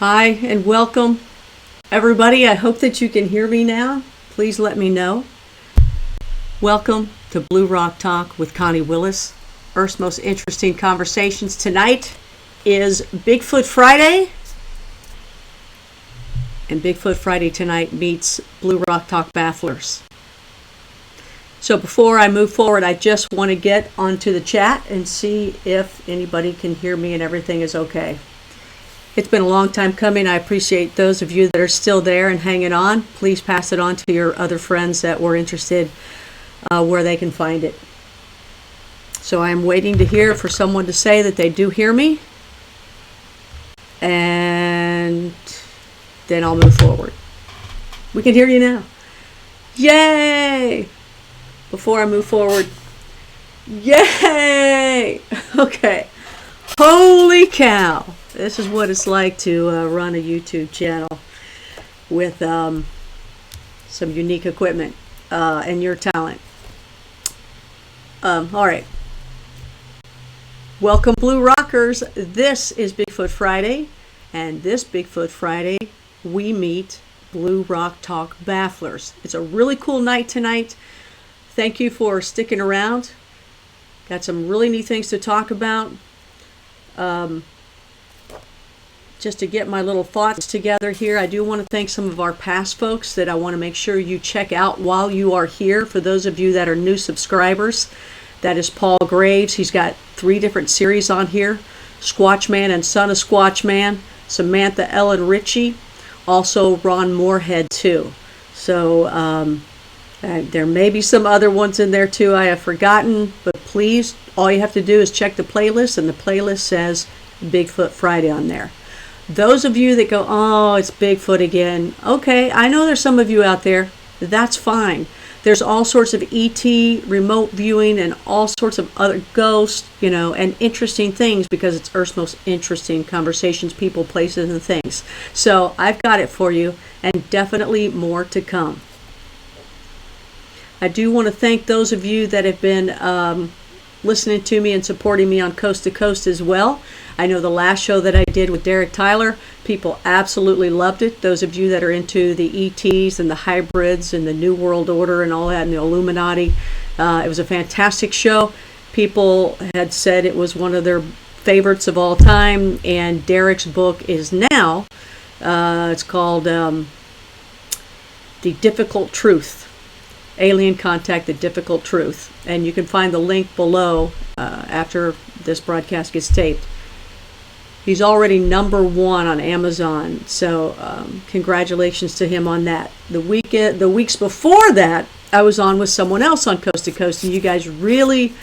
Hi and welcome everybody. I hope that you can hear me now. Please let me know. Welcome to Blue Rock Talk with Connie Willis. Earth's most interesting conversations. Tonight is Bigfoot Friday. And Bigfoot Friday tonight meets Blue Rock Talk Bafflers. So before I move forward, I just want to get onto the chat and see if anybody can hear me and everything is okay. It's been a long time coming. I appreciate those of you that are still there and hanging on. Please pass it on to your other friends that were interested where they can find it. So I'm waiting to hear for someone to say that they do hear me. And then I'll move forward. We can hear you now. Yay! Before I move forward. Yay! Okay. Holy cow. This is what it's like to run a YouTube channel with some unique equipment and your talent. All right. Welcome, Blue Rockers. This is Bigfoot Friday, and this Bigfoot Friday, we meet Blue Rock Talk Bafflers. It's a really cool night tonight. Thank you for sticking around. Got some really neat things to talk about. Just to get my little thoughts together here, I do want to thank some of our past folks that I want to make sure you check out while you are here. For those of you that are new subscribers, that is Paul Graves. He's got 3 different series on here. Squatchman and Son of Squatchman, Samantha Ellen Ritchie, also Ron Moorhead too. So there may be some other ones in there too I have forgotten, but please, all you have to do is check the playlist, and the playlist says Bigfoot Friday on there. Those of you that go, oh, it's Bigfoot again. Okay, I know there's some of you out there. That's fine. There's all sorts of ET, remote viewing, and all sorts of other ghosts, and interesting things because it's Earth's most interesting conversations, people, places, and things. So I've got it for you, and definitely more to come. I do want to thank those of you that have been listening to me and supporting me on Coast to Coast as well. I know the last show that I did with Derek Tyler, people absolutely loved it. Those of you that are into the ETs and the hybrids and the New World Order and all that and the Illuminati, it was a fantastic show. People had said it was one of their favorites of all time, and Derek's book is now, it's called The Difficult Truth. Alien Contact, The Difficult Truth. And you can find the link below after this broadcast gets taped. He's already #1 on Amazon, so congratulations to him on that. The weeks before that, I was on with someone else on Coast to Coast, and you guys really,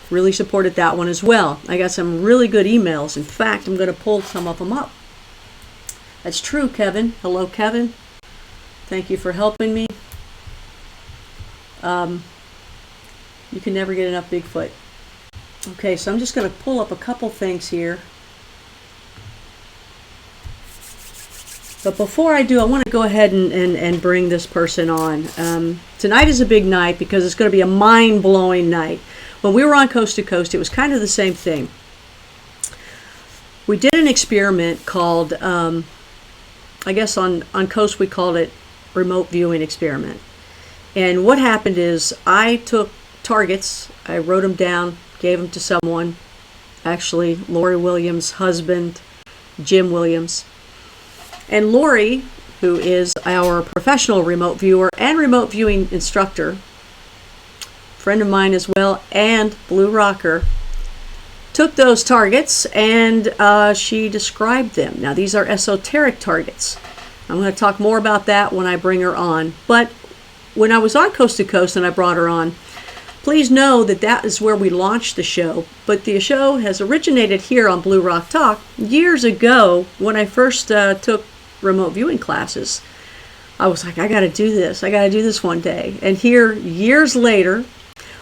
really supported that one as well. I got some really good emails. In fact, I'm going to pull some of them up. That's true, Kevin. Hello, Kevin. Thank you for helping me. You can never get enough Bigfoot. Okay, so I'm just going to pull up a couple things here. But before I do, I want to go ahead and bring this person on. Tonight is a big night because it's going to be a mind-blowing night. When we were on Coast to Coast, it was kind of the same thing. We did an experiment called, I guess on Coast we called it remote viewing experiment. And what happened is I took targets, I wrote them down, gave them to someone, actually Lori Williams' husband, Jim Williams. And Lori, who is our professional remote viewer and remote viewing instructor, friend of mine as well, and Blue Rocker, took those targets and she described them. Now these are esoteric targets. I'm going to talk more about that when I bring her on. But when I was on Coast to Coast and I brought her on, please know that that is where we launched the show. But the show has originated here on Blue Rock Talk years ago when I first took remote viewing classes. I was like, I got to do this. I got to do this one day. And here, years later,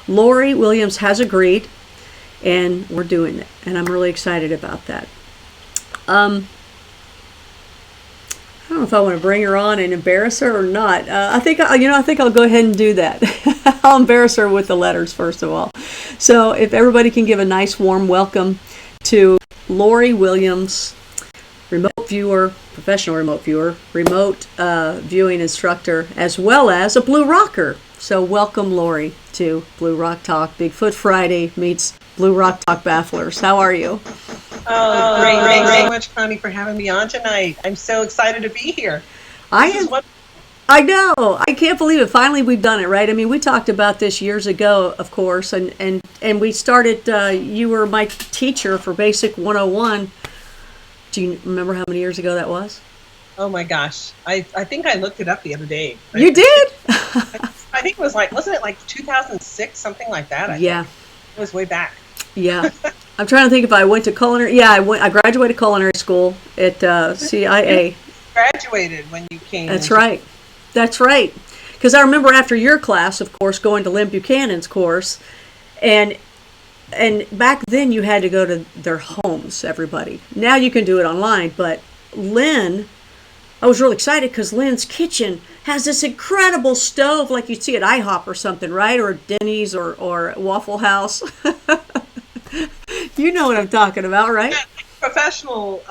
Lori Williams has agreed, and we're doing it. And I'm really excited about that. I don't know if I want to bring her on and embarrass her or not. I think I'll go ahead and do that. I'll embarrass her with the letters first of all. So if everybody can give a nice warm welcome to Lori Williams, remote professional remote viewer, remote viewing instructor, as well as a Blue Rocker. So welcome, Lori, to Blue Rock Talk. Bigfoot Friday meets Blue Rock Talk Bafflers. How are you? Oh, great. Thanks so much, Connie, for having me on tonight. I'm so excited to be here. I know. I can't believe it. Finally, we've done it, right? I mean, we talked about this years ago, of course, and we started, you were my teacher for Basic 101. Do you remember how many years ago that was? Oh, my gosh. I think I looked it up the other day. You did? I think it was wasn't it 2006, something like that? Yeah. It was way back. Yeah. I'm trying to think if I went to culinary. Yeah, I graduated culinary school at CIA. You graduated when you came. That's right. That's right. Because I remember after your class, of course, going to Lynn Buchanan's course, and back then you had to go to their homes, everybody. Now you can do it online, but Lynn, I was really excited because Lynn's kitchen has this incredible stove like you'd see at IHOP or something, right? Or Denny's or Waffle House. You know what I'm talking about, right? A professional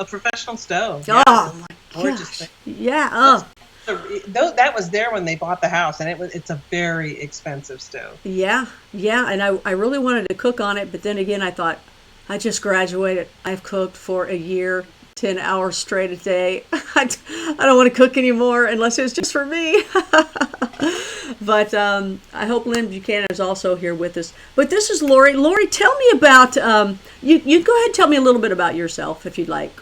stove. Oh, yeah. My gorgeous gosh. thing. Yeah. Oh. That was there when they bought the house, and it's a very expensive stove. Yeah, and I really wanted to cook on it, but then again, I thought, I just graduated. I've cooked for a year, 10 hours straight a day. I don't want to cook anymore unless it's just for me. But I hope Lynn Buchanan is also here with us. But this is Lori. Lori, tell me about, you go ahead and tell me a little bit about yourself, if you'd like.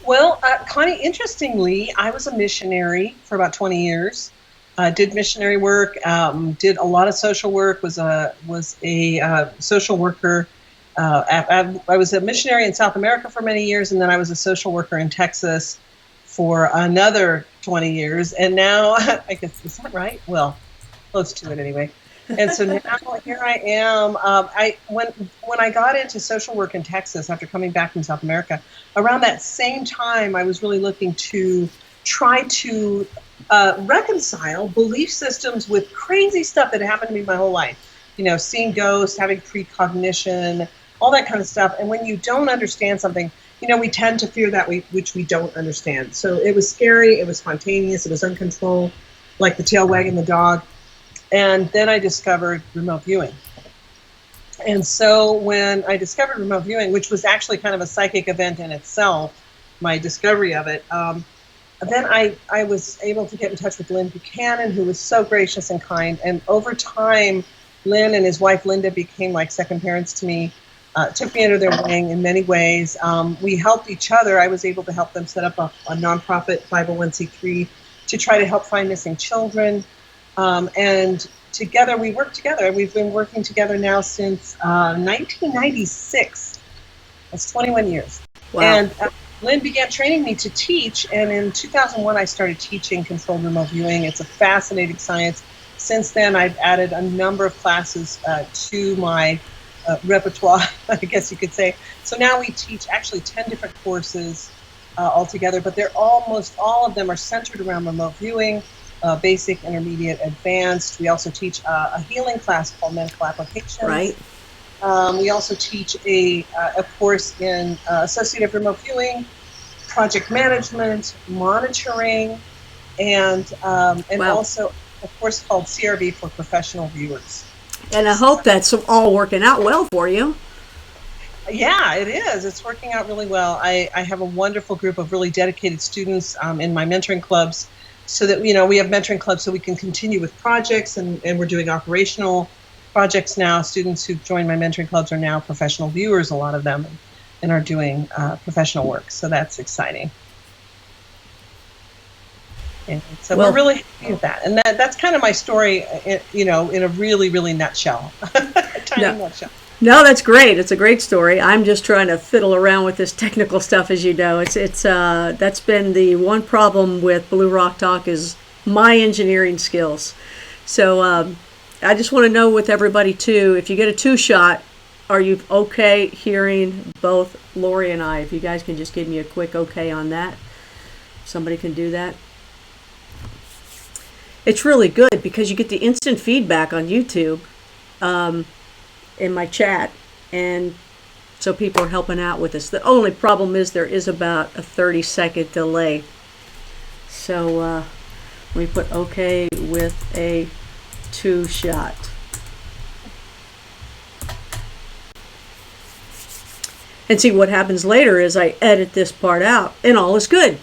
Well, Connie, interestingly, I was a missionary for about 20 years. Did missionary work, did a lot of social work, was a social worker. I was a missionary in South America for many years, and then I was a social worker in Texas for another 20 years. And now, I guess, is that right? Well, close to it anyway. And so now here I am. When I got into social work in Texas after coming back from South America, around that same time, I was really looking to try to reconcile belief systems with crazy stuff that happened to me my whole life. You know, seeing ghosts, having precognition, all that kind of stuff. And when you don't understand something, you know, we tend to fear that which we don't understand. So it was scary, it was spontaneous, it was uncontrolled, like the tail wagging the dog. And then I discovered remote viewing. And so when I discovered remote viewing, which was actually kind of a psychic event in itself, my discovery of it, then I was able to get in touch with Lynn Buchanan, who was so gracious and kind. And over time, Lynn and his wife Linda became like second parents to me, took me under their wing in many ways. We helped each other. I was able to help them set up a nonprofit 501c3 to try to help find missing children. And together, we worked together. We've been working together now since 1996. That's 21 years. Wow. And Lynn began training me to teach, and in 2001, I started teaching controlled remote viewing. It's a fascinating science. Since then, I've added a number of classes to my repertoire, I guess you could say. So now we teach actually 10 different courses altogether, but they're almost all of them are centered around remote viewing. Basic, intermediate, advanced. We also teach a healing class called Medical Applications. Right. We also teach a course in associative remote viewing, project management, monitoring, and wow. Also a course called CRV for professional viewers. And I hope that's all working out well for you. Yeah, it is. It's working out really well. I have a wonderful group of really dedicated students in my mentoring clubs. So that, you know, we have mentoring clubs so we can continue with projects, and we're doing operational projects now. Students who join my mentoring clubs are now professional viewers, a lot of them, and are doing professional work. So that's exciting. And so we're really happy with that. And that's kind of my story, you know, in a really, really nutshell, a tiny nutshell. No, that's great. It's a great story. I'm just trying to fiddle around with this technical stuff, as you know. It's that's been the one problem with Blue Rock Talk is my engineering skills. So I just want to know with everybody too, if you get a 2-shot, are you okay hearing both Lori and I? If you guys can just give me a quick okay on that. Somebody can do that. It's really good because you get the instant feedback on YouTube. In my chat, and So people are helping out with this. The only problem is there is about a 30-second delay. So we put OK with a 2-shot. And see, what happens later is I edit this part out, and all is good.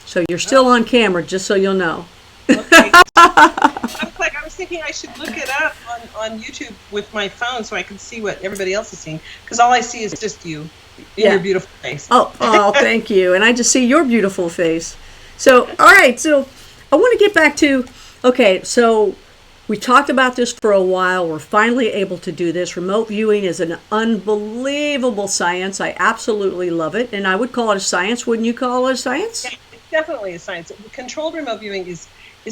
So you're still on camera, just so you'll know. Okay. I was thinking I should look it up on YouTube with my phone so I can see what everybody else is seeing. Because all I see is just you in your beautiful face. Oh, thank you. And I just see your beautiful face. So, all right. So I want to get back to, okay, so we talked about this for a while. We're finally able to do this. Remote viewing is an unbelievable science. I absolutely love it. And I would call it a science. Wouldn't you call it a science? Yeah, it's definitely a science. Controlled remote viewing is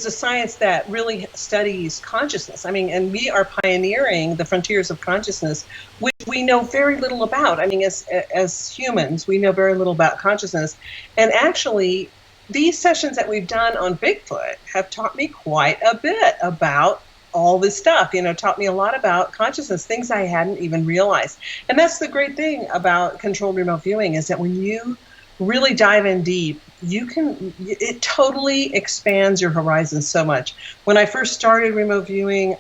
a science that really studies consciousness. I mean, and we are pioneering the frontiers of consciousness, which we know very little about. I mean, as humans, we know very little about consciousness. And actually, these sessions that we've done on Bigfoot have taught me quite a bit about all this stuff, taught me a lot about consciousness, things I hadn't even realized. And that's the great thing about controlled remote viewing, is that when you really dive in deep, it totally expands your horizon so much. When I first started remote viewing,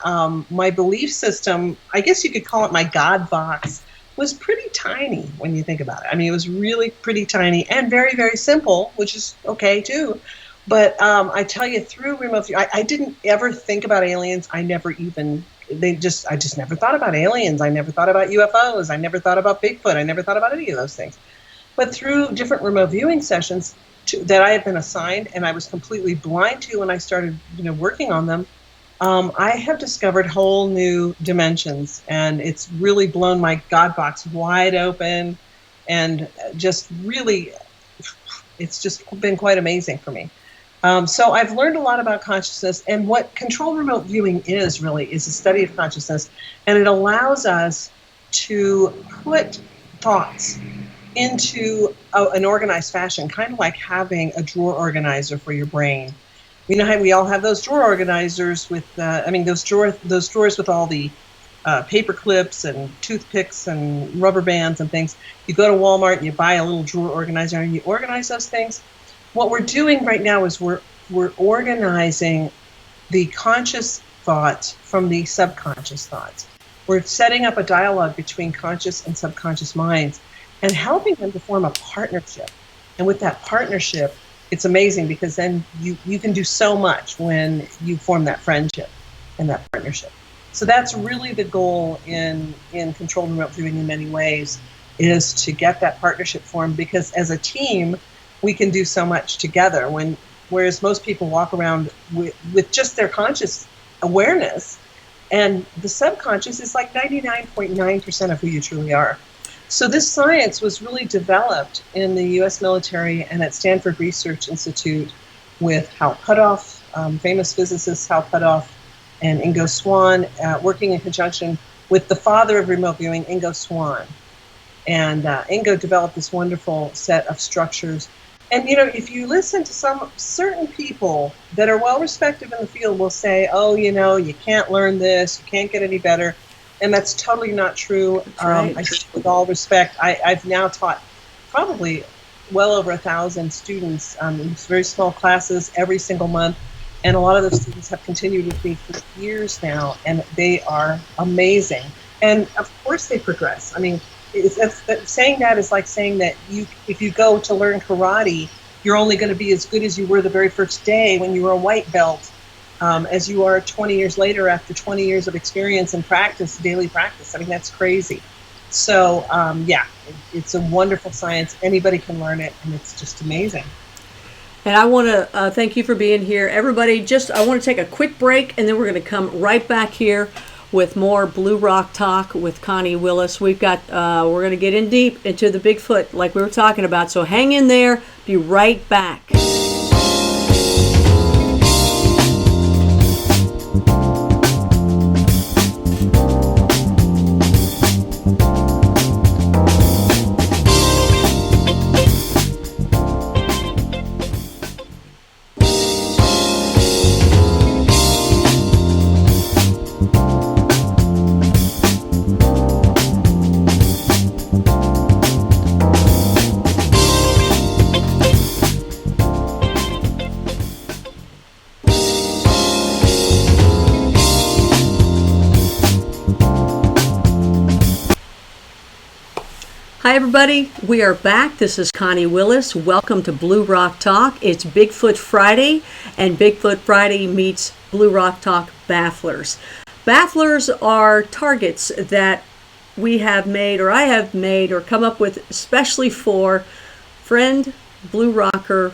my belief system, I guess you could call it my God box, was pretty tiny when you think about it. I mean, it was really pretty tiny and very, very simple, which is okay too. But I tell you, through remote view, I didn't ever think about aliens. I just never thought about aliens. I never thought about UFOs. I never thought about Bigfoot. I never thought about any of those things. But through different remote viewing sessions that I had been assigned and I was completely blind to when I started, working on them, I have discovered whole new dimensions, and it's really blown my God box wide open, and just really, it's just been quite amazing for me. So I've learned a lot about consciousness, and what controlled remote viewing is really is a study of consciousness, and it allows us to put thoughts into an organized fashion, kind of like having a drawer organizer for your brain. You know how we all have those drawer organizers with, those drawers with all the paper clips and toothpicks and rubber bands and things. You go to Walmart and you buy a little drawer organizer and you organize those things. What we're doing right now is we're organizing the conscious thoughts from the subconscious thoughts. We're setting up a dialogue between conscious and subconscious minds and helping them to form a partnership. And with that partnership, it's amazing, because then you can do so much when you form that friendship and that partnership. So that's really the goal in controlled remote viewing in many ways, is to get that partnership formed, because as a team, we can do so much together. Whereas most people walk around with just their conscious awareness, and the subconscious is like 99.9% of who you truly are. So this science was really developed in the U.S. military and at Stanford Research Institute with Hal Puthoff, famous physicists Hal Puthoff and Ingo Swann, working in conjunction with the father of remote viewing, Ingo Swann. And Ingo developed this wonderful set of structures. And, if you listen to some certain people that are well-respected in the field will say, oh, you can't learn this, you can't get any better. And that's totally not true. Right. I think, with all respect, I've now taught probably well over 1,000 students in very small classes every single month. And a lot of those students have continued with me for years now, and they are amazing. And of course they progress. I mean, saying that is like saying that if you go to learn karate, you're only going to be as good as you were the very first day when you were a white belt, as you are 20 years later after 20 years of experience and practice, daily practice. I mean, that's crazy. So, it's a wonderful science. Anybody can learn it, and it's just amazing. And I want to thank you for being here. Everybody, I want to take a quick break, and then we're going to come right back here with more Blue Rock Talk with Connie Willis. We're going to get in deep into the Bigfoot like we were talking about. So hang in there. Be right back. everybody. We are back. This is Connie Willis. Welcome to Blue Rock Talk. It's Bigfoot Friday, and Bigfoot Friday meets Blue Rock Talk Bafflers. Bafflers are targets that we have made, or I have made, or come up with especially for friend, Blue Rocker,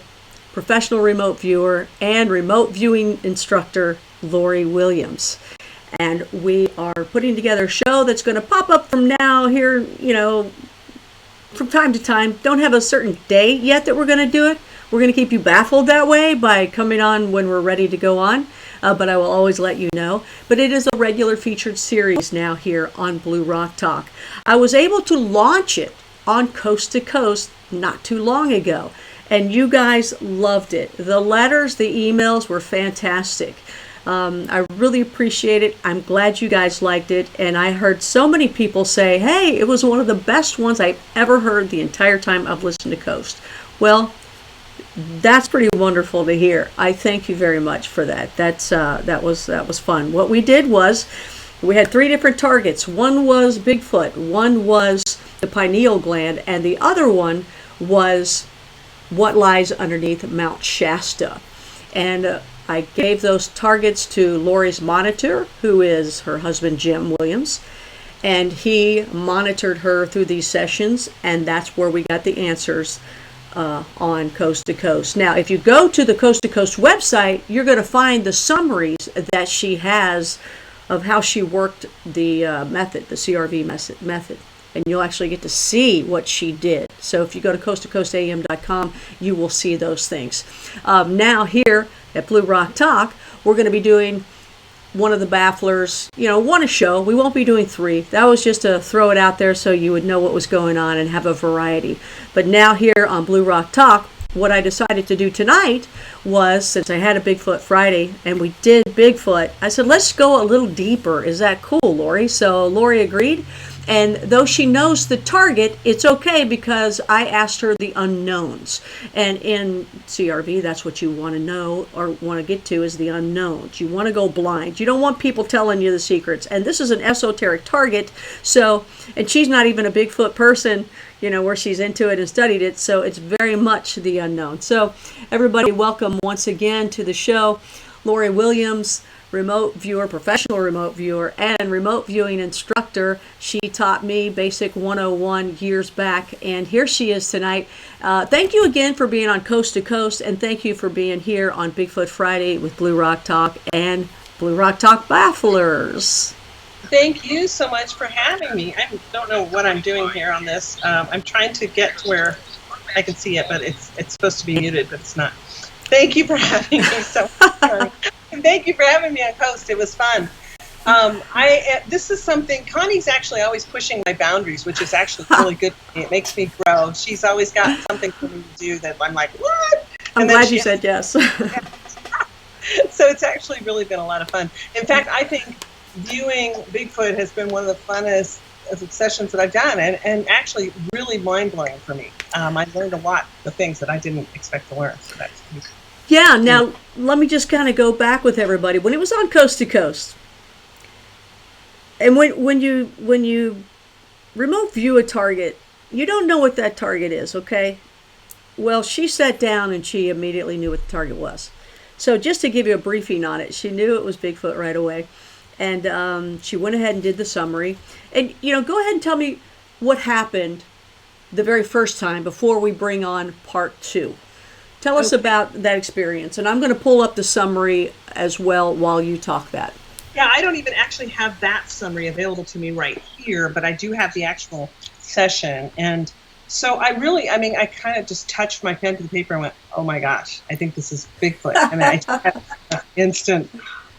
professional remote viewer, and remote viewing instructor, Lori Williams. And we are putting together a show that's going to pop up from now here, from time to time. Don't have a certain day yet that we're going to do it. We're going to keep you baffled that way by coming on when we're ready to go on. But I will always let you know. But it is a regular featured series now here on Blue Rock Talk. I was able to launch it on Coast to Coast not too long ago. And you guys loved it. The letters, the emails were fantastic. I really appreciate it. I'm glad you guys liked it. And I heard so many people say, hey, it was one of the best ones I've ever heard the entire time I've listened to Coast. Well, that's pretty wonderful to hear. I thank you very much for that. That was fun. What we did was we had 3 different targets. One was Bigfoot, one was the pineal gland, and the other one was what lies underneath Mount Shasta. And I gave those targets to Lori's monitor, who is her husband, Jim Williams, and he monitored her through these sessions, and that's where we got the answers on Coast to Coast. Now, if you go to the Coast to Coast website, you're going to find the summaries that she has of how she worked the method, the CRV method. And you'll actually get to see what she did. So if you go to coasttocoastam.com, you will see those things. Now here at Blue Rock Talk, we're going to be doing one of the bafflers, one a show. We won't be doing 3. That was just to throw it out there so you would know what was going on and have a variety. But now here on Blue Rock Talk, what I decided to do tonight was, since I had a Bigfoot Friday and we did Bigfoot, I said, let's go a little deeper. Is that cool, Lori? So Lori agreed. And though she knows the target, it's okay because I asked her the unknowns. And in CRV, that's what you want to know or want to get to is the unknowns. You want to go blind. You don't want people telling you the secrets. And this is an esoteric target. So, and she's not even a Bigfoot person, where she's into it and studied it. So it's very much the unknown. So everybody, welcome once again to the show. Lori Williams, remote viewer, professional remote viewer, and remote viewing instructor. She taught me Basic 101 years back, and here she is tonight. Thank you again for being on Coast to Coast, and thank you for being here on Bigfoot Friday with Blue Rock Talk and Blue Rock Talk Bafflers. Thank you so much for having me. I don't know what I'm doing here on this. I'm trying to get to where I can see it, but it's supposed to be muted, but it's not. Thank you for having me so much. Thank you for having me on Coast. It was fun. This is something, Connie's actually always pushing my boundaries, which is actually really good for me. It makes me grow. She's always got something for me to do that I'm like, what? I'm glad you said yes. So it's actually really been a lot of fun. In fact, I think viewing Bigfoot has been one of the funnest sessions that I've done, and actually really mind-blowing for me. I learned a lot of things that I didn't expect to learn. So that's yeah, now let me just kind of go back with everybody. When it was on Coast to Coast, and when you remote view a target, you don't know what that target is, okay? Well, she sat down and she immediately knew what the target was. So just to give you a briefing on it, she knew it was Bigfoot right away. And she went ahead and did the summary. And, go ahead and tell me what happened the very first time before we bring on part 2. Tell us about that experience. And I'm going to pull up the summary as well while you talk that. Yeah, I don't even actually have that summary available to me right here, but I do have the actual session. And so I kind of just touched my pen to the paper and went, oh my gosh, I think this is Bigfoot. And I just had an instant,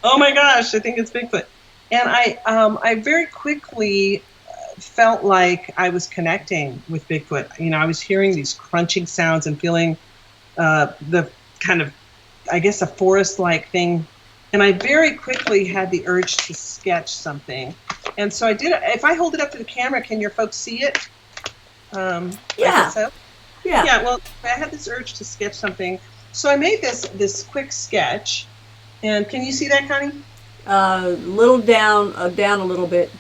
oh my gosh, I think it's Bigfoot. And I very quickly felt like I was connecting with Bigfoot. I was hearing these crunching sounds and feeling the kind of, I guess, a forest-like thing. And I very quickly had the urge to sketch something. And so I did it. If I hold it up to the camera, can your folks see it? Yeah. So? Yeah. Yeah, well, I had this urge to sketch something. So I made this quick sketch. And can you see that, Connie? Little down a little bit.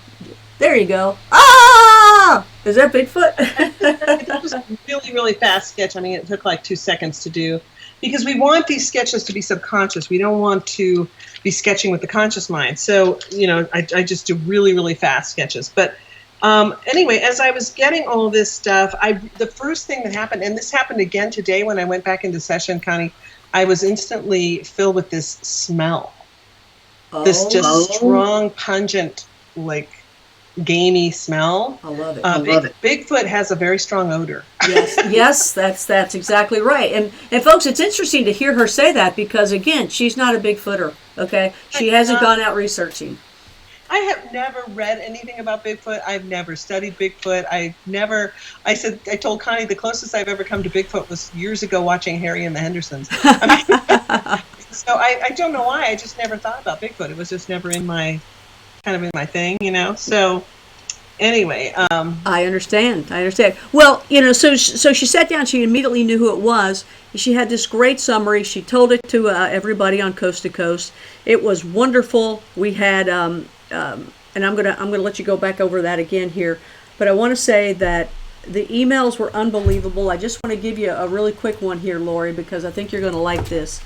There you go. Ah! Is that Bigfoot? That was a really, really fast sketch. I mean, it took like 2 seconds to do because we want these sketches to be subconscious. We don't want to be sketching with the conscious mind. So, I just do really, really fast sketches. But anyway, as I was getting all this stuff, the first thing that happened, and this happened again today when I went back into session, Connie, I was instantly filled with this smell. This just strong, pungent, like gamey smell. I love it. I love it. Bigfoot has a very strong odor. Yes, that's exactly right. And folks, it's interesting to hear her say that because again, she's not a Bigfooter. Okay, she hasn't gone out researching. I have never read anything about Bigfoot. I've never studied Bigfoot. I told Connie the closest I've ever come to Bigfoot was years ago watching Harry and the Hendersons. So I don't know why. I just never thought about Bigfoot. It was just never in my thing, So anyway, I understand. Well, so she sat down. She immediately knew who it was. She had this great summary. She told it to everybody on Coast to Coast. It was wonderful. We had, and I'm gonna let you go back over that again here. But I want to say that the emails were unbelievable. I just want to give you a really quick one here, Lori, because I think you're going to like this.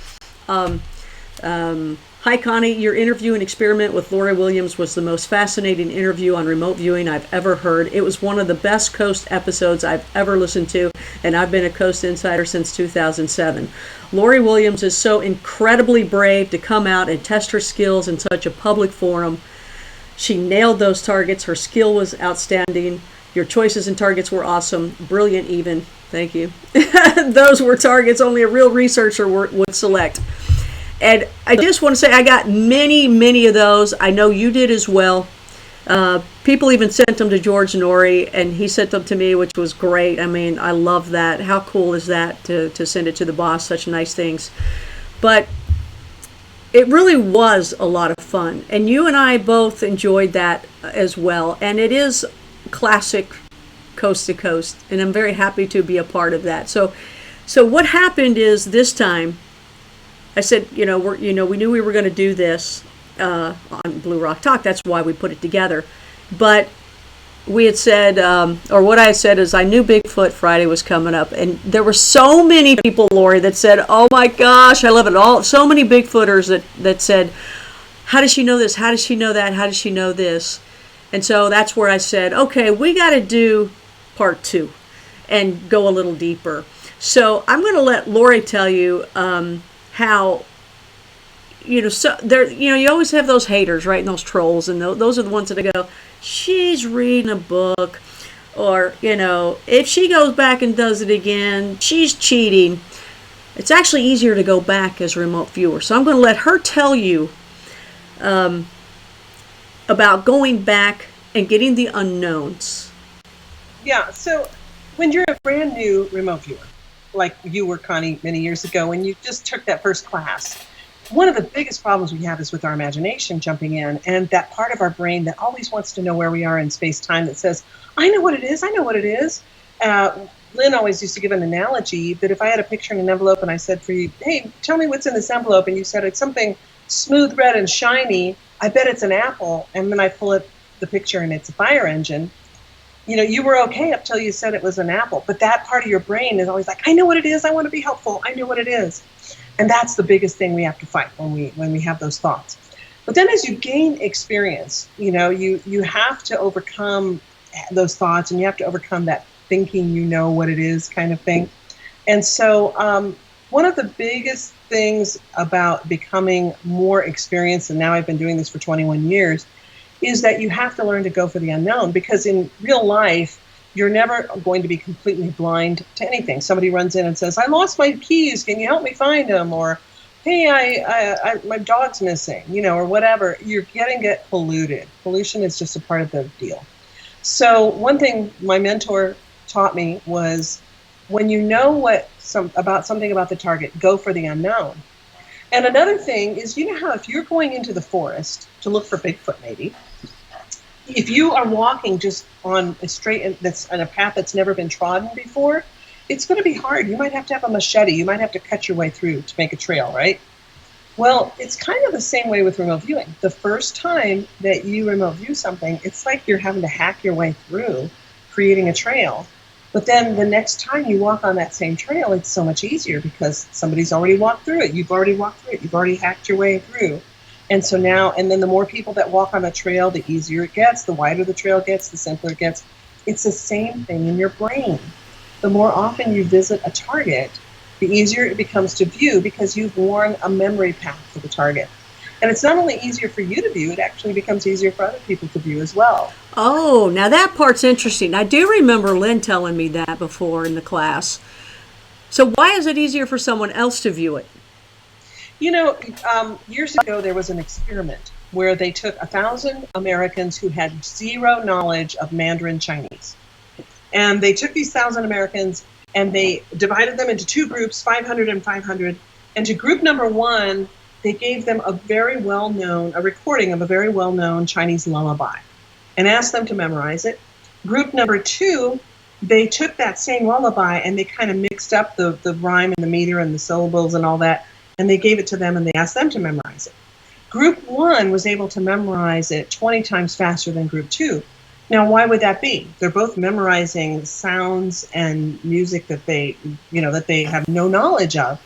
Hi, Connie. Your interview and experiment with Lori Williams was the most fascinating interview on remote viewing I've ever heard. It was one of the best Coast episodes I've ever listened to, and I've been a Coast insider since 2007. Lori Williams is so incredibly brave to come out and test her skills in such a public forum. She nailed those targets. Her skill was outstanding. Your choices and targets were awesome. Brilliant even. Thank you. Those were targets only a real researcher would select. And I just want to say I got many of those. I know you did as well. People even sent them to George Norrie, and he sent them to me, which was great. I mean, I love that. How cool is that to send it to the boss? Such nice things. But it really was a lot of fun. And you and I both enjoyed that as well. And it is classic Coast to Coast. And I'm very happy to be a part of that. So what happened is this time, I said, we knew we were going to do this on Blue Rock Talk. That's why we put it together. But we had said, or what I had said is I knew Bigfoot Friday was coming up. And there were so many people, Lori, that said, oh my gosh, I love it all. So many Bigfooters that said, how does she know this? How does she know that? How does she know this? And so that's where I said, okay, we got to do part 2 and go a little deeper. So I'm going to let Lori tell you how, so there, you always have those haters, right? And those trolls, and those are the ones that go, she's reading a book, or, if she goes back and does it again, she's cheating. It's actually easier to go back as a remote viewer. So I'm going to let her tell you about going back and getting the unknowns. Yeah, so when you're a brand new remote viewer, like you were, Connie, many years ago, when you just took that first class, one of the biggest problems we have is with our imagination jumping in, and that part of our brain that always wants to know where we are in space-time that says, I know what it is, I know what it is. Lynn always used to give an analogy that if I had a picture in an envelope and I said for you, hey, tell me what's in this envelope, and you said it's something smooth, red, and shiny, I bet it's an apple, and then I pull up the picture and it's a fire engine. You were okay up till you said it was an apple, but that part of your brain is always like, I know what it is, I want to be helpful, I know what it is. And that's the biggest thing we have to fight when we have those thoughts. But then as you gain experience, you have to overcome those thoughts, and you have to overcome that thinking you know what it is kind of thing. And so one of the biggest things about becoming more experienced, and now I've been doing this for 21 years, is that you have to learn to go for the unknown, because in real life, you're never going to be completely blind to anything. Somebody runs in and says, I lost my keys, can you help me find them? Or, hey, my dog's missing, or whatever. You're going to get polluted. Pollution is just a part of the deal. So one thing my mentor taught me was, when you know about something about the target, go for the unknown. And another thing is, how if you're going into the forest to look for Bigfoot maybe, if you are walking just on a path that's never been trodden before, it's going to be hard. You might have to have a machete. You might have to cut your way through to make a trail, right? Well, it's kind of the same way with remote viewing. The first time that you remote view something, it's like you're having to hack your way through creating a trail. But then the next time you walk on that same trail, it's so much easier because somebody's already walked through it. You've already walked through it. You've already hacked your way through. And so now, and then the more people that walk on a trail, the easier it gets, the wider the trail gets, the simpler it gets. It's the same thing in your brain. The more often you visit a target, the easier it becomes to view because you've worn a memory path to the target. And it's not only easier for you to view, it actually becomes easier for other people to view as well. Oh, now that part's interesting. I do remember Lynn telling me that before in the class. So why is it easier for someone else to view it? You know, years ago there was an experiment where they took 1,000 Americans who had zero knowledge of Mandarin Chinese. And they took these 1,000 Americans and they divided them into two groups, 500 and 500. And to group number one, they gave them a recording of a very well-known Chinese lullaby and asked them to memorize it. Group number two, they took that same lullaby and they kind of mixed up the rhyme and the meter and the syllables and all that, and they gave it to them and they asked them to memorize it. Group one was able to memorize it 20 times faster than group two. Now, why would that be? They're both memorizing sounds and music that they have no knowledge of.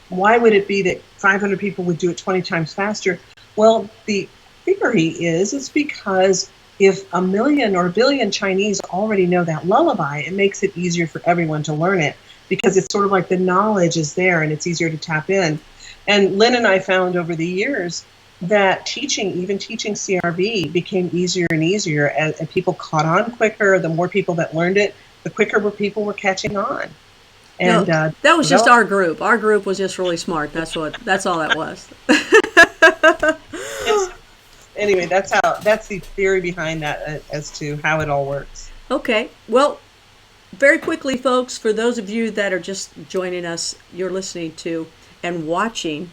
Why would it be that 500 people would do it 20 times faster? Well, the theory is it's because if 1 million or 1 billion Chinese already know that lullaby, it makes it easier for everyone to learn it because it's sort of like the knowledge is there and it's easier to tap in. And Lynn and I found over the years that even teaching CRB became easier and easier as people caught on quicker. The more people that learned it, the quicker people were catching on. And no, that was just our group. Our group was just really smart. That's all that was. Anyway, that's the theory behind that as to how it all works. Okay. Well, very quickly, folks, for those of you that are just joining us, you're listening to and watching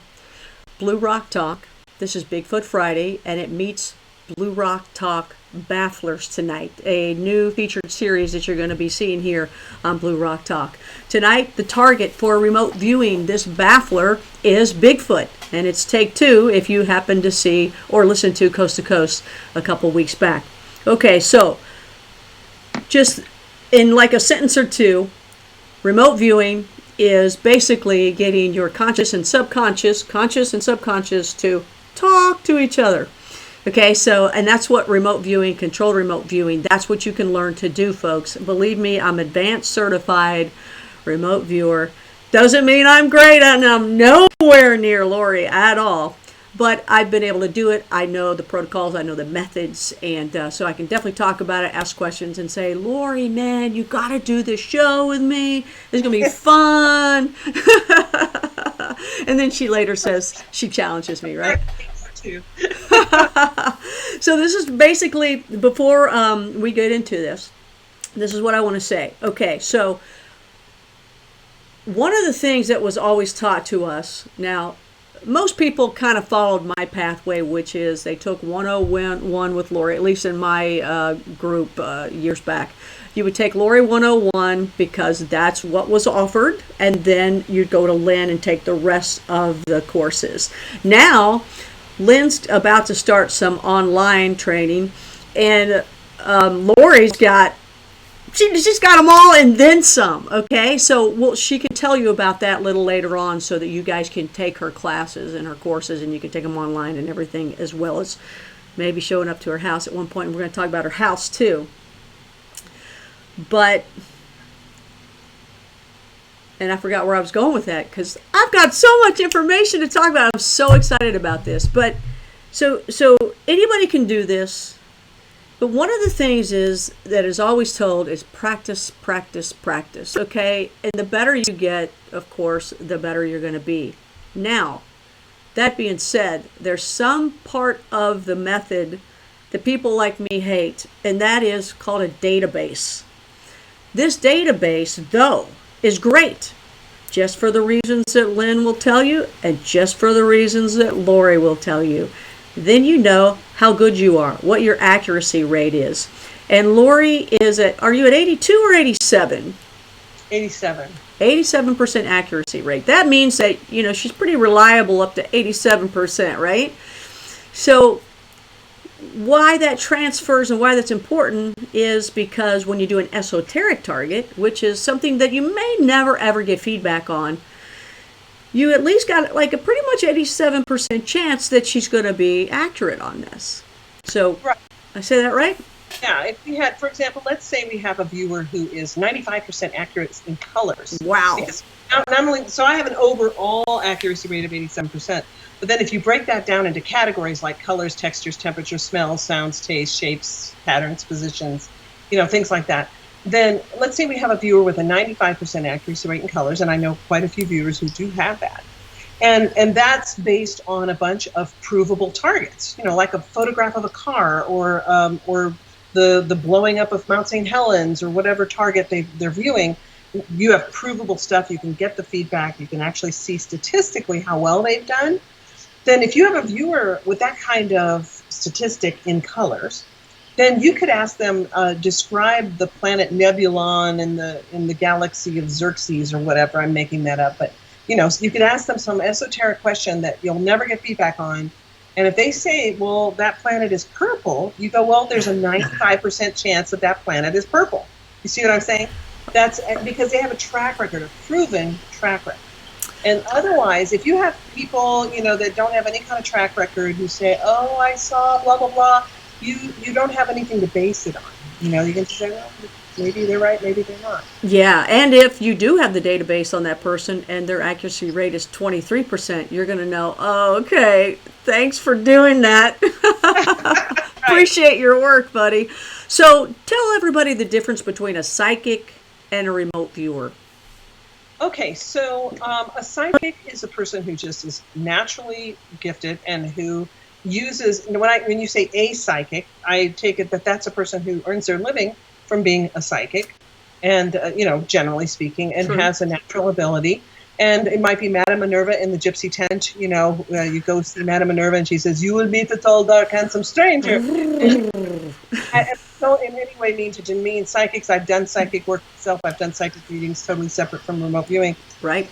Blue Rock Talk. This is Bigfoot Friday, and it meets Blue Rock Talk Bafflers tonight, a new featured series that you're going to be seeing here on Blue Rock Talk. Tonight, the target for remote viewing this baffler is Bigfoot, and it's take two if you happen to see or listen to Coast to Coast a couple weeks back. Okay, so just in like a sentence or two, remote viewing is basically getting your conscious and subconscious to talk to each other. Okay, so, and that's what remote viewing, controlled remote viewing, that's what you can learn to do, folks. Believe me, I'm advanced certified remote viewer. Doesn't mean I'm great, and I'm nowhere near Lori at all. But I've been able to do it. I know the protocols, I know the methods, and so I can definitely talk about it, ask questions, and say, Lori, man, you got to do this show with me. It's going to be fun. And then she later says, she challenges me, right? So this is basically, before we get into this is what I want to say. Okay, so one of the things that was always taught to us, now most people kind of followed my pathway, which is they took 101 with Lori, at least in my group years back. You would take Lori 101 because that's what was offered, and then you'd go to Lynn and take the rest of the courses. Now, Lynn's about to start some online training, and Lori's she's got them all and then some. Okay, so she can tell you about that a little later on, so that you guys can take her classes and her courses, and you can take them online and everything, as well as maybe showing up to her house at one point. We're going to talk about her house too. But, and I forgot where I was going with that, because I've got so much information to talk about. I'm so excited about this. But so anybody can do this. But one of the things that is always told is practice, practice, practice. Okay? And the better you get, of course, the better you're going to be. Now, that being said, there's some part of the method that people like me hate, and that is called a database. This database, though, is great, just for the reasons that Lynn will tell you, and just for the reasons that Lori will tell you. Then you know how good you are, what your accuracy rate is. And Lori is are you at 82 or 87? 87. 87% accuracy rate. That means that, she's pretty reliable up to 87%, right? So why that transfers and why that's important is because when you do an esoteric target, which is something that you may never ever get feedback on, you at least got like a pretty much 87% chance that she's going to be accurate on this. So, right. I say that right? Yeah, if we had, for example, let's say we have a viewer who is 95% accurate in colors. Wow. Because not only, so I have an overall accuracy rate of 87%, but then if you break that down into categories like colors, textures, temperatures, smells, sounds, tastes, shapes, patterns, positions, things like that, then let's say we have a viewer with a 95% accuracy rate in colors, and I know quite a few viewers who do have that. And that's based on a bunch of provable targets, like a photograph of a car or the blowing up of Mount St. Helens or whatever target they're viewing. You have provable stuff. You can get the feedback. You can actually see statistically how well they've done. Then if you have a viewer with that kind of statistic in colors, then you could ask them, describe the planet Nebulon in the galaxy of Xerxes or whatever. I'm making that up. But, you could ask them some esoteric question that you'll never get feedback on. And if they say, well, that planet is purple, you go, well, there's a 95% chance that that planet is purple. You see what I'm saying? That's because they have a track record, a proven track record. And otherwise, if you have people, that don't have any kind of track record who say, oh, I saw blah, blah, blah, you don't have anything to base it on. You can say, well, maybe they're right, maybe they're not. Yeah, and if you do have the database on that person and their accuracy rate is 23%, you're going to know, oh, okay, thanks for doing that. Right. Appreciate your work, buddy. So tell everybody the difference between a psychic and a remote viewer. Okay, so a psychic is a person who just is naturally gifted and who uses, when you say a psychic, I take it that that's a person who earns their living from being a psychic and, generally speaking, and True. Has a natural ability. And it might be Madame Minerva in the gypsy tent, you go see Madame Minerva and she says, you will meet the tall, dark, handsome stranger. I don't in any way mean to demean psychics. I've done psychic work myself. I've done psychic readings totally separate from remote viewing. Right.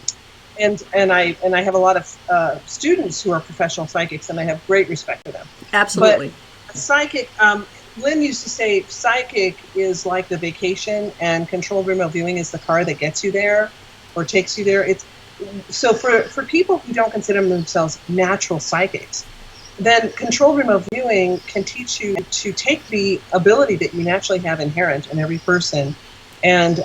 And I have a lot of students who are professional psychics, and I have great respect for them. Absolutely. But a psychic, Lynn used to say psychic is like the vacation and controlled remote viewing is the car that gets you there or takes you there. So for people who don't consider themselves natural psychics, then controlled remote viewing can teach you to take the ability that you naturally have inherent in every person and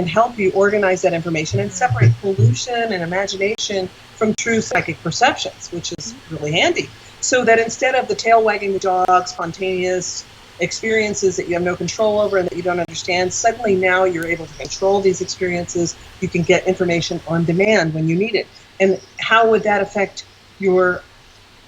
help you organize that information and separate pollution and imagination from true psychic perceptions, which is really handy. So that instead of the tail wagging the dog, spontaneous experiences that you have no control over and that you don't understand, suddenly now you're able to control these experiences. You can get information on demand when you need it. And how would that affect your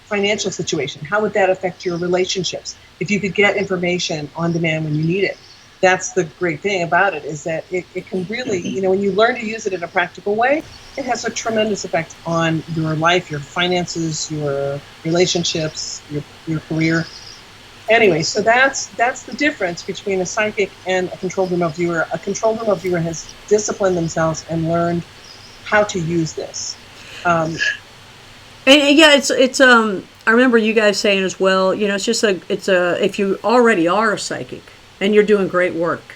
financial situation? How would that affect your relationships if you could get information on demand when you need it? That's the great thing about it, is that it can really, when you learn to use it in a practical way, it has a tremendous effect on your life, your finances, your relationships, your career. Anyway, so that's the difference between a psychic and a controlled remote viewer. A controlled remote viewer has disciplined themselves and learned how to use this. And yeah, it's I remember you guys saying as well, if you already are a psychic and you're doing great work,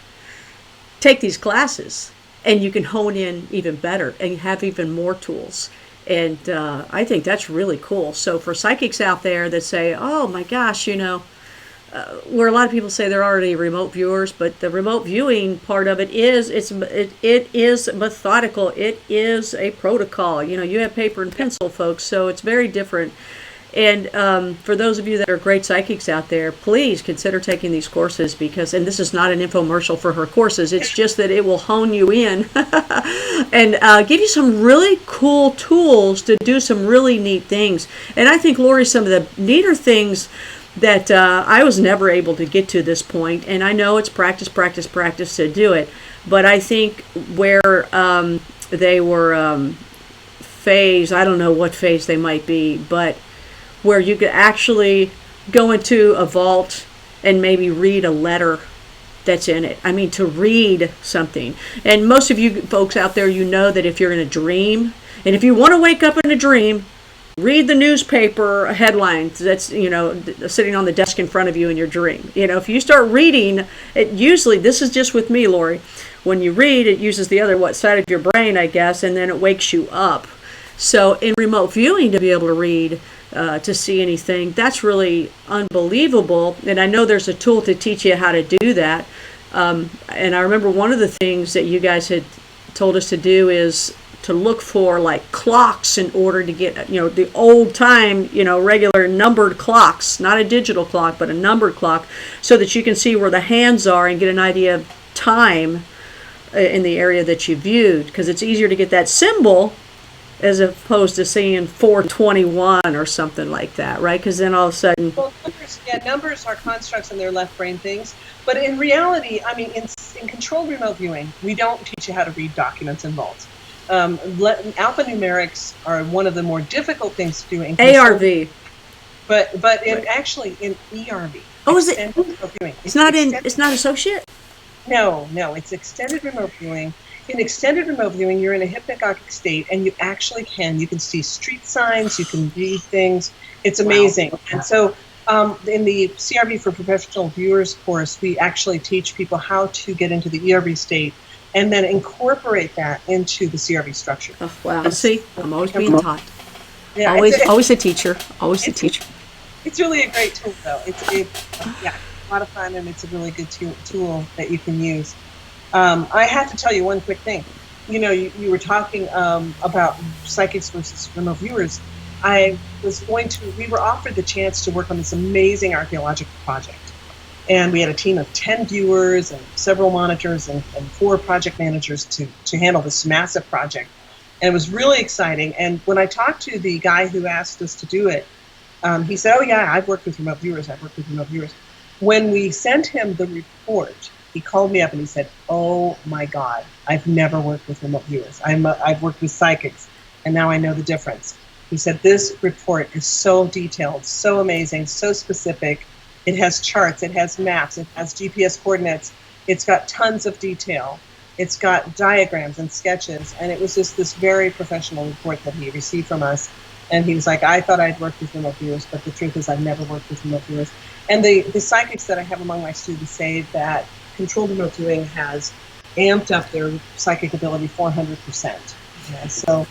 take these classes and you can hone in even better and have even more tools. And I think that's really cool. So for psychics out there that say, oh my gosh, where a lot of people say they're already remote viewers, but the remote viewing part of it is it is methodical. It is a protocol. You have paper and pencil, folks, so it's very different. And for those of you that are great psychics out there, please consider taking these courses and this is not an infomercial for her courses. It's just that it will hone you in and give you some really cool tools to do some really neat things. And I think, Lori, some of the neater things that I was never able to get to this point, and I know it's practice to do it, but I think where they were phase, I don't know what phase they might be, but where you could actually go into a vault and maybe read a letter that's in it. I mean, to read something. And most of you folks out there, that if you're in a dream, and if you want to wake up in a dream, read the newspaper headlines that's, sitting on the desk in front of you in your dream. If you start reading, it usually, this is just with me, Lori, when you read, it uses the other side of your brain, I guess, and then it wakes you up. So in remote viewing, to be able to read, to see anything, that's really unbelievable. And I know there's a tool to teach you how to do that. And I remember one of the things that you guys had told us to do is to look for like clocks in order to get, the old time, regular numbered clocks, not a digital clock, but a numbered clock, so that you can see where the hands are and get an idea of time in the area that you viewed, because it's easier to get that symbol as opposed to seeing 421 or something like that, right? Because then all of a sudden... Well, numbers are constructs and they're left brain things. But in reality, I mean, in controlled remote viewing, we don't teach you how to read documents in vaults. Alphanumerics are one of the more difficult things to do in ARV. But actually in ERV. Oh, is it? It's not associate? No, it's extended remote viewing. In extended remote viewing, you're in a hypnagogic state, and you actually you can see street signs, you can read things. It's amazing. Wow. And so in the CRV for Professional Viewers course, we actually teach people how to get into the ERV state and then incorporate that into the CRV structure. Oh, wow. See, I'm always being taught. Yeah, always a teacher. Always a teacher. It's really a great tool, though. It's a lot of fun, and it's a really good tool that you can use. I have to tell you one quick thing. You were talking about psychics versus remote viewers. We were offered the chance to work on this amazing archaeological project. And we had a team of 10 viewers and several monitors and 4 project managers to handle this massive project. And it was really exciting. And when I talked to the guy who asked us to do it, he said, "Oh yeah, I've worked with remote viewers. When we sent him the report, he called me up and he said, "Oh my God, I've never worked with remote viewers. I've worked with psychics, and now I know the difference." He said, "This report is so detailed, so amazing, so specific. It has charts, it has maps, it has GPS coordinates. It's got tons of detail. It's got diagrams and sketches." And it was just this very professional report that he received from us. And he was like, "I thought I'd worked with remote viewers, but the truth is I've never worked with remote viewers." And the psychics that I have among my students say that controlled remote viewing has amped up their psychic ability 400%. Yeah, so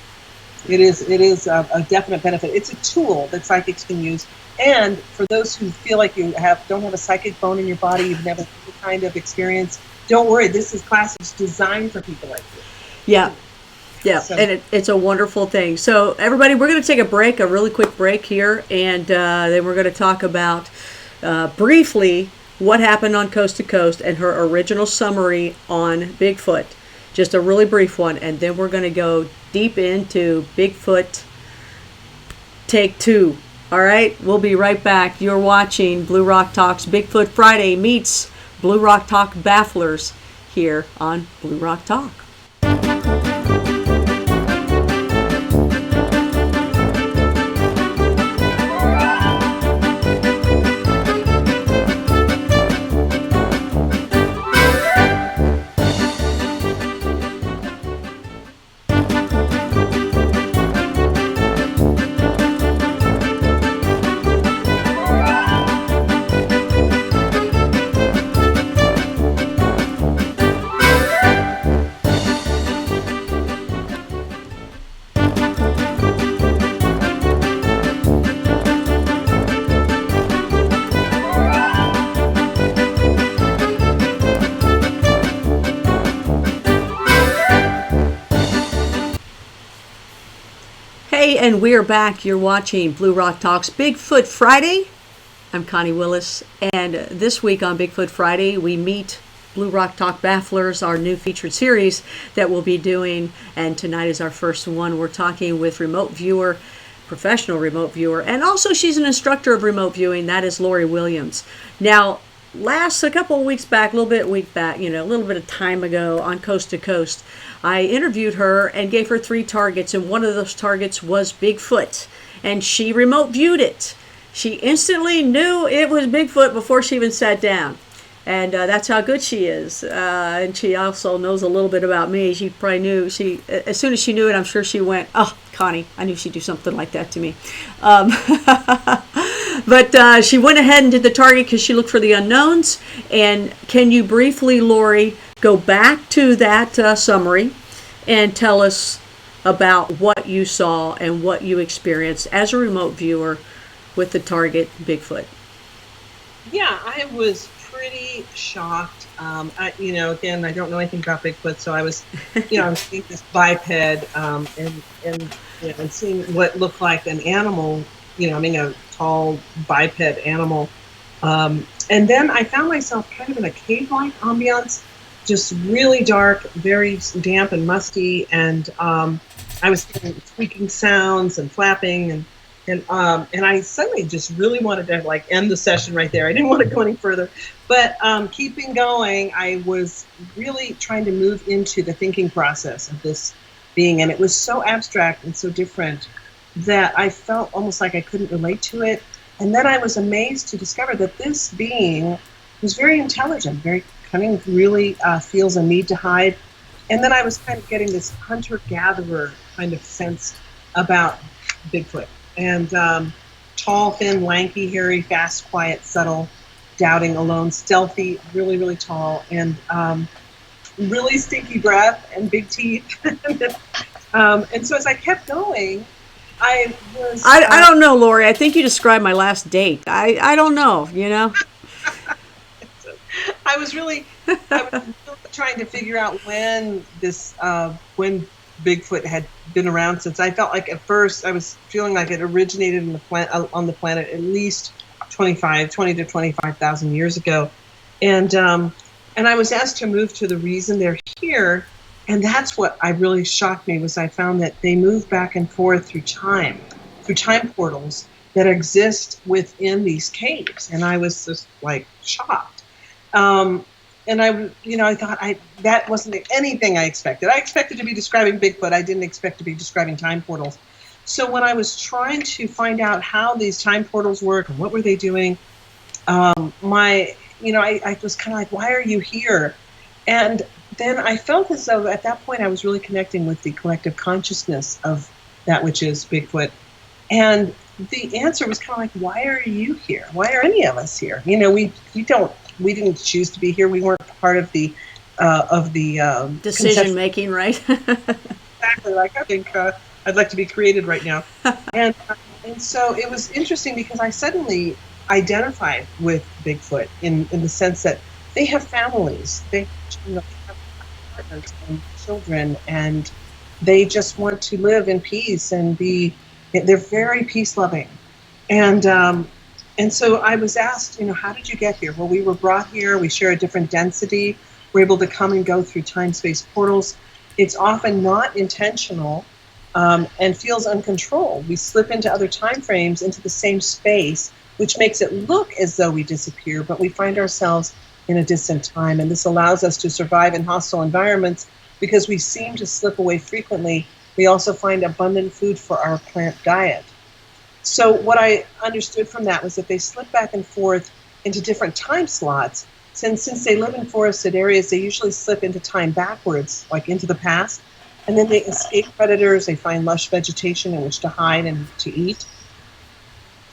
it is a definite benefit. It's a tool that psychics can use. And for those who feel like you don't have a psychic bone in your body, you've never had the kind of experience, don't worry. This class is designed for people like you. Yeah. Yeah, so. And it's a wonderful thing. So everybody, we're going to take a really quick break here, and then we're going to talk about briefly what happened on Coast to Coast and her original summary on Bigfoot. Just a really brief one, and then we're going to go deep into Bigfoot Take 2. All right, we'll be right back. You're watching Blue Rock Talk's Bigfoot Friday meets Blue Rock Talk Bafflers here on Blue Rock Talk. And we're back. You're watching Blue Rock Talk's Bigfoot Friday. I'm Connie Willis, and this week on Bigfoot Friday, we meet Blue Rock Talk Bafflers, our new featured series that we'll be doing, and tonight is our first one. We're talking with remote viewer, professional remote viewer, and also she's an instructor of remote viewing. That is Lori Williams. Now, a couple of weeks back, a little bit of time ago on Coast to Coast, I interviewed her and gave her 3 targets, and one of those targets was Bigfoot, and she remote viewed it. She instantly knew it was Bigfoot before she even sat down. And that's how good she is. And she also knows a little bit about me. She probably knew, as soon as she knew it, I'm sure she went, oh, Connie, I knew she'd do something like that to me. But she went ahead and did the target because she looked for the unknowns. And can you briefly, Lori, go back to that summary and tell us about what you saw and what you experienced as a remote viewer with the target Bigfoot? Yeah, I was pretty shocked. Again, I don't know anything about Bigfoot, so I was, I was seeing this biped and seeing what looked like an animal, a tall biped animal. And then I found myself kind of in a cave-like ambiance, just really dark, very damp and musty, and I was hearing squeaking sounds and flapping, and I suddenly just really wanted to end the session right there. I didn't want to go any further, but keeping going, I was really trying to move into the thinking process of this being, and it was so abstract and so different that I felt almost like I couldn't relate to it. And then I was amazed to discover that this being was very intelligent, very cunning, really feels a need to hide. And then I was kind of getting this hunter-gatherer kind of sense about Bigfoot. And tall, thin, lanky, hairy, fast, quiet, subtle, doubting, alone, stealthy, really, really tall, and really stinky breath and big teeth. And so as I kept going, I was... I don't know, Lori. I think you described my last date. I don't know, I was really trying to figure out when Bigfoot had been around, since I felt like at first I was feeling like it originated on the planet at least 20 to 25,000 years ago. And I was asked to move to the reason they're here. And that's what really shocked me, was I found that they move back and forth through time portals that exist within these caves. And I was just shocked. And I thought that wasn't anything I expected. I expected to be describing Bigfoot. I didn't expect to be describing time portals. So when I was trying to find out how these time portals work and what were they doing, I was kind of like, why are you here? And then I felt as though at that point I was really connecting with the collective consciousness of that which is Bigfoot. And the answer was kind of like, why are you here? Why are any of us here? We didn't choose to be here. We weren't part of the decision making, right? Exactly. I think I'd like to be created right now. And so it was interesting because I suddenly identified with Bigfoot in the sense that they have families, they have partners and children, and they just want to live in peace and they're very peace loving. And so I was asked, how did you get here? Well, we were brought here. We share a different density. We're able to come and go through time-space portals. It's often not intentional and feels uncontrolled. We slip into other time frames, into the same space, which makes it look as though we disappear, but we find ourselves in a distant time. And this allows us to survive in hostile environments because we seem to slip away frequently. We also find abundant food for our plant diet. So what I understood from that was that they slip back and forth into different time slots. Since they live in forested areas, they usually slip into time backwards, like into the past. And then they escape predators. They find lush vegetation in which to hide and to eat.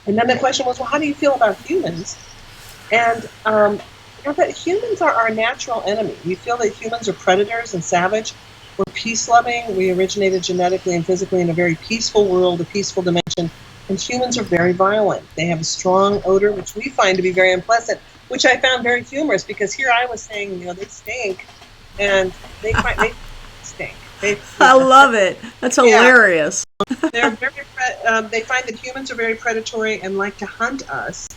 And then the question was, well, how do you feel about humans? And that humans are our natural enemy. We feel that humans are predators and savage. We're peace-loving. We originated genetically and physically in a very peaceful world, a peaceful dimension. And humans are very violent. They have a strong odor, which we find to be very unpleasant, which I found very humorous because here I was saying, they stink, and they stink. I love it. That's hilarious. They're very. They find that humans are very predatory and like to hunt us.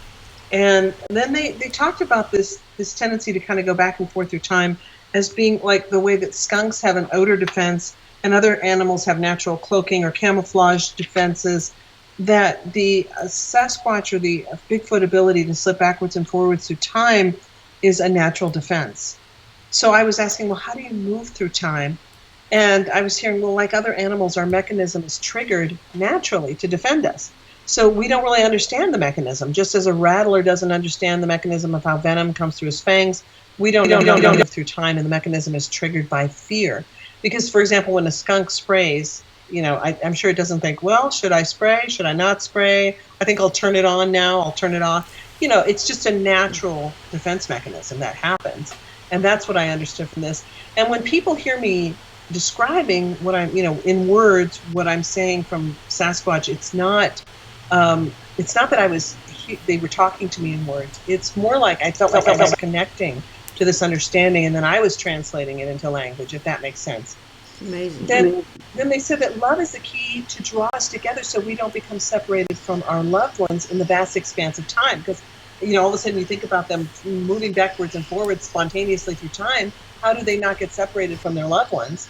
And then they talked about this tendency to kind of go back and forth through time as being like the way that skunks have an odor defense and other animals have natural cloaking or camouflage defenses, that the Sasquatch or the Bigfoot ability to slip backwards and forwards through time is a natural defense. So I was asking, well, how do you move through time? And I was hearing, well, like other animals, our mechanism is triggered naturally to defend us. So we don't really understand the mechanism. Just as a rattler doesn't understand the mechanism of how venom comes through his fangs, we don't know through time, and the mechanism is triggered by fear. Because, for example, when a skunk sprays, I'm sure it doesn't think, well, should I spray? Should I not spray? I think I'll turn it on now. I'll turn it off. It's just a natural defense mechanism that happens. And that's what I understood from this. And when people hear me describing what I'm, in words, what I'm saying from Sasquatch, it's not that they were talking to me in words. It's more like I felt like I was connecting to this understanding, and then I was translating it into language, if that makes sense. Amazing. Then they said that love is the key to draw us together so we don't become separated from our loved ones in the vast expanse of time. Because, all of a sudden you think about them moving backwards and forwards spontaneously through time. How do they not get separated from their loved ones?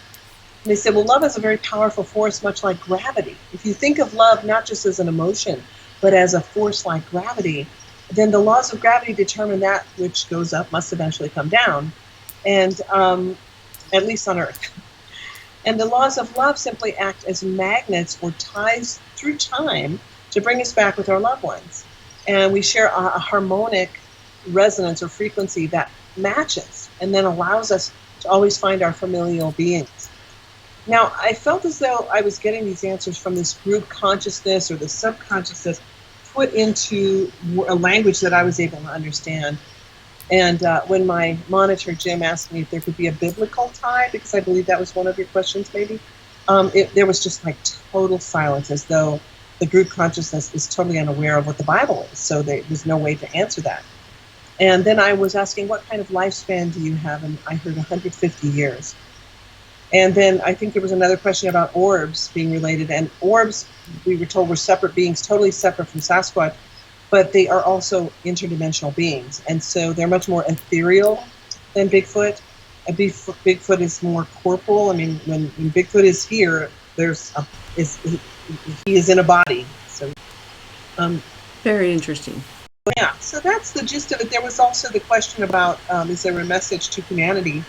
And they said, well, love is a very powerful force, much like gravity. If you think of love not just as an emotion, but as a force like gravity, then the laws of gravity determine that which goes up must eventually come down, and at least on Earth. And the laws of love simply act as magnets or ties through time to bring us back with our loved ones. And we share a harmonic resonance or frequency that matches and then allows us to always find our familial beings. Now, I felt as though I was getting these answers from this group consciousness or the subconsciousness put into a language that I was able to understand. And when my monitor, Jim, asked me if there could be a biblical tie, because I believe that was one of your questions maybe, there was just like total silence, as though the group consciousness is totally unaware of what the Bible is. So there was no way to answer that. And then I was asking, what kind of lifespan do you have? And I heard 150 years. And then I think there was another question about orbs being related. And orbs, we were told, were separate beings, totally separate from Sasquatch, but they are also interdimensional beings. And so they're much more ethereal than Bigfoot. Bigfoot is more corporal. I mean, when Bigfoot is here, he is in a body. So, very interesting. Yeah, so that's the gist of it. There was also the question about, is there a message to humanity?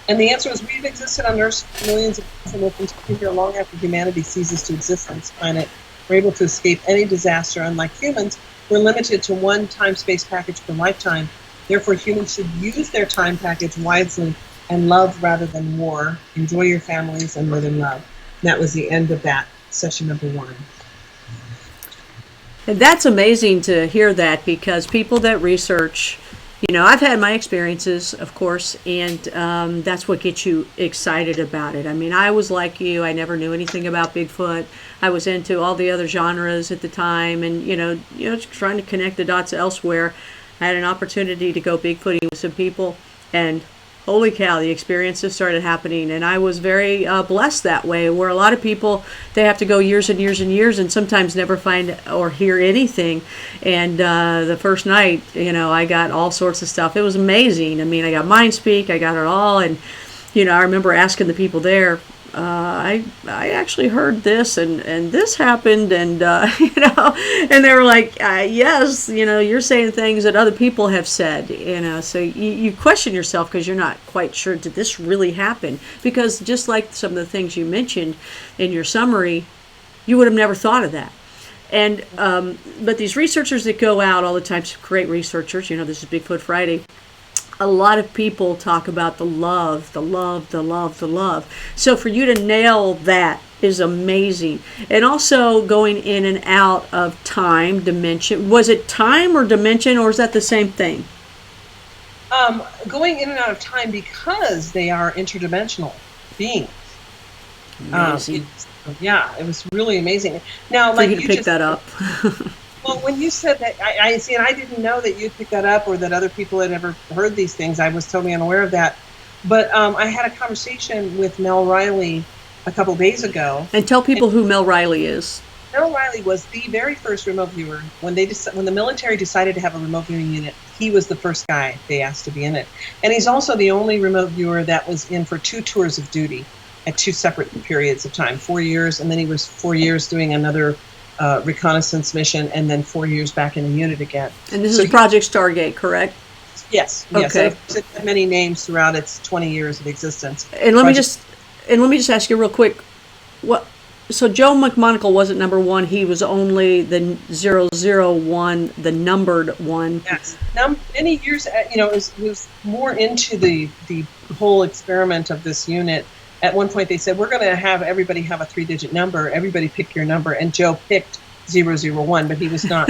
And the answer is, we've existed on Earth for millions of years, and will continue here long after humanity ceases to exist on this planet. We're able to escape any disaster. Unlike humans, we're limited to one time-space package per lifetime. Therefore, humans should use their time package wisely and love rather than war. Enjoy your families and live in love. And that was the end of that session number 1. And that's amazing to hear that, because people that research, I've had my experiences, of course, and that's what gets you excited about it. I mean, I was like you. I never knew anything about Bigfoot. I was into all the other genres at the time, and, trying to connect the dots elsewhere. I had an opportunity to go Bigfooting with some people, and holy cow, the experiences started happening, and I was very blessed that way, where a lot of people, they have to go years and years and years and sometimes never find or hear anything. And the first night, I got all sorts of stuff. It was amazing. I mean, I got Mind Speak, I got it all, and I remember asking the people there, I actually heard this and this happened, and and they were like, yes, you're saying things that other people have said, so you question yourself, because you're not quite sure, did this really happen? Because just like some of the things you mentioned in your summary, you would have never thought of that. And but these researchers that go out all the time, great researchers, this is Bigfoot Friday, a lot of people talk about the love. So for you to nail that is amazing. And also going in and out of time, dimension. Was it time or dimension, or is that the same thing? Going in and out of time, because they are interdimensional beings. Amazing. It was really amazing. Now, for you to pick that up. Well, when you said that, I see, and I didn't know that you'd pick that up, or that other people had ever heard these things. I was totally unaware of that. But I had a conversation with Mel Riley a couple days ago. And tell people who Mel Riley is. Mel Riley was the very first remote viewer. When the military decided to have a remote viewing unit, he was the first guy they asked to be in it. And he's also the only remote viewer that was in for 2 tours of duty at 2 separate periods of time, 4 years, and then he was 4 years doing another reconnaissance mission, and then 4 years back in the unit again. And this is Project Stargate, correct? Yes. Okay. Yes. It had many names throughout its 20 years of existence. And let me just ask you real quick, So Joe McMonagle wasn't number one. He was only the 001, the numbered one. Yes. Many years, it was more into the whole experiment of this unit. At one point, they said, we're going to have everybody have a 3-digit number. Everybody pick your number. And Joe picked 001, but he was not.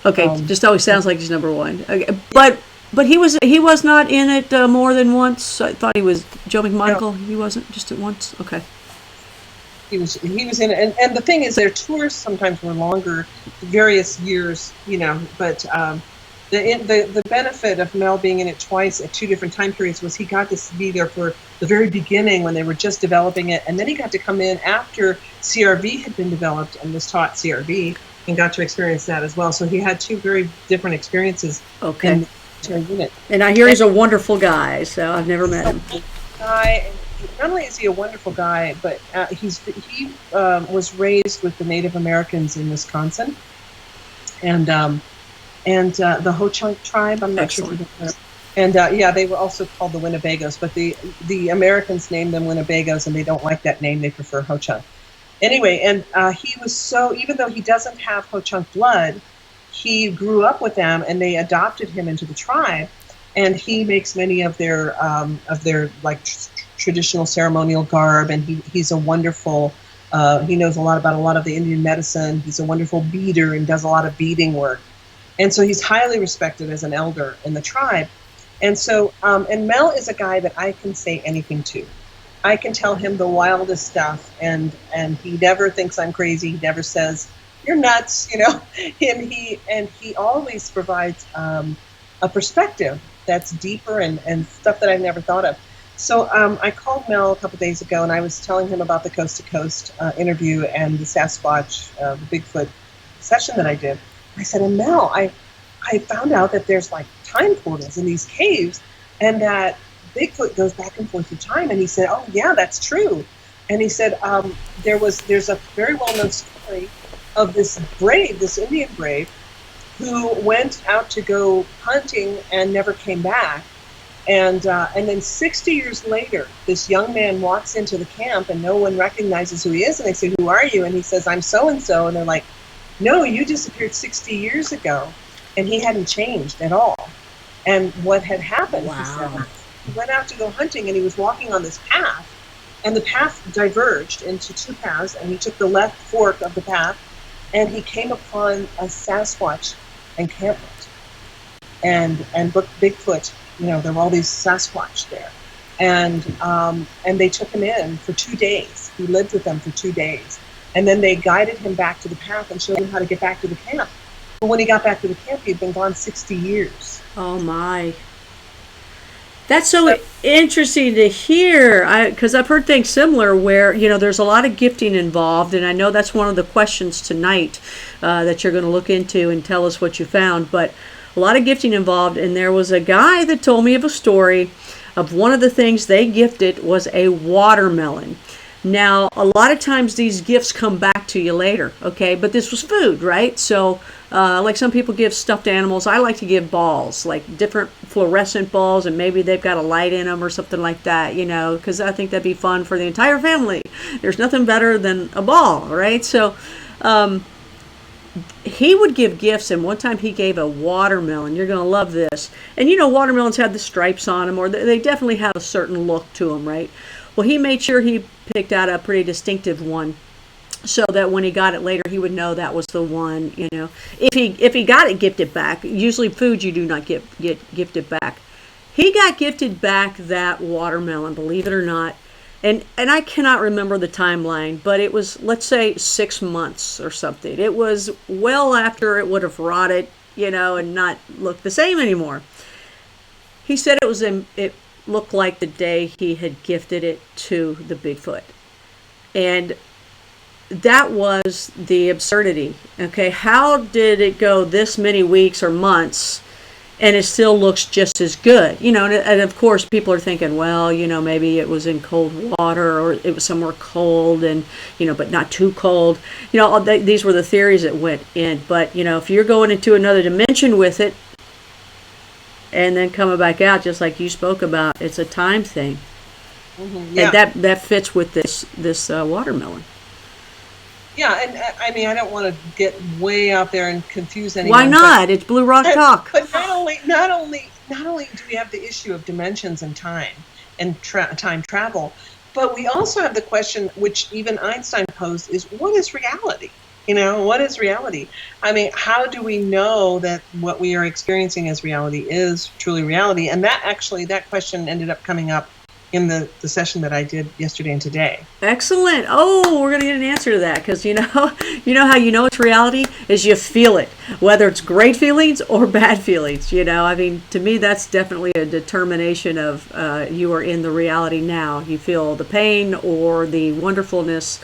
Okay, just always sounds like he's number one. Okay, but he was not in it more than once. I thought he was Joe McMonagle. No. He wasn't just at once. Okay. He was in it, and the thing is, their tours sometimes were longer, various years, But the benefit of Mel being in it twice at 2 different time periods was he got to be there for the very beginning when they were just developing it, and then he got to come in after CRV had been developed and was taught CRV and got to experience that as well. So he had 2 very different experiences. Okay. In the unit. And I hear he's a wonderful guy, so I've never met him. Not only is he a wonderful guy, but he was raised with the Native Americans in Wisconsin, and the Ho-Chunk tribe. I'm not Excellent. sure if you've heard. And they were also called the Winnebagos, but the Americans named them Winnebagos, and they don't like that name. They prefer Ho-Chunk. Anyway, and he was even though he doesn't have Ho-Chunk blood, he grew up with them, and they adopted him into the tribe, and he makes many of their like traditional ceremonial garb, and he's a wonderful, he knows a lot about a lot of the Indian medicine. He's a wonderful beader and does a lot of beading work. And so he's highly respected as an elder in the tribe. And so, and Mel is a guy that I can say anything to. I can tell him the wildest stuff, and he never thinks I'm crazy. He never says, you're nuts, And he always provides a perspective that's deeper and stuff that I've never thought of. So I called Mel a couple days ago, and I was telling him about the Coast to Coast interview and the Sasquatch, the Bigfoot session that I did. I said, and Mel, I found out that there's like time portals in these caves, and that Bigfoot goes back and forth through time. And he said, oh yeah, that's true. And he said, there's a very well-known story of this Indian brave, who went out to go hunting and never came back. And then 60 years later, this young man walks into the camp, and no one recognizes who he is. And they say, who are you? And he says, I'm so-and-so. And they're like, no, you disappeared 60 years ago. And he hadn't changed at all. And what had happened, wow. He said, he went out to go hunting, and he was walking on this path. And the path diverged into 2 paths, and he took the left fork of the path, and he came upon a Sasquatch encampment. And Bigfoot, there were all these Sasquatch there. And they took him in for 2 days. He lived with them for 2 days. And then they guided him back to the path and showed him how to get back to the camp. But when he got back to the camp, he'd been gone 60 years. Oh, my. That's so interesting to hear, because I've heard things similar where, there's a lot of gifting involved, and I know that's one of the questions tonight that you're going to look into and tell us what you found, but a lot of gifting involved, and there was a guy that told me of a story of one of the things they gifted was a watermelon. Now, a lot of times these gifts come back to you later, okay? But this was food, right? So, like some people give stuffed animals, I like to give balls, like different fluorescent balls, and maybe they've got a light in them or something like that, because I think that'd be fun for the entire family. There's nothing better than a ball, right? So, he would give gifts, and one time he gave a watermelon. You're going to love this. And watermelons have the stripes on them, or they definitely have a certain look to them, right? Well, he made sure he picked out a pretty distinctive one, so that when he got it later, he would know that was the one. If he got it gifted back, usually food you do not get gifted back. He got gifted back that watermelon, believe it or not. And I cannot remember the timeline, but it was, let's say, 6 months or something. It was well after it would have rotted, and not look the same anymore. He said it looked like the day he had gifted it to the Bigfoot. And that was the absurdity. Okay, how did it go this many weeks or months and it still looks just as good? And of course people are thinking, well, maybe it was in cold water, or it was somewhere cold and, but not too cold. These were the theories that went in. But, if you're going into another dimension with it and then coming back out, just like you spoke about, it's a time thing. Mm-hmm, yeah. And that fits with this watermelon. Yeah, and I mean, I don't want to get way out there and confuse anyone. Why not? It's Blue Rock Talk. But not only do we have the issue of dimensions and time and time travel, but we also have the question, which even Einstein posed, is what is reality? What is reality? I mean, how do we know that what we are experiencing as reality is truly reality? And that question ended up coming up in the session that I did yesterday and today. Excellent. Oh, we're going to get an answer to that, because you know how it's reality is you feel it, whether it's great feelings or bad feelings. I mean, to me, that's definitely a determination of you are in the reality now. You feel the pain or the wonderfulness.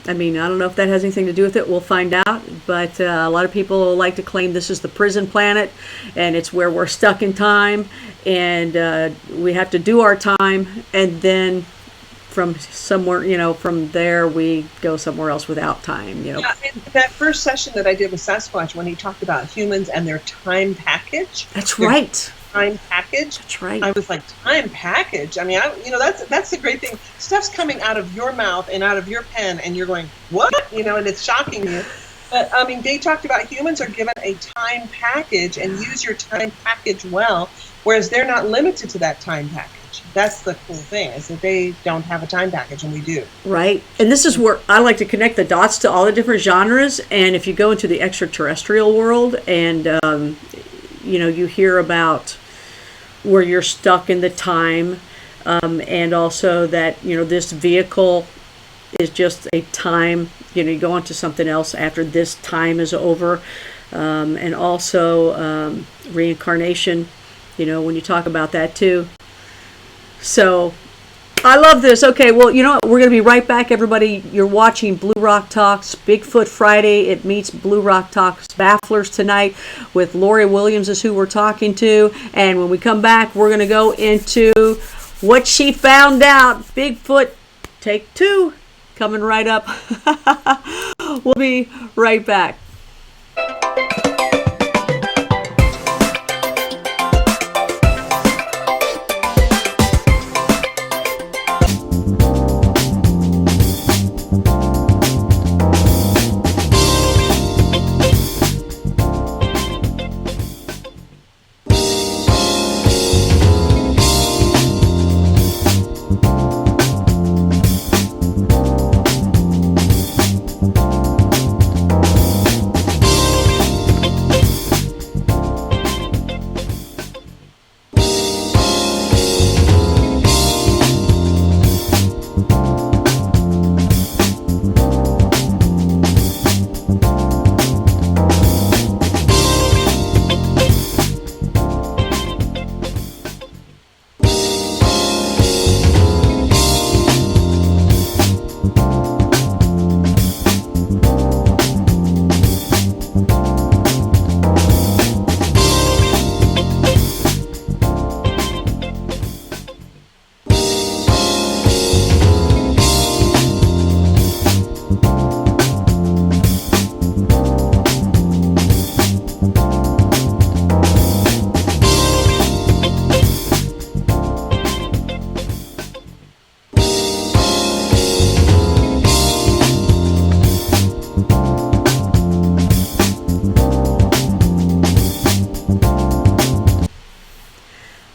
I mean, I don't know if that has anything to do with it. We'll find out. But a lot of people like to claim this is the prison planet, and it's where we're stuck in time, and we have to do our time, and then from somewhere, from there we go somewhere else without time. Yeah, and that first session that I did with Sasquatch, when he talked about humans and their time package. That's right. Time package. That's right. I was like, time package. I mean, that's the great thing. Stuff's coming out of your mouth and out of your pen, and you're going, what? And it's shocking you. But I mean, they talked about humans are given a time package and use your time package well, whereas they're not limited to that time package. That's the cool thing, is that they don't have a time package and we do. Right. And this is where I like to connect the dots to all the different genres. And if you go into the extraterrestrial world and, you hear about where you're stuck in the time, and also that, this vehicle is just a time, you go on to something else after this time is over, and also reincarnation, when you talk about that too. So I love this. Okay, well, you know what? We're going to be right back, everybody. You're watching Blue Rock Talks Bigfoot Friday. It meets Blue Rock Talks Bafflers tonight with Lori Williams is who we're talking to. And when we come back, we're going to go into what she found out. Bigfoot Take 2 coming right up. We'll be right back.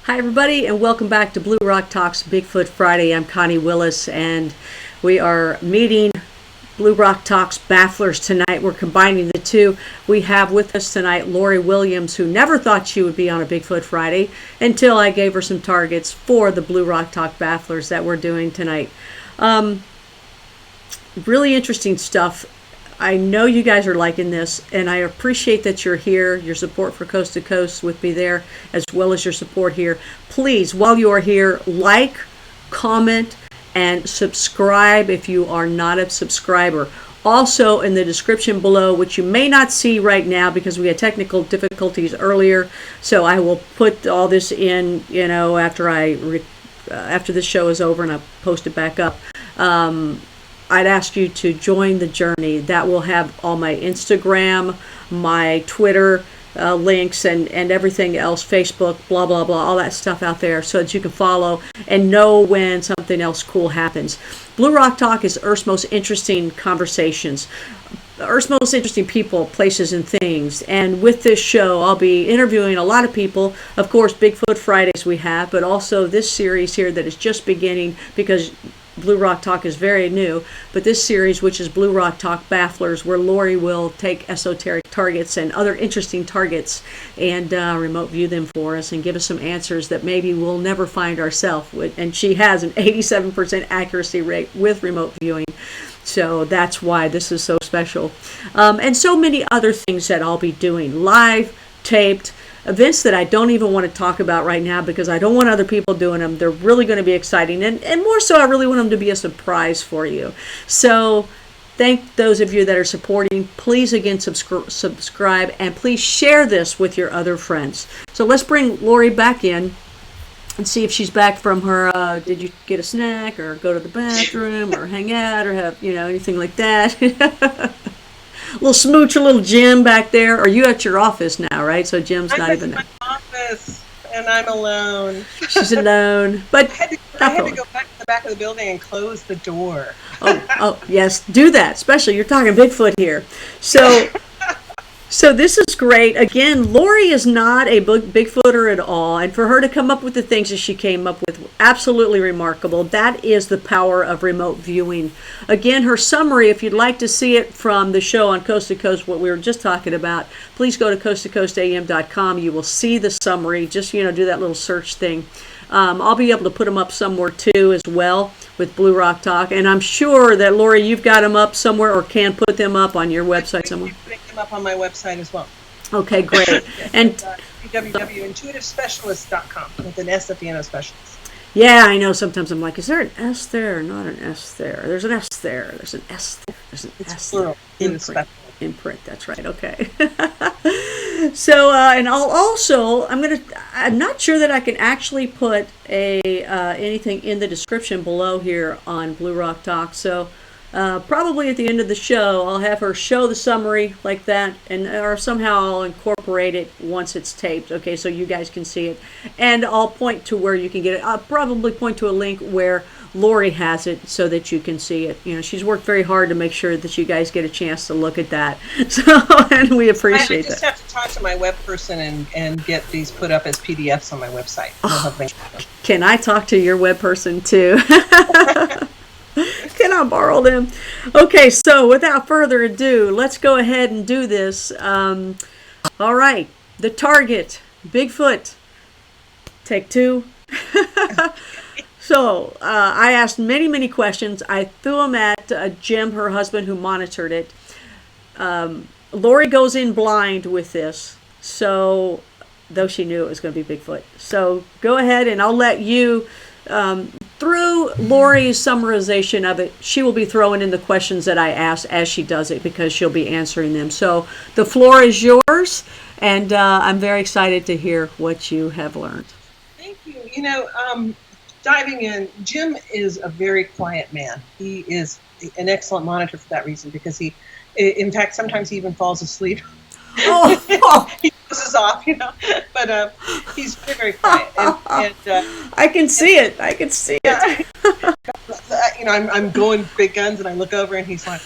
Hi everybody, and welcome back to Blue Rock Talks Bigfoot Friday. I'm Connie Willis, and we are meeting Blue Rock Talks Bafflers tonight. We're combining the two. We have with us tonight Lori Williams, who never thought she would be on a Bigfoot Friday until I gave her some targets for the Blue Rock Talk Bafflers that we're doing tonight. Really interesting stuff. I know you guys are liking this, and I appreciate that you're here, your support for Coast to Coast with me there, as well as your support here. Please, while you are here, like, comment, and subscribe if you are not a subscriber. Also, in the description below, which you may not see right now because we had technical difficulties earlier, so I will put all this in, after this show is over and I post it back up. I'd ask you to join the journey. That will have all my Instagram, my Twitter, links and everything else, Facebook, blah, blah, blah, all that stuff out there so that you can follow and know when something else cool happens. Blue Rock Talk is Earth's most interesting conversations, Earth's most interesting people, places, and things. And with this show, I'll be interviewing a lot of people. Of course, Bigfoot Fridays we have, but also this series here that is just beginning because Blue Rock Talk is very new, but this series, which is Blue Rock Talk Bafflers, where Lori will take esoteric targets and other interesting targets and remote view them for us and give us some answers that maybe we'll never find ourselves. And she has an 87% accuracy rate with remote viewing. So that's why this is so special. And so many other things that I'll be doing, live, taped, events that I don't even want to talk about right now because I don't want other people doing them. They're really going to be exciting. And more so, I really want them to be a surprise for you. So thank those of you that are supporting. Please, again, subscribe. And please share this with your other friends. So let's bring Lori back in and see if she's back from her, did you get a snack or go to the bathroom or hang out or have, anything like that. Little smooch, a little Jim back there. Are you at your office now, right? So Jim's not even there. I'm at my office, and I'm alone. She's alone. But I had to go back to the back of the building and close the door. Oh, yes. Do that. Especially, you're talking Bigfoot here. So this is great. Again, Lori is not a Bigfooter at all. And for her to come up with the things that she came up with, absolutely remarkable. That is the power of remote viewing. Again, her summary, if you'd like to see it from the show on Coast to Coast, what we were just talking about, please go to coasttocoastam.com. You will see the summary. Just, do that little search thing. I'll be able to put them up somewhere too as well with Blue Rock Talk. And I'm sure that, Lori, you've got them up somewhere or can put them up on your website somewhere. Putting them up on my website as well. Okay, great. Yes, and www.intuitivespecialist.com with an S at the end of specialist. Yeah, I know. Sometimes I'm like, is there an S there or not an S there? There's an S there. There's an S there. There's an S there. Imprint. That's right. Okay. So, and I'm not sure that I can actually put anything in the description below here on Blue Rock Talk. So, probably at the end of the show, I'll have her show the summary like that, or somehow I'll incorporate it once it's taped. Okay, so you guys can see it, and I'll point to where you can get it. I'll probably point to a link where Lori has it so that you can see it. She's worked very hard to make sure that you guys get a chance to look at that. So, and we appreciate that. I just have to talk to my web person and get these put up as PDFs on my website. Can I talk to your web person too? Can I borrow them? Okay, so without further ado, let's go ahead and do this. All right, the target, Bigfoot. Take two. So I asked many questions. I threw them at Jim, her husband, who monitored it. Lori goes in blind with this, so though she knew it was going to be Bigfoot. So go ahead, and I'll let you, through Lori's summarization of it, she will be throwing in the questions that I ask as she does it because she'll be answering them. So the floor is yours, and I'm very excited to hear what you have learned. Thank you. Diving in, Jim is a very quiet man. He is an excellent monitor for that reason because in fact, sometimes he even falls asleep. He dozes off, but he's very quiet. And I can see it. I can see it. I'm going big guns, and I look over, and he's like,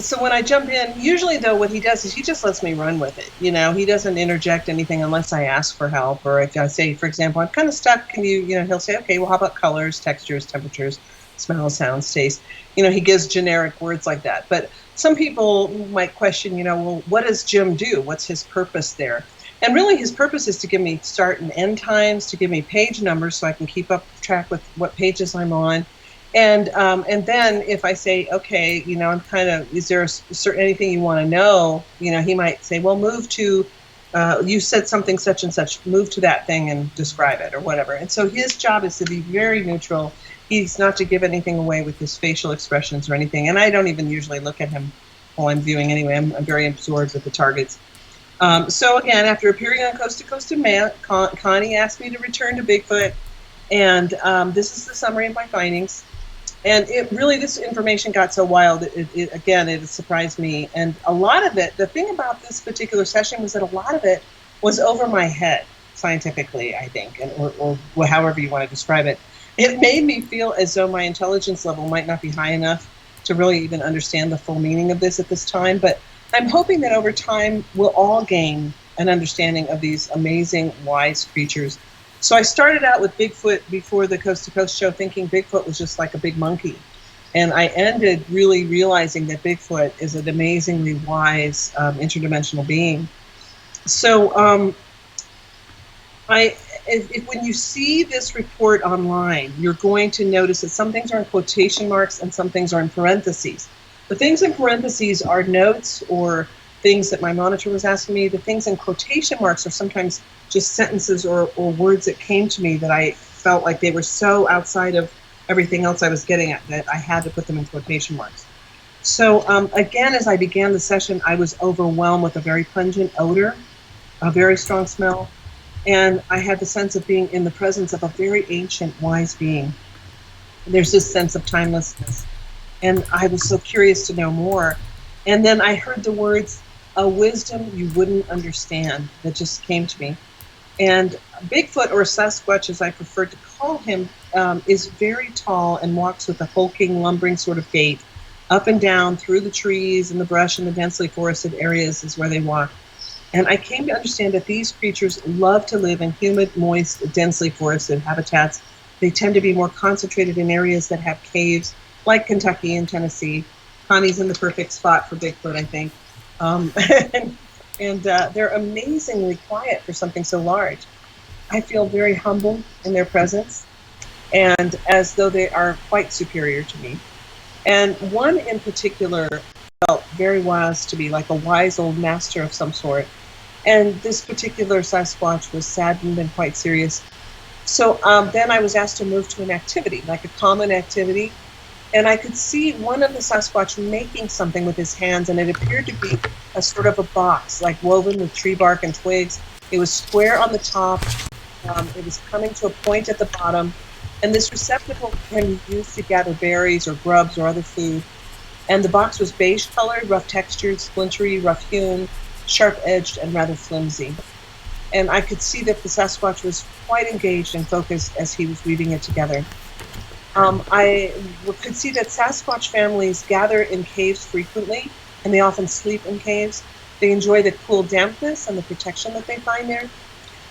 so when I jump in, usually though, what he does is he just lets me run with it. He doesn't interject anything unless I ask for help, or if I say, for example, I'm kind of stuck. Can you, he'll say, okay, well, how about colors, textures, temperatures, smells, sounds, taste? He gives generic words like that. But some people might question, well, what does Jim do? What's his purpose there? And really, his purpose is to give me start and end times, to give me page numbers so I can keep up track with what pages I'm on. And then if I say, okay, I'm kind of, is there anything you want to know? He might say, well, move to, you said something such and such, move to that thing and describe it or whatever. And so his job is to be very neutral. He's not to give anything away with his facial expressions or anything. And I don't even usually look at him while I'm viewing anyway. I'm very absorbed with the targets. So again, after appearing on Coast to Coast and Connie asked me to return to Bigfoot. And this is the summary of my findings. And it really, this information got so wild, it surprised me. And a lot of it, the thing about this particular session was that a lot of it was over my head, scientifically, I think, or however you want to describe it. It made me feel as though my intelligence level might not be high enough to really even understand the full meaning of this at this time. But I'm hoping that over time, we'll all gain an understanding of these amazing, wise creatures. So I started out with Bigfoot before the Coast to Coast show, thinking Bigfoot was just like a big monkey. And I ended really realizing that Bigfoot is an amazingly wise, interdimensional being. So when you see this report online, you're going to notice that some things are in quotation marks and some things are in parentheses. The things in parentheses are notes or things that my monitor was asking me. The things in quotation marks are sometimes just sentences or words that came to me that I felt like they were so outside of everything else I was getting at that I had to put them in quotation marks. So again, as I began the session, I was overwhelmed with a very pungent odor, a very strong smell, and I had the sense of being in the presence of a very ancient, wise being. There's this sense of timelessness. And I was so curious to know more. And then I heard the words, a wisdom you wouldn't understand, that just came to me. And Bigfoot, or Sasquatch as I prefer to call him, is very tall and walks with a hulking, lumbering sort of gait. Up and down through the trees and the brush and the densely forested areas is where they walk. And I came to understand that these creatures love to live in humid, moist, densely forested habitats. They tend to be more concentrated in areas that have caves, like Kentucky and Tennessee. Connie's in the perfect spot for Bigfoot, I think. And they're amazingly quiet for something so large. I feel very humble in their presence, and as though they are quite superior to me. And one in particular felt very wise to me, like a wise old master of some sort. And this particular Sasquatch was saddened and quite serious. So then I was asked to move to an activity, like a common activity. And I could see one of the Sasquatch making something with his hands, and it appeared to be a sort of a box, like woven with tree bark and twigs. It was square on the top. It was coming to a point at the bottom. And this receptacle can be used to gather berries or grubs or other food. And the box was beige colored, rough textured, splintery, rough hewn, sharp edged, and rather flimsy. And I could see that the Sasquatch was quite engaged and focused as he was weaving it together. I could see that Sasquatch families gather in caves frequently, and they often sleep in caves. They enjoy the cool dampness and the protection that they find there.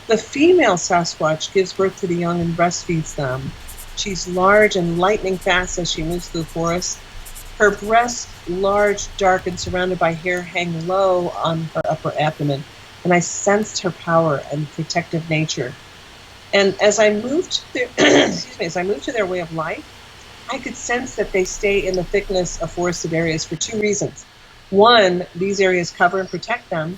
The female Sasquatch gives birth to the young and breastfeeds them. She's large and lightning fast as she moves through the forest. Her breasts, large, dark, and surrounded by hair, hang low on her upper abdomen, and I sensed her power and protective nature. And as I moved to their way of life, I could sense that they stay in the thickness of forested areas for two reasons. One, these areas cover and protect them.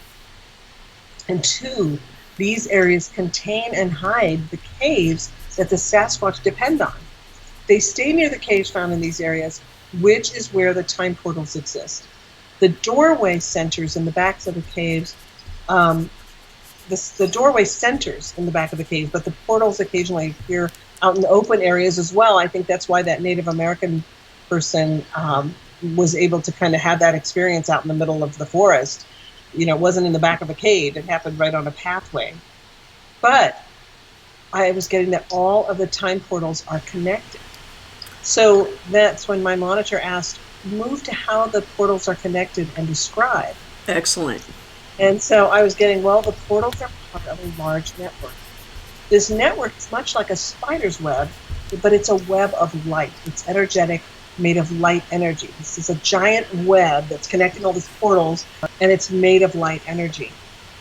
And two, these areas contain and hide the caves that the Sasquatch depend on. They stay near the caves found in these areas, which is where the time portals exist. The doorway centers in the backs of the caves. The doorway centers in the back of the cave, but the portals occasionally appear out in the open areas as well. I think that's why that Native American person was able to kind of have that experience out in the middle of the forest. You know, it wasn't in the back of a cave. It happened right on a pathway. But I was getting that all of the time portals are connected. So that's when my monitor asked, move to how the portals are connected and describe. Excellent. And so I was getting, well, the portals are part of a large network. This network is much like a spider's web, but it's a web of light. It's energetic, made of light energy. This is a giant web that's connecting all these portals, and it's made of light energy.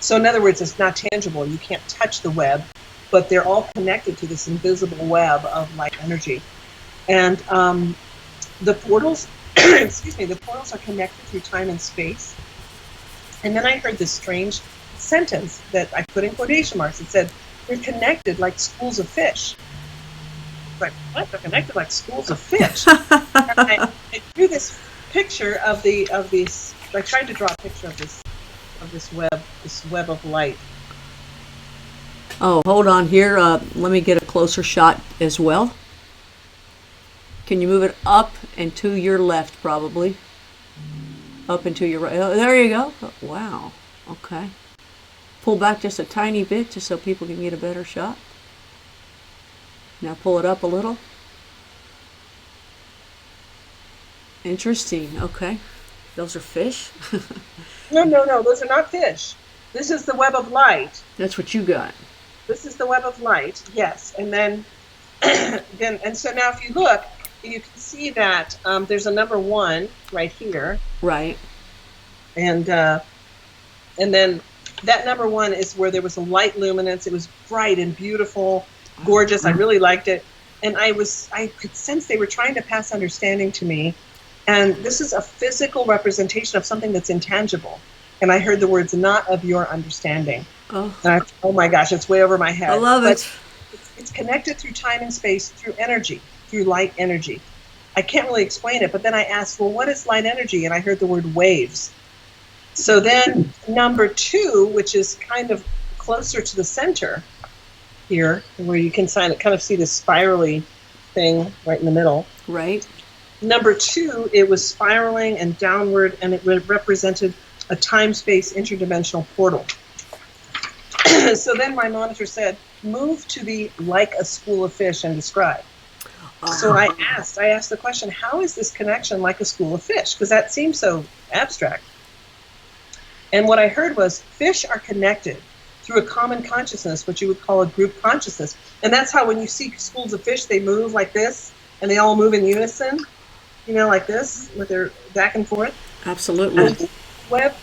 So in other words, it's not tangible. You can't touch the web, but they're all connected to this invisible web of light energy. And the portals, the portals are connected through time and space. And then I heard this strange sentence that I put in quotation marks. It said, they're connected like schools of fish. I was like, what? They're connected like schools of fish? I drew this picture of these. I tried to draw a picture of this web of light. Oh, hold on here. Let me get a closer shot as well. Can you move it up and to your left, probably? Up and to your right. Oh, there you go. Oh, wow. Okay. Pull back just a tiny bit just so people can get a better shot. Now pull it up a little. Interesting. Okay. Those are fish? No. Those are not fish. This is the web of light. That's what you got. This is the web of light, yes. And then, and so now if you look, you can see that there's a number 1 right here. Right. And then that number 1 is where there was a light luminance. It was bright and beautiful, gorgeous. I really liked it. And I could sense they were trying to pass understanding to me. And this is a physical representation of something that's intangible. And I heard the words, not of your understanding. Oh, oh my gosh, it's way over my head. I love it. It's connected through time and space, through energy, through light energy. I can't really explain it, but then I asked, well, what is light energy? And I heard the word waves. So then number 2, which is kind of closer to the center here, where you can kind of see the spirally thing right in the middle. Right. Number 2, it was spiraling and downward, and it represented a time-space interdimensional portal. So then my monitor said, move to the like a school of fish and describe. So I asked the question, how is this connection like a school of fish? Because that seems so abstract. And what I heard was fish are connected through a common consciousness, what you would call a group consciousness. And that's how when you see schools of fish, they move like this, and they all move in unison, like this, with their back and forth. Absolutely. And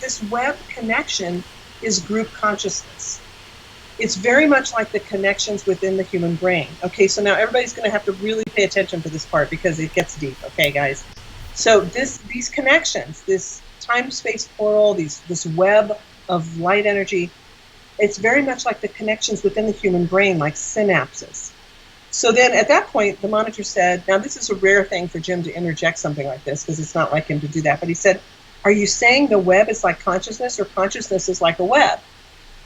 this web connection is group consciousness. It's very much like the connections within the human brain. Okay, so now everybody's going to have to really pay attention to this part because it gets deep. Okay, guys. So these connections, this time-space portal, this web of light energy, it's very much like the connections within the human brain, like synapses. So then at that point, the monitor said, now this is a rare thing for Jim to interject something like this because it's not like him to do that, but he said, are you saying the web is like consciousness or consciousness is like a web?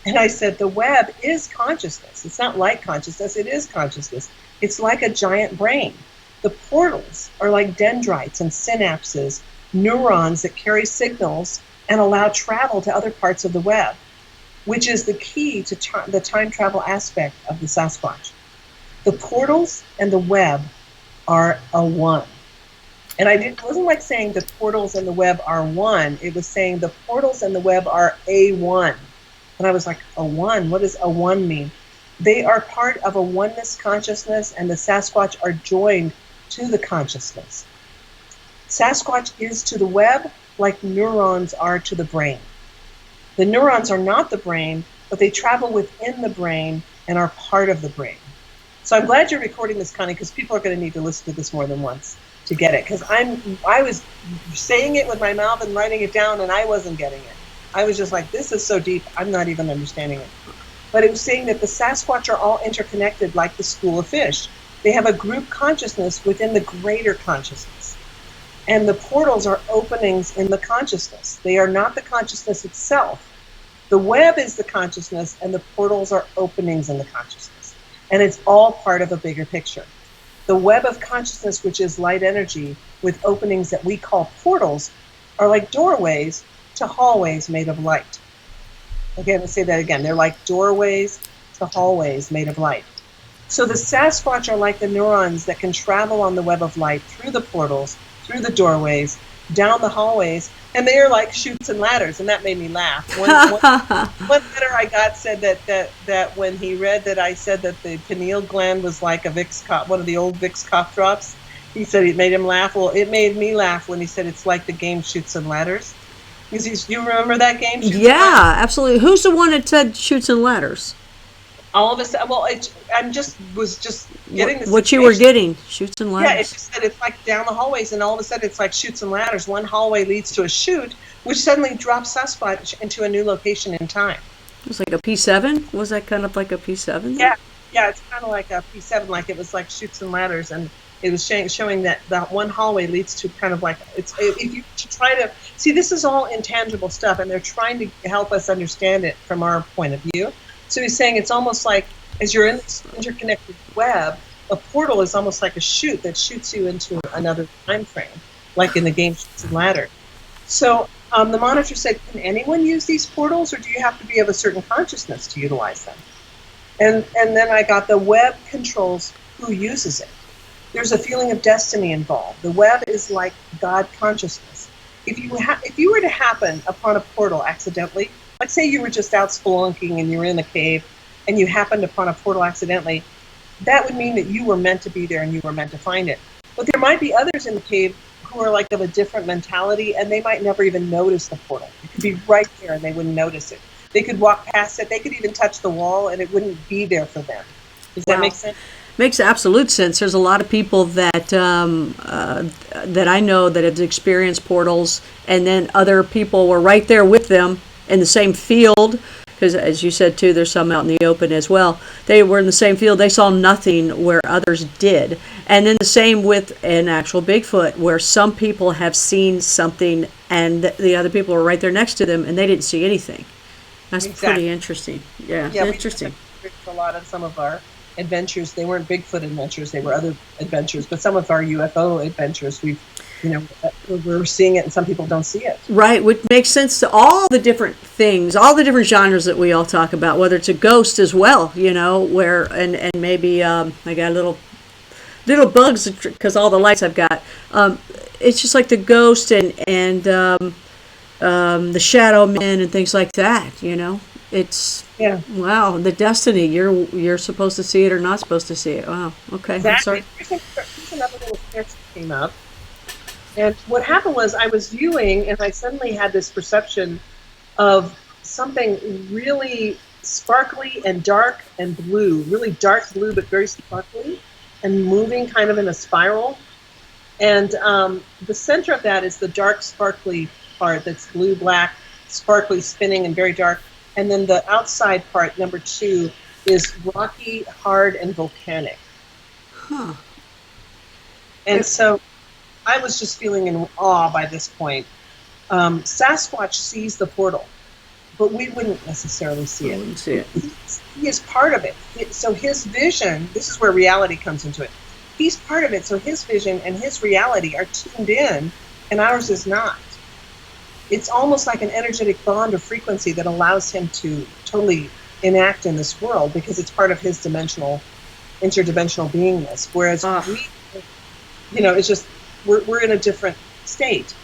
And I said, the web is consciousness. It's not like consciousness, it is consciousness. It's like a giant brain. The portals are like dendrites and synapses, neurons that carry signals and allow travel to other parts of the web, which is the key to the time travel aspect of the Sasquatch. The portals and the web are a one. And it wasn't like saying the portals and the web are one. It was saying the portals and the web are a one. And I was like, a one? What does a one mean? They are part of a oneness consciousness, and the Sasquatch are joined to the consciousness. Sasquatch is to the web like neurons are to the brain. The neurons are not the brain, but they travel within the brain and are part of the brain. So I'm glad you're recording this, Connie, because people are going to need to listen to this more than once to get it. Because I was saying it with my mouth and writing it down, and I wasn't getting it. I was just like, this is so deep, I'm not even understanding it. But it was saying that the Sasquatch are all interconnected like the school of fish. They have a group consciousness within the greater consciousness. And the portals are openings in the consciousness. They are not the consciousness itself. The web is the consciousness, and the portals are openings in the consciousness. And it's all part of a bigger picture. The web of consciousness, which is light energy, with openings that we call portals, are like doorways to hallways made of light. Again, let's say that again. They're like doorways to hallways made of light. So the Sasquatch are like the neurons that can travel on the web of light through the portals, through the doorways, down the hallways, and they are like chutes and ladders, and that made me laugh. One letter I got said that when he read that I said that the pineal gland was like a Vicks cough, one of the old Vicks cough drops, he said it made him laugh. Well, it made me laugh when he said it's like the game Chutes and Ladders. You remember that game? Yeah, absolutely. Who's the one that said Chutes and Ladders? All of a sudden, well, was just getting this. What you were getting, Chutes and Ladders. Yeah, it just said it's like down the hallways, and all of a sudden it's like chutes and ladders. One hallway leads to a chute, which suddenly drops Sasquatch into a new location in time. It was like a P7? Was that kind of like a P7? Yeah, it's kind of like a P7, like it was like chutes and ladders, and it was showing that one hallway leads to kind of like, if you try to, see, this is all intangible stuff, and they're trying to help us understand it from our point of view. So he's saying it's almost like as you're in this interconnected web a portal is almost like a chute that shoots you into another time frame, like in the game Chutes and Ladder. So the monitor said, can anyone use these portals, or do you have to be of a certain consciousness to utilize them? And then I got the web controls who uses it. There's a feeling of destiny involved. The web is like God consciousness. If you were to happen upon a portal accidentally, like say you were just out spelunking and you were in a cave and you happened upon a portal accidentally, that would mean that you were meant to be there and you were meant to find it. But there might be others in the cave who are like of a different mentality, and they might never even notice the portal. It could be right there and they wouldn't notice it. They could walk past it. They could even touch the wall and it wouldn't be there for them. Does that make sense? Makes absolute sense. There's a lot of people that that I know that have experienced portals, and then other people were right there with them in the same field, because as you said too, there's some out in the open as well. They were in the same field. They saw nothing where others did. And then the same with an actual Bigfoot, where some people have seen something and the other people were right there next to them and they didn't see anything. That's pretty interesting. Yeah, interesting. A lot of some of our adventures, they weren't Bigfoot adventures, they were other adventures, but some of our UFO adventures, we're seeing it and some people don't see it. Right, which makes sense to all the different things, all the different genres that we all talk about, whether it's a ghost as well, where, and maybe I got little bugs because all the lights I've got. It's just like the ghost and the shadow men and things like that, It's wow, the destiny. You're supposed to see it or not supposed to see it. Wow. Okay. Exactly. I'm sorry. Here's another little sketch that came up. And what happened was I was viewing and I suddenly had this perception of something really sparkly and dark and blue, really dark blue but very sparkly and moving kind of in a spiral. And the center of that is the dark sparkly part that's blue, black, sparkly, spinning and very dark. And then the outside part, number 2, is rocky, hard, and volcanic. Huh. And so I was just feeling in awe by this point. Sasquatch sees the portal, but we wouldn't necessarily see it. Wouldn't see it. He is part of it. So his vision, this is where reality comes into it. He's part of it, so his vision and his reality are tuned in, and ours is not. It's almost like an energetic bond of frequency that allows him to totally enact in this world because it's part of his interdimensional beingness. Whereas we, it's just, we're in a different state.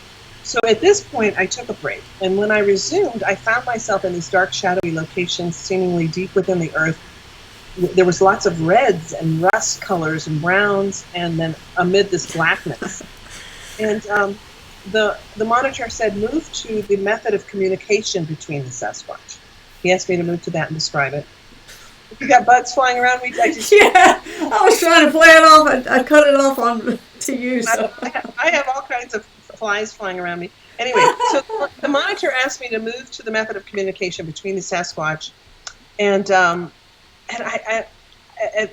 So at this point, I took a break. And when I resumed, I found myself in these dark, shadowy locations, seemingly deep within the earth. There was lots of reds and rust colors and browns, and then amid this blackness. And the monitor said, move to the method of communication between the Sasquatch. He asked me to move to that and describe it. If you got bugs flying around me, I was trying to play it off. I cut it off on to you. So. I have all kinds of flies flying around me. Anyway, so the monitor asked me to move to the method of communication between the Sasquatch, and I,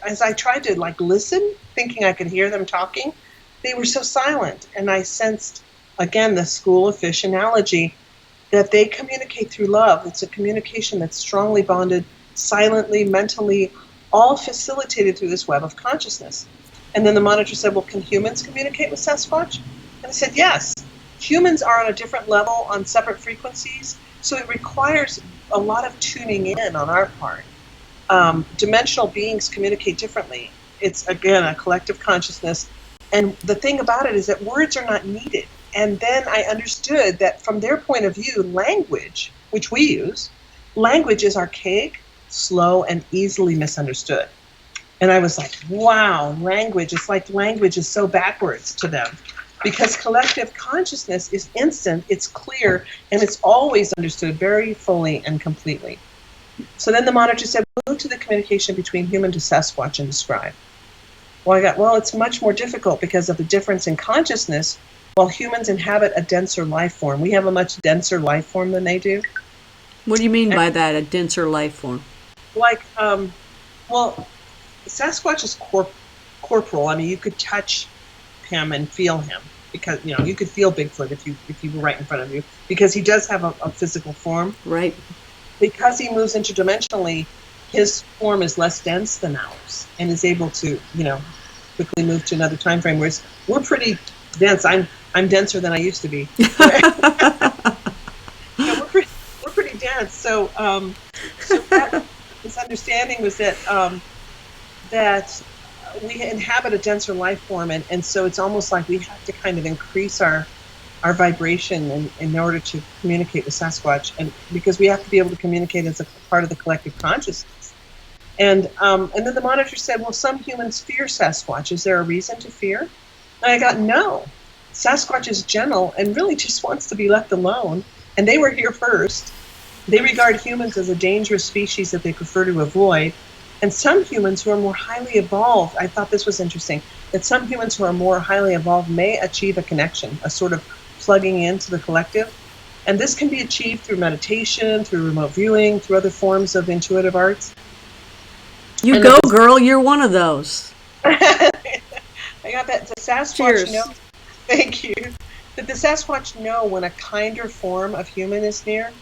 as I tried to listen, thinking I could hear them talking, they were so silent, and I sensed, again, the school of fish analogy, that they communicate through love. It's a communication that's strongly bonded, silently, mentally, all facilitated through this web of consciousness. And then the monitor said, well, can humans communicate with Sasquatch? And I said, yes. Humans are on a different level, on separate frequencies, so it requires a lot of tuning in on our part. Dimensional beings communicate differently. It's, again, a collective consciousness. And the thing about it is that words are not needed. And then I understood that from their point of view, language, which we use, language is archaic, slow, and easily misunderstood. And I was like, wow, language. It's like language is so backwards to them. Because collective consciousness is instant, it's clear, and it's always understood very fully and completely. So then the monitor said, move to the communication between human to Sasquatch and describe. Well, it's much more difficult because of the difference in consciousness. While humans inhabit a denser life form, we have a much denser life form than they do. What do you mean by that, a denser life form? Sasquatch is corporal. I mean, you could touch him and feel him because, you could feel Bigfoot if you were right in front of you because he does have a physical form. Right. Because he moves interdimensionally, his form is less dense than ours and is able to, quickly move to another time frame. Whereas we're pretty dense. I'm denser than I used to be. We're pretty dense. So this understanding was that that we inhabit a denser life form, and so it's almost like we have to kind of increase our vibration in order to communicate with Sasquatch, and because we have to be able to communicate as a part of the collective consciousness. And then the monitor said, well, some humans fear Sasquatch. Is there a reason to fear? And I got, no. Sasquatch is gentle and really just wants to be left alone. And they were here first. They regard humans as a dangerous species that they prefer to avoid. And some humans who are more highly evolved, I thought this was interesting, that some humans who are more highly evolved may achieve a connection, a sort of plugging into the collective. And this can be achieved through meditation, through remote viewing, through other forms of intuitive arts. You go, girl. You're one of those. I got that. The Sasquatch Cheers. know. Thank you. That the Sasquatch know when a kinder form of human is near,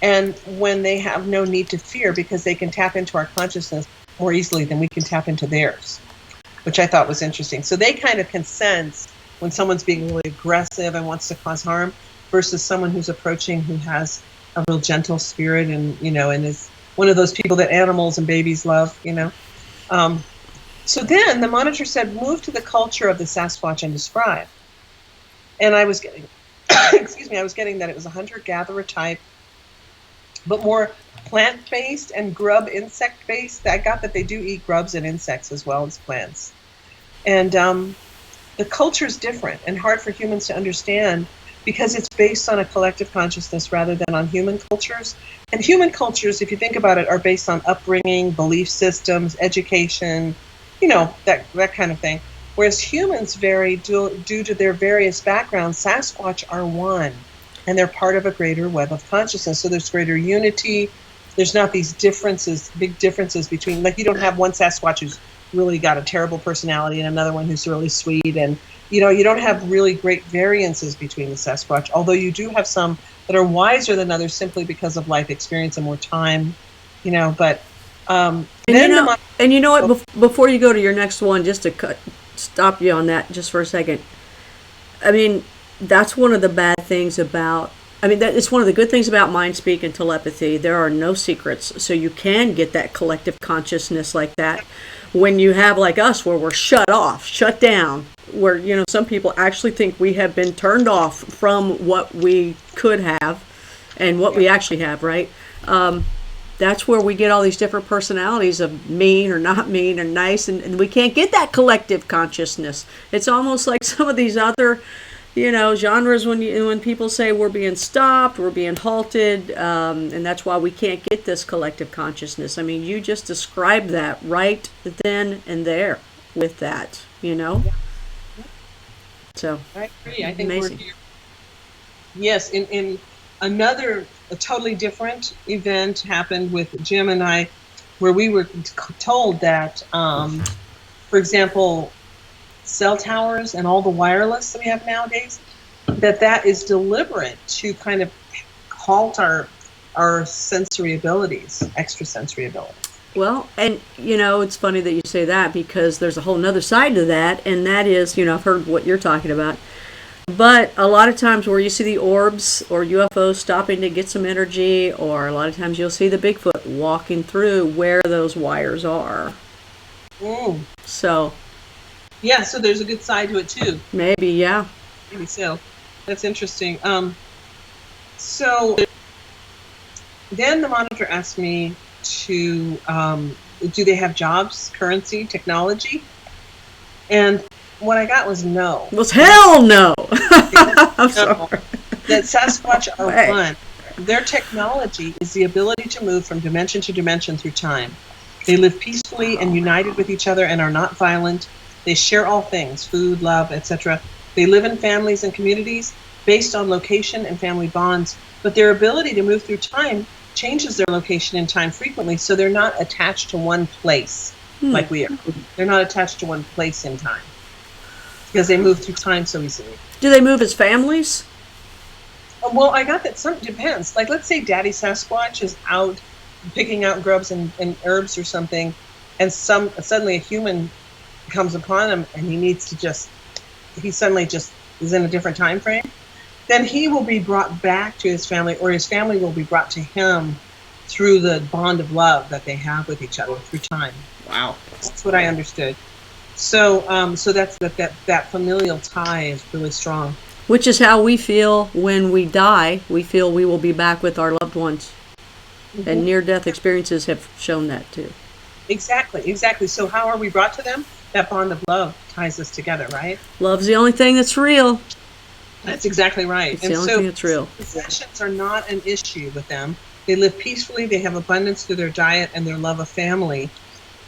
and when they have no need to fear because they can tap into our consciousness more easily than we can tap into theirs, which I thought was interesting. So they kind of can sense when someone's being really aggressive and wants to cause harm versus someone who's approaching who has a real gentle spirit and, and is one of those people that animals and babies love, So then the monitor said, move to the culture of the Sasquatch and describe. And I was getting, I was getting that it was a hunter-gatherer type, but more plant-based and grub insect-based. I got that they do eat grubs and insects as well as plants. And the culture is different and hard for humans to understand because it's based on a collective consciousness rather than on human cultures. And human cultures, if you think about it, are based on upbringing, belief systems, education, that kind of thing. Whereas humans vary due to their various backgrounds. Sasquatch are one, and they're part of a greater web of consciousness. So there's greater unity. There's not these differences, big differences between, like you don't have one Sasquatch who's really got a terrible personality and another one who's really sweet. And, you don't have really great variances between the Sasquatch, although you do have some that are wiser than others simply because of life experience and more time, but... And you know what, before you go to your next one, just to stop you on that just for a second. I mean, that's one of the bad things about, it's one of the good things about mind speak and telepathy. There are no secrets. So you can get that collective consciousness like that when you have like us where we're shut off, shut down, where, some people actually think we have been turned off from what we could have and what we actually have, right? That's where we get all these different personalities of mean or not mean and nice, and we can't get that collective consciousness. It's almost like some of these other, genres when people say we're being stopped, we're being halted, and that's why we can't get this collective consciousness. You just described that right then and there with that, Yeah. So I agree. I think amazing. We're here. Yes, in another... A totally different event happened with Jim and I, where we were told that, for example, cell towers and all the wireless that we have nowadays, that is deliberate to kind of halt our sensory abilities, extrasensory abilities. Well, and it's funny that you say that because there's a whole nother side to that, and that is, I've heard what you're talking about. But a lot of times where you see the orbs or UFOs stopping to get some energy, or a lot of times you'll see the Bigfoot walking through where those wires are. So. Yeah, so there's a good side to it too. Maybe, yeah. Maybe so. That's interesting. So then the monitor asked me to, do they have jobs, currency, technology? And what I got was no. Was hell no. I'm sorry. That Sasquatch are one. Their technology is the ability to move from dimension to dimension through time. They live peacefully and united with each other and are not violent. They share all things, food, love, etc. They live in families and communities based on location and family bonds, but their ability to move through time changes their location and time frequently, so they're not attached to one place like we are. They're not attached to one place in time, because they move through time so easily. Do they move as families? Well, I got that some depends. Like, let's say Daddy Sasquatch is out picking out grubs and herbs or something, and suddenly a human comes upon him and he suddenly just is in a different time frame, then he will be brought back to his family, or his family will be brought to him through the bond of love that they have with each other through time. Wow. That's what I understood. So that's that familial tie is really strong. Which is how we feel when we die. We feel we will be back with our loved ones. Mm-hmm. And near-death experiences have shown that too. Exactly. So how are we brought to them? That bond of love ties us together, right? Love's the only thing that's real. That's exactly right. It's the only thing that's real. Possessions are not an issue with them. They live peacefully. They have abundance through their diet and their love of family.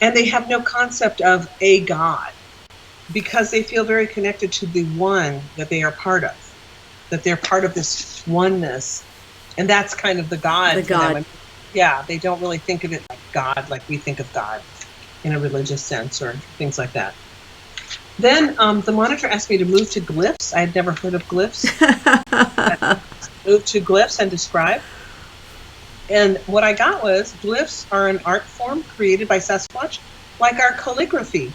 And they have no concept of a God, because they feel very connected to the one that they are part of, that they're part of this oneness. And that's kind of the God. The God. Them. Yeah, they don't really think of it like God, like we think of God in a religious sense or things like that. Then the monitor asked me to move to glyphs. I had never heard of glyphs. Move to glyphs and describe. And what I got was glyphs are an art form created by Sasquatch, like our calligraphy.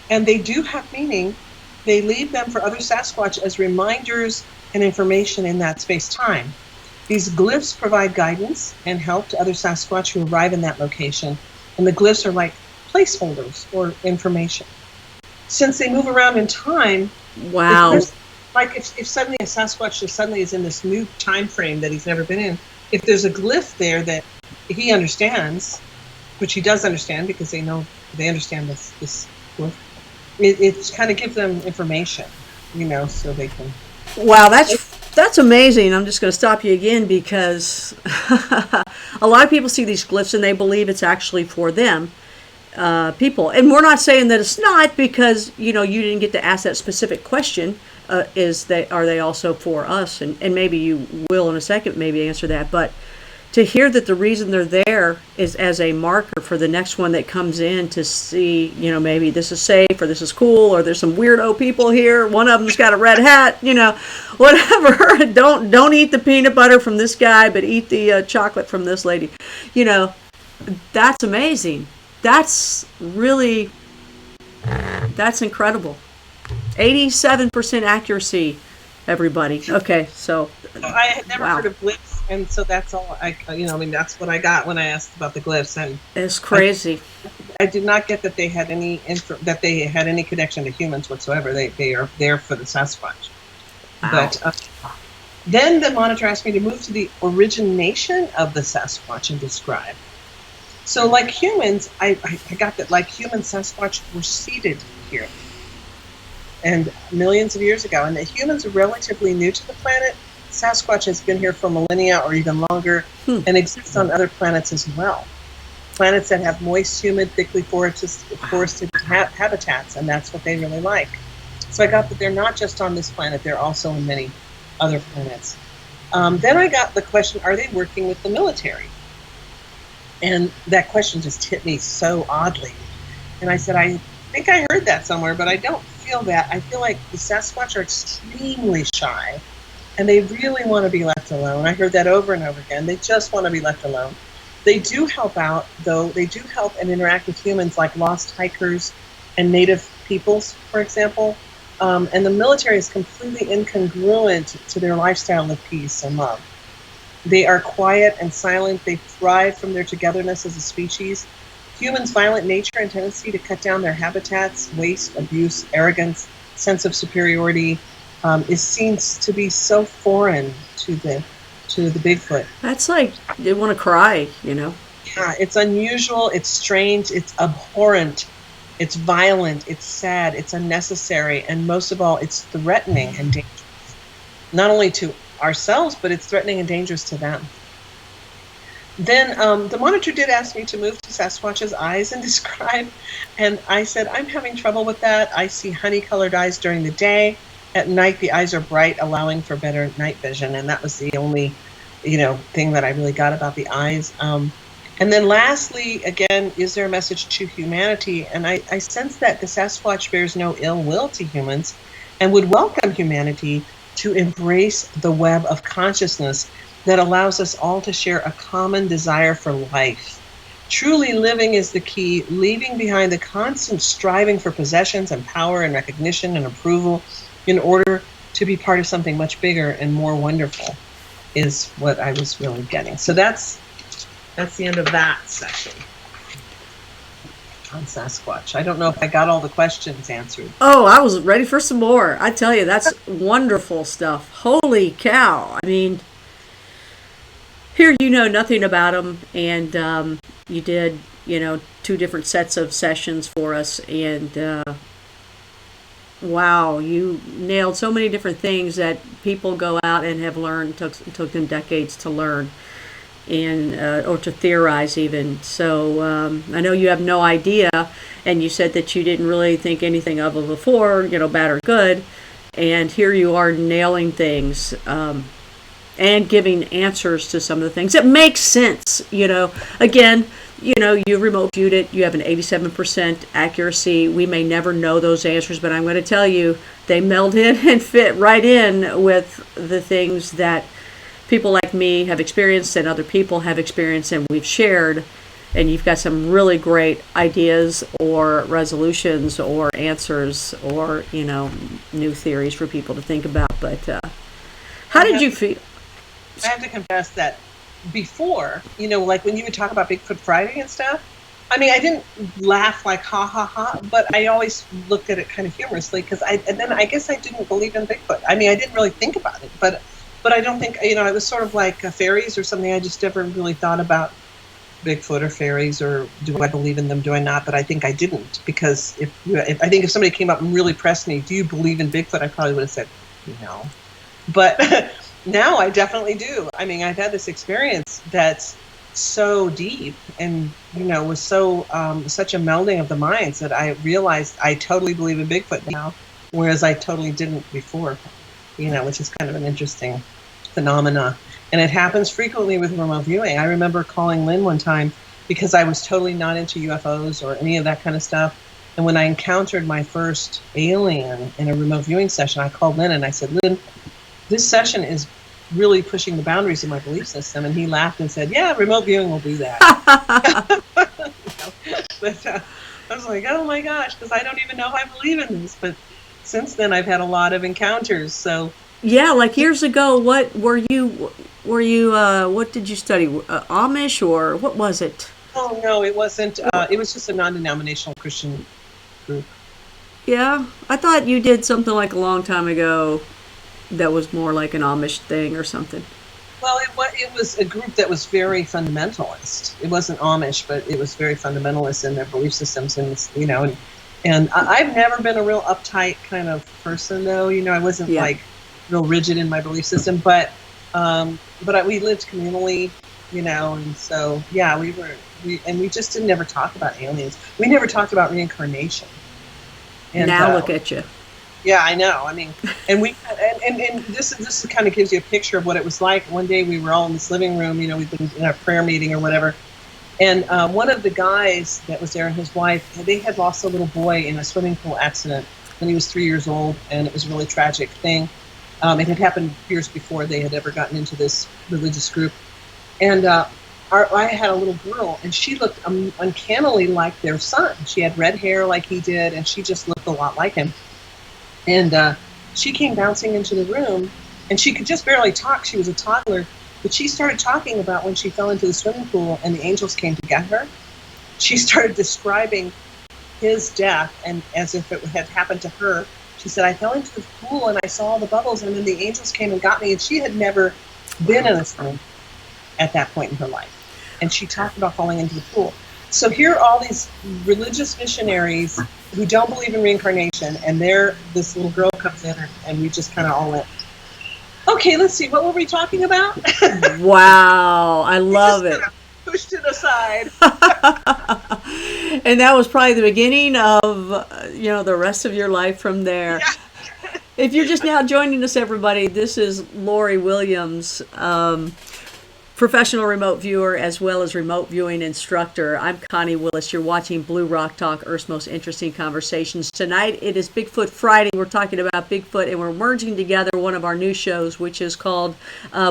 And they do have meaning. They leave them for other Sasquatch as reminders and information in that space-time. These glyphs provide guidance and help to other Sasquatch who arrive in that location. And the glyphs are like placeholders or information. Since they move around in time, wow. If suddenly a Sasquatch just suddenly is in this new time frame that he's never been in, if there's a glyph there that he understands, which he does understand because they understand this glyph, it kind of gives them information, so they can. Wow, that's amazing. I'm just going to stop you again because a lot of people see these glyphs and they believe it's actually for them. People, and we're not saying that it's not, because you didn't get to ask that specific question. Are they also for us? And maybe you will in a second maybe answer that. But to hear that the reason they're there is as a marker for the next one that comes in to see, maybe this is safe or this is cool or there's some weirdo people here. One of them's got a red hat, whatever. Don't eat the peanut butter from this guy, but eat the chocolate from this lady. That's amazing. That's incredible. 87% accuracy, everybody. Okay, so I had never heard of glyphs, and so that's all that's what I got when I asked about the glyphs, and it's crazy. I did not get that they had any connection to humans whatsoever. They are there for the Sasquatch. Wow. But then the monitor asked me to move to the origination of the Sasquatch and describe. So like humans, I got that like human Sasquatch were seated here. And millions of years ago, and the humans are relatively new to the planet. Sasquatch has been here for millennia or even longer, and exists on other planets as well. Planets that have moist, humid, thickly forested habitats, and that's what they really like. So I got that they're not just on this planet, they're also on many other planets. Then I got the question, are they working with the military? And that question just hit me so oddly. And I said, I think I heard that somewhere, but I don't feel that. I feel like the Sasquatch are extremely shy, and they really want to be left alone. I heard that over and over again. They just want to be left alone. They do help out, though. They do help and interact with humans like lost hikers and native peoples, for example. And the military is completely incongruent to their lifestyle of peace and love. They are quiet and silent. They thrive from their togetherness as a species. Humans' violent nature and tendency to cut down their habitats, waste, abuse, arrogance, sense of superiority is seen to be so foreign to the Bigfoot. That's like they want to cry, Yeah, it's unusual, it's strange, it's abhorrent, it's violent, it's sad, it's unnecessary, and most of all, it's threatening and dangerous. Not only to ourselves, but it's threatening and dangerous to them. Then the monitor did ask me to move to Sasquatch's eyes and describe, and I said, I'm having trouble with that. I see honey-colored eyes during the day. At night, the eyes are bright, allowing for better night vision, and that was the only, thing that I really got about the eyes. And then lastly, again, is there a message to humanity? And I sense that the Sasquatch bears no ill will to humans and would welcome humanity to embrace the web of consciousness that allows us all to share a common desire for life. Truly living is the key, leaving behind the constant striving for possessions and power and recognition and approval in order to be part of something much bigger and more wonderful is what I was really getting. So that's the end of that section on Sasquatch. I don't know if I got all the questions answered. Oh, I was ready for some more. I tell you, that's wonderful stuff. Holy cow. I mean, here you know nothing about them, and you did, 2 different sets of sessions for us, and wow, you nailed so many different things that people go out and have learned, took them decades to learn, and or to theorize even. So I know you have no idea, and you said that you didn't really think anything of it before, bad or good, and here you are nailing things. And giving answers to some of the things. It makes sense, Again, you remote viewed it. You have an 87% accuracy. We may never know those answers, but I'm going to tell you, they meld in and fit right in with the things that people like me have experienced and other people have experienced and we've shared. And you've got some really great ideas or resolutions or answers or, new theories for people to think about. But how did you feel? I have to confess that before, like when you would talk about Bigfoot Friday and stuff, I mean, I didn't laugh like ha ha ha, but I always looked at it kind of humorously because I guess I didn't believe in Bigfoot. I mean, I didn't really think about it, but I don't think, it was sort of like fairies or something. I just never really thought about Bigfoot or fairies or do I believe in them, do I not? But I think I didn't because if somebody came up and really pressed me, do you believe in Bigfoot? I probably would have said no, but. Now I definitely do. I mean, I've had this experience that's so deep and, was so such a melding of the minds that I realized I totally believe in Bigfoot now, whereas I totally didn't before, which is kind of an interesting phenomena. And it happens frequently with remote viewing. I remember calling Lynn one time because I was totally not into UFOs or any of that kind of stuff. And when I encountered my first alien in a remote viewing session, I called Lynn and I said, Lynn, this session is really pushing the boundaries of my belief system. And he laughed and said, yeah, remote viewing will do that. But I was like, oh my gosh, because I don't even know if I believe in this. But since then, I've had a lot of encounters. So yeah, like years ago, what what did you study? Amish or what was it? Oh, no, it wasn't. It was just a non-denominational Christian group. Yeah, I thought you did something like a long time ago that was more like an Amish thing or something. Well, it was a group that was very fundamentalist. It wasn't Amish, but it was very fundamentalist in their belief systems, and I've never been a real uptight kind of person, though. I wasn't like real rigid in my belief system, but we lived communally, and so yeah, we just didn't ever talk about aliens. We never talked about reincarnation. And now look at you. Yeah, I know. I mean, and this kind of gives you a picture of what it was like. One day we were all in this living room, we'd been in a prayer meeting or whatever, and one of the guys that was there and his wife, they had lost a little boy in a swimming pool accident when he was 3 years old, and it was a really tragic thing. It had happened years before they had ever gotten into this religious group, and I had a little girl, and she looked uncannily like their son. She had red hair like he did, and she just looked a lot like him. And she came bouncing into the room, and she could just barely talk. She was a toddler, but she started talking about when she fell into the swimming pool and the angels came to get her. She started describing his death, and as if it had happened to her. She said, I fell into the pool, and I saw all the bubbles, and then the angels came and got me. And she had never been in a swimming pool at that point in her life. And she talked about falling into the pool. So here are all these religious missionaries who don't believe in reincarnation, and this little girl comes in, and we just kind of all went, okay, let's see, what were we talking about? Wow, I love it. Pushed it aside. And that was probably the beginning of, the rest of your life from there. Yeah. If you're just now joining us, everybody, this is Lori Williams. professional remote viewer as well as remote viewing instructor. I'm Connie Willis. You're watching Blue Rock Talk, Earth's most interesting conversations. Tonight it is Bigfoot Friday. We're talking about Bigfoot, and we're merging together one of our new shows, which is called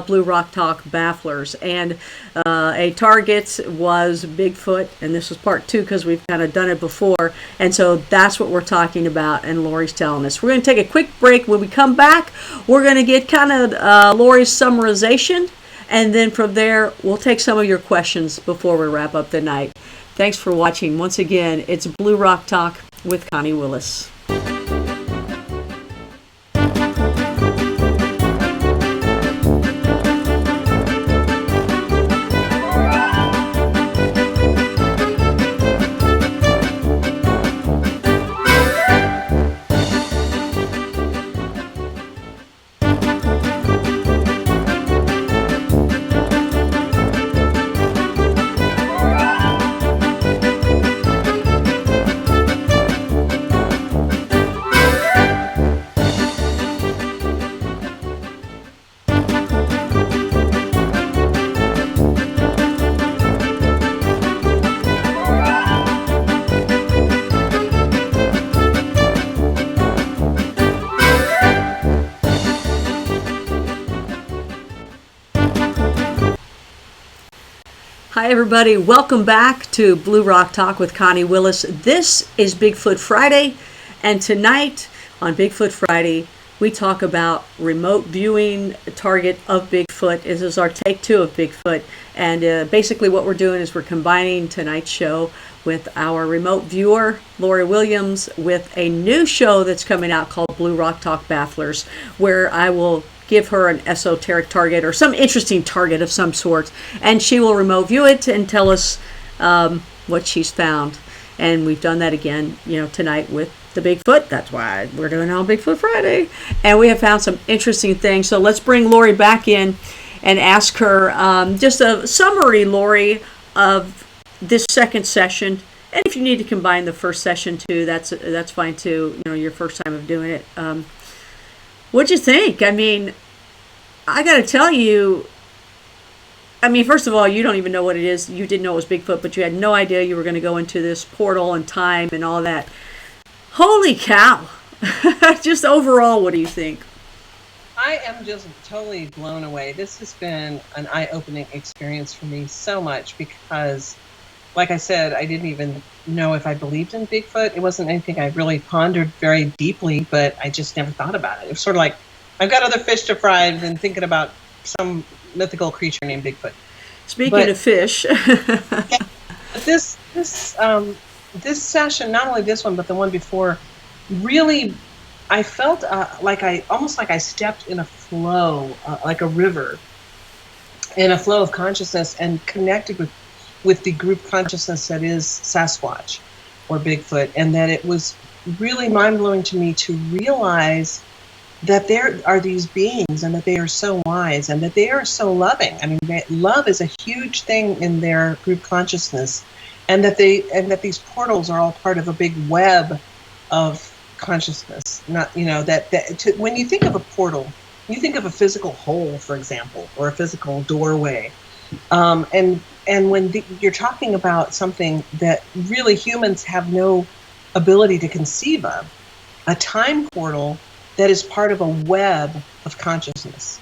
Blue Rock Talk Bafflers. And a target was Bigfoot, and this was part 2 because we've kind of done it before. And so that's what we're talking about, and Lori's telling us. We're going to take a quick break. When we come back, we're going to get kind of Lori's summarization. And then from there, we'll take some of your questions before we wrap up the night. Thanks for watching. Once again, it's Blue Rock Talk with Connie Willis. Hi everybody, welcome back to Blue Rock Talk with Connie Willis. This is Bigfoot Friday, and tonight on Bigfoot Friday we talk about remote viewing target of Bigfoot. This is our take 2 of Bigfoot, and basically what we're doing is we're combining tonight's show with our remote viewer, Lori Williams, with a new show that's coming out called Blue Rock Talk Bafflers, where I will give her an esoteric target or some interesting target of some sort, and she will remote view it and tell us what she's found. And we've done that again, tonight with the Bigfoot. That's why we're doing it on Bigfoot Friday. And we have found some interesting things. So let's bring Lori back in and ask her just a summary, Lori, of this second session. And if you need to combine the first session too, that's fine too. Your first time of doing it. What'd you think? I mean, I got to tell you, first of all, you don't even know what it is. You didn't know it was Bigfoot, but you had no idea you were going to go into this portal and time and all that. Holy cow. Just overall, what do you think? I am just totally blown away. This has been an eye-opening experience for me so much because, like I said, I didn't even know if I believed in Bigfoot. It wasn't anything I really pondered very deeply, but I just never thought about it. It was sort of like, I've got other fish to fry than thinking about some mythical creature named Bigfoot. Speaking of fish. Yeah, this session, not only this one, but the one before, really, I felt like I stepped in a flow, like a river, in a flow of consciousness and connected with the group consciousness that is Sasquatch or Bigfoot, and that it was really mind-blowing to me to realize that there are these beings and that they are so wise and that they are so loving. Love is a huge thing in their group consciousness, and that these portals are all part of a big web of consciousness. Not, when you think of a portal, you think of a physical hole, for example, or a physical doorway. And when you're talking about something that really humans have no ability to conceive of, a time portal that is part of a web of consciousness.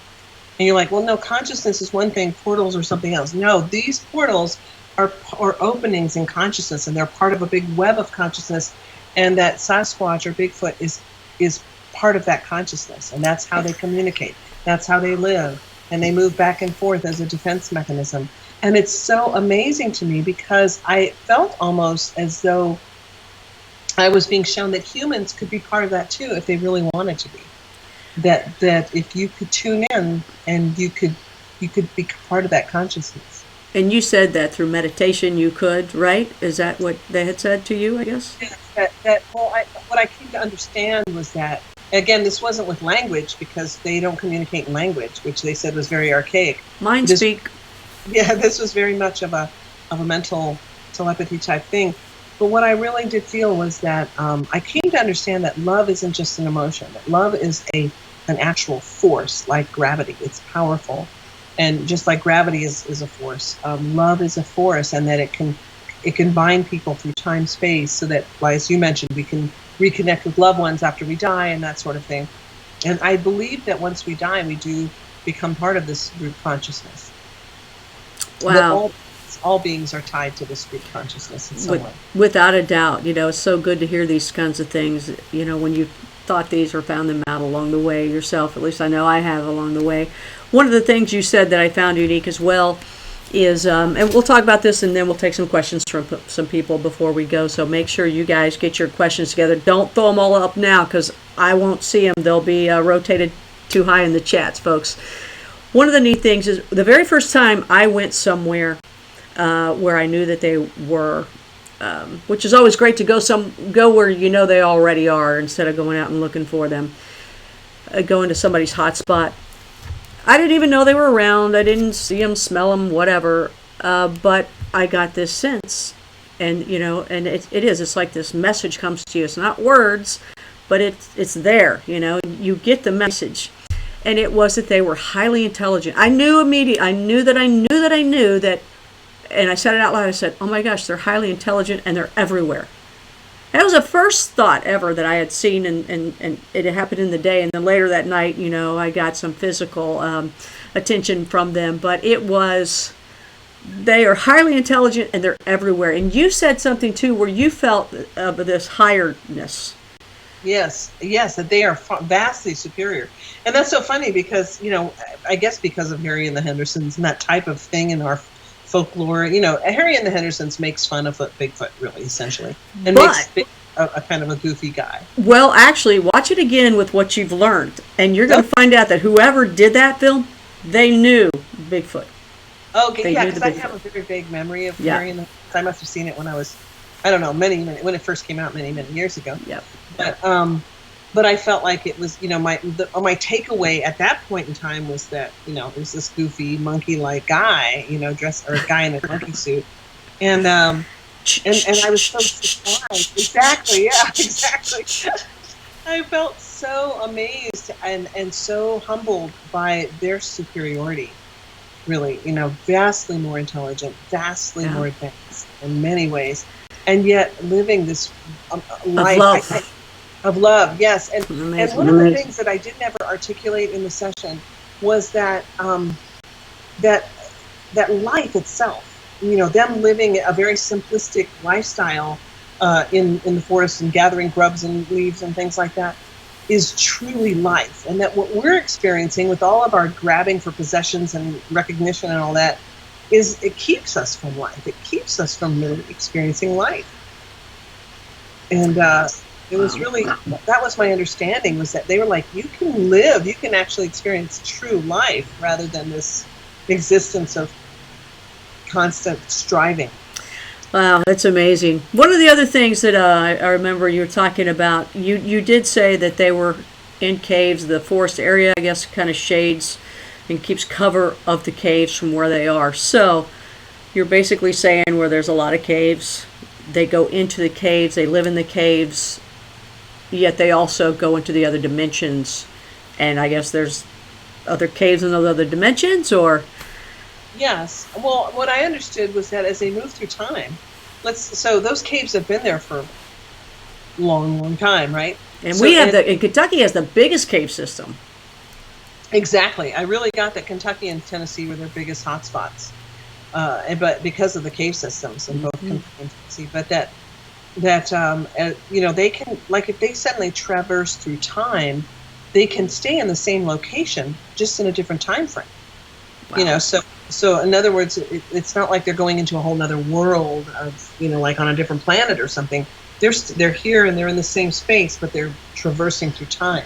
And you're like, well, no, consciousness is one thing, portals are something else. No, these portals are openings in consciousness, and they're part of a big web of consciousness, and that Sasquatch or Bigfoot is part of that consciousness, and that's how they communicate. That's how they live, and they move back and forth as a defense mechanism. And it's so amazing to me because I felt almost as though I was being shown that humans could be part of that too if they really wanted to be. That if you could tune in and you could be part of that consciousness. And you said that through meditation you could, right? Is that what they had said to you, I guess? What I came to understand was that, again, this wasn't with language because they don't communicate in language, which they said was very archaic. Mind speak. Yeah, this was very much of a mental telepathy type thing. But what I really did feel was that I came to understand that love isn't just an emotion. That love is an actual force like gravity. It's powerful. And just like gravity is a force, love is a force, and that it can bind people through time, space, so that, as you mentioned, we can reconnect with loved ones after we die and that sort of thing. And I believe that once we die, we do become part of this group consciousness. Wow. All beings are tied to this group consciousness in some way. Without a doubt. It's so good to hear these kinds of things, when you thought these or found them out along the way yourself. At least I know I have along the way. One of the things you said that I found unique as well is, and we'll talk about this and then we'll take some questions from some people before we go. So make sure you guys get your questions together. Don't throw them all up now because I won't see them. They'll be rotated too high in the chats, folks. One of the neat things is the very first time I went somewhere where I knew that they were, which is always great to go where they already are instead of going out and looking for them. Going to somebody's hotspot. I didn't even know they were around. I didn't see them, smell them, whatever. But I got this sense, and and it's like this message comes to you. It's not words, but it's there. You get the message, and it was that they were highly intelligent. I knew immediately. I knew that. And I said it out loud. I said, "Oh my gosh, they're highly intelligent and they're everywhere." That was the first thought ever that I had seen, and it happened in the day. And then later that night, I got some physical attention from them. But they are highly intelligent and they're everywhere. And you said something too where you felt this higher-ness. Yes, that they are vastly superior. And that's so funny because, I guess because of Harry and the Hendersons and that type of thing in our folklore, Harry and the Hendersons makes fun of Bigfoot, really, essentially, and makes a kind of a goofy guy. Well, actually, watch it again with what you've learned, and you're going to find out that whoever did that film, they knew Bigfoot. Okay, yeah, because I have a very vague memory of Harry and the Hendersons. I must have seen it when I was, I don't know, many when it first came out many years ago. Yep. But I felt like it was, my takeaway at that point in time was that, it was this goofy monkey-like guy, dressed, or a guy in a monkey suit, and I was so surprised. Exactly, yeah, exactly. I felt so amazed and so humbled by their superiority. Really, vastly more intelligent, vastly more advanced in many ways, and yet living this life. Of love, yes. And one of the things that I did never articulate in the session was that that life itself, them living a very simplistic lifestyle in the forest and gathering grubs and leaves and things like that is truly life. And that what we're experiencing with all of our grabbing for possessions and recognition and all that is it keeps us from life. It keeps us from really experiencing life. And it was really, that was my understanding, was that they were like, you can live, you can actually experience true life rather than this existence of constant striving. Wow, that's amazing. One of the other things that I remember you were talking about, you did say that they were in caves. The forest area, I guess, kind of shades and keeps cover of the caves from where they are. So you're basically saying where there's a lot of caves, they go into the caves, they live in the caves, yet they also go into the other dimensions. And I guess there's other caves in those other dimensions, or? Yes. Well, what I understood was that as they move through time, so those caves have been there for a long time, right? And and Kentucky has the biggest cave system. Exactly. I really got that Kentucky and Tennessee were their biggest hotspots, but because of the cave systems in both Kentucky and Tennessee. But that they can, like, if they suddenly traverse through time, they can stay in the same location just in a different time frame. Wow. So in other words, it's not like they're going into a whole other world of, like on a different planet or something. They're here and they're in the same space, but they're traversing through time.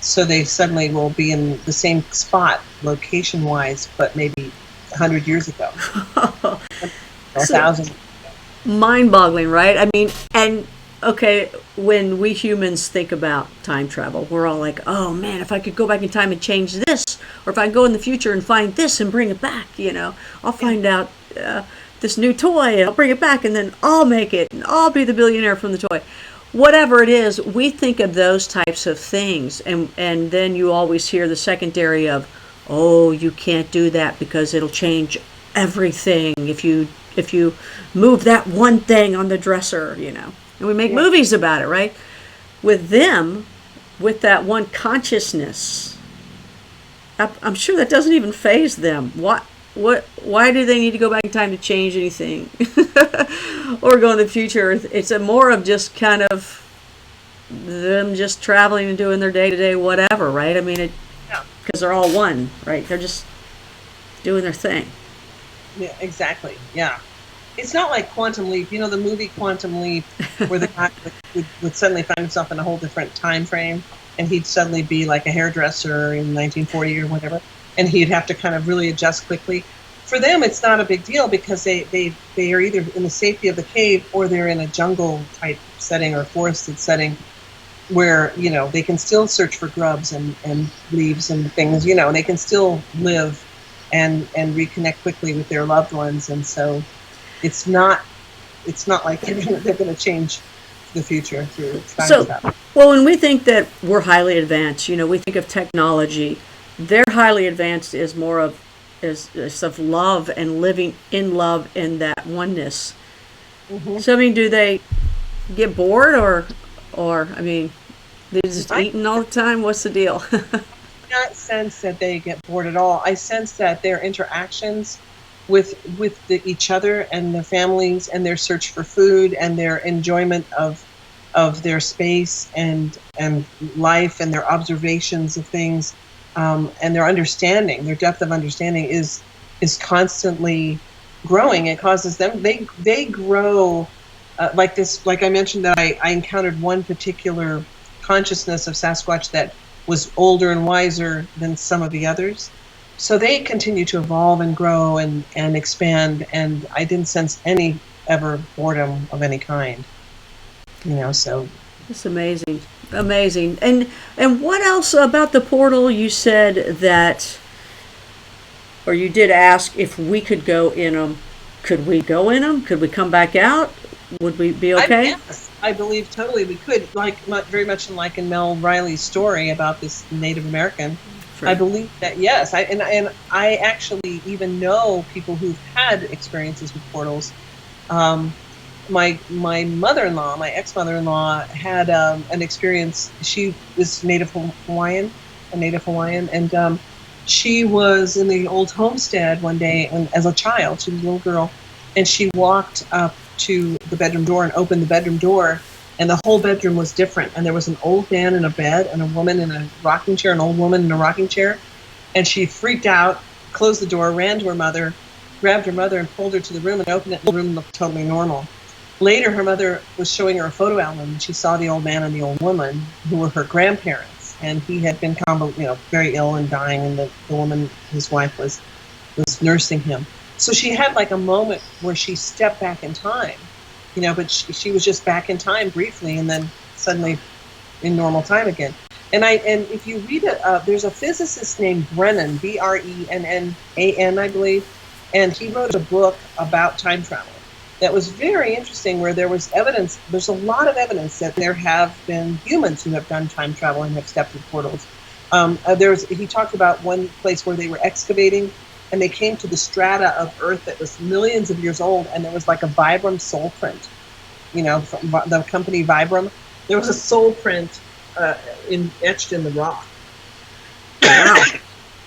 So they suddenly will be in the same spot, location-wise, but maybe 100 years ago, or 1,000 years ago. Mind-boggling, right? I mean, and okay, when we humans think about time travel, we're all like, oh man, if I could go back in time and change this, or if I go in the future and find this and bring it back, I'll find out this new toy and I'll bring it back and then I'll make it and I'll be the billionaire from the toy. Whatever it is, we think of those types of things, and then you always hear the secondary of, oh, you can't do that because it'll change everything if you move that one thing on the dresser, you know. And we make movies about it, right? With them, with that one consciousness, I'm sure that doesn't even faze them. Why do they need to go back in time to change anything or go in the future? It's a more of just kind of them just traveling and doing their day-to-day whatever, right? I mean, because they're all one, right? They're just doing their thing. Yeah, exactly. Yeah. It's not like Quantum Leap. You know, the movie Quantum Leap, where the guy would suddenly find himself in a whole different time frame, and he'd suddenly be like a hairdresser in 1940 or whatever, and he'd have to kind of really adjust quickly. For them, it's not a big deal because they are either in the safety of the cave or they're in a jungle-type setting or forested setting where, you know, they can still search for grubs and leaves and things, you know, and they can still live and reconnect quickly with their loved ones. And so it's not like they're going to change the future through time travel. Well, when we think that we're highly advanced, you know, we think of technology. They're highly advanced is more of of love and living in love in that oneness. Mm-hmm. So I mean, do they get bored or I mean, they're just eating all the time? What's the deal? I do not sense that they get bored at all. I sense that their interactions with each other and their families and their search for food and their enjoyment of their space and life and their observations of things and their understanding, their depth of understanding is constantly growing. It causes them, they grow like this. Like I mentioned that I encountered one particular consciousness of Sasquatch that was older and wiser than some of the others. So they continue to evolve and grow and expand, and I didn't sense any ever boredom of any kind. You know, so it's amazing. And what else about the portal? You said that, or you did ask if we could go in them. Could we go in them? Could we come back out? Would we be okay? Yes, I believe totally we could. Like very much like in Mel Riley's story about this Native American. Sure. I believe that, yes. I actually even know people who've had experiences with portals. My mother-in-law, my ex-mother-in-law, had an experience. She was Native Hawaiian, and she was in the old homestead one day, and as a child, she was a little girl, and she walked up to the bedroom door and opened the bedroom door, and the whole bedroom was different. And there was an old man in a bed and a woman in a rocking chair, an old woman in a rocking chair, and she freaked out, closed the door, ran to her mother, grabbed her mother, and pulled her to the room and opened it. The room looked totally normal. Later, her mother was showing her a photo album, and she saw the old man and the old woman, who were her grandparents. And he had been, very ill and dying, and the woman, his wife, was nursing him. So she had like a moment where she stepped back in time, but she was just back in time briefly, and then suddenly in normal time again. And if you read it, there's a physicist named Brennan, Brennan, I believe, and he wrote a book about time travel that was very interesting, where there was evidence. There's a lot of evidence that there have been humans who have done time travel and have stepped through portals. He talked about one place where they were excavating, and they came to the strata of Earth that was millions of years old, and there was like a Vibram soul print, from the company Vibram. There was a soul print etched in the rock. Wow.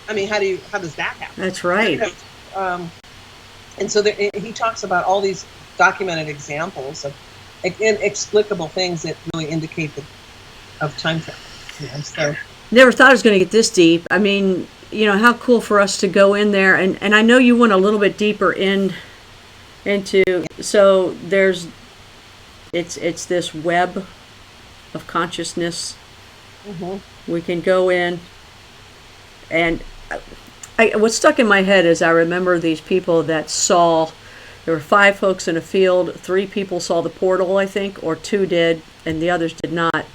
I mean, how does that happen? That's right. And so he talks about all these documented examples of inexplicable things that really indicate of time travel. So never thought it was going to get this deep. I mean, how cool for us to go in there, and I know you went a little bit deeper into. So it's this web of consciousness. Mm-hmm. We can go in, and what's stuck in my head is I remember these people that saw. There were 5 folks in a field. 3 people saw the portal, I think, or 2 did, and the others did not.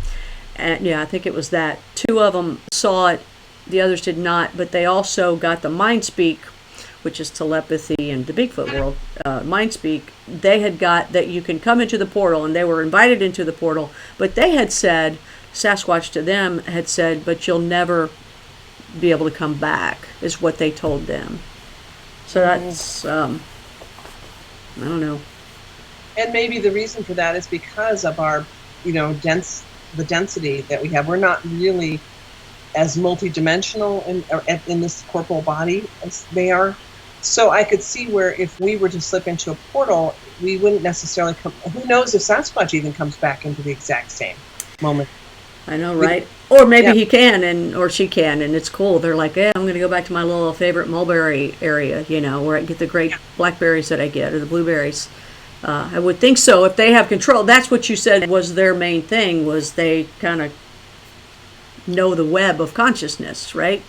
And I think it was that 2 of them saw it, the others did not. But they also got the mind speak, which is telepathy in the Bigfoot world. Mind speak. They had got that you can come into the portal, and they were invited into the portal. But they had said, Sasquatch to them had said, but you'll never be able to come back, is what they told them. So that's, I don't know. And maybe the reason for that is because of our, the density that we have. We're not really as multidimensional in this corporal body as they are. So I could see where if we were to slip into a portal, we wouldn't necessarily come. Who knows if Sasquatch even comes back into the exact same moment. I know, right? Or maybe he can, or she can, and it's cool. They're like, I'm going to go back to my little favorite mulberry area, where I get the great blackberries that I get, or the blueberries. I would think so, if they have control. That's what you said was their main thing, was they kind of know the web of consciousness, right?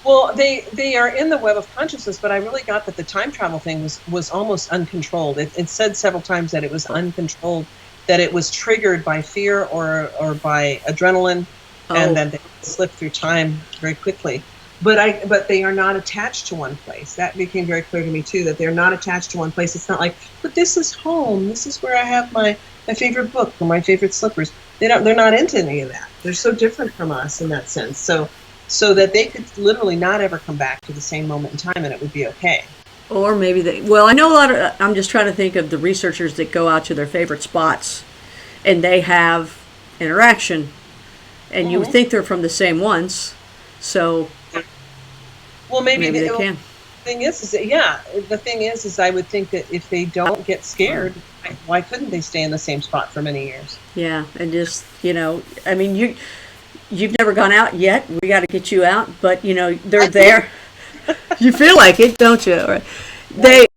Well, they are in the web of consciousness, but I really got that the time travel thing was almost uncontrolled. It said several times that it was uncontrolled, that it was triggered by fear or by adrenaline, and then they slip through time very quickly. But they are not attached to one place. That became very clear to me too, that they're not attached to one place. It's not like, but this is home. This is where I have my favorite book or my favorite slippers. They're not into any of that. They're so different from us in that sense. So that they could literally not ever come back to the same moment in time, and it would be okay. Or maybe I know a lot of, I'm just trying to think of the researchers that go out to their favorite spots and they have interaction, and you would think they're from the same ones. So well, maybe they can. The thing is I would think that if they don't get scared, why couldn't they stay in the same spot for many years? Yeah, and just, I mean, you've never gone out yet. We got to get you out, but they're there. You feel like it, don't you? Right?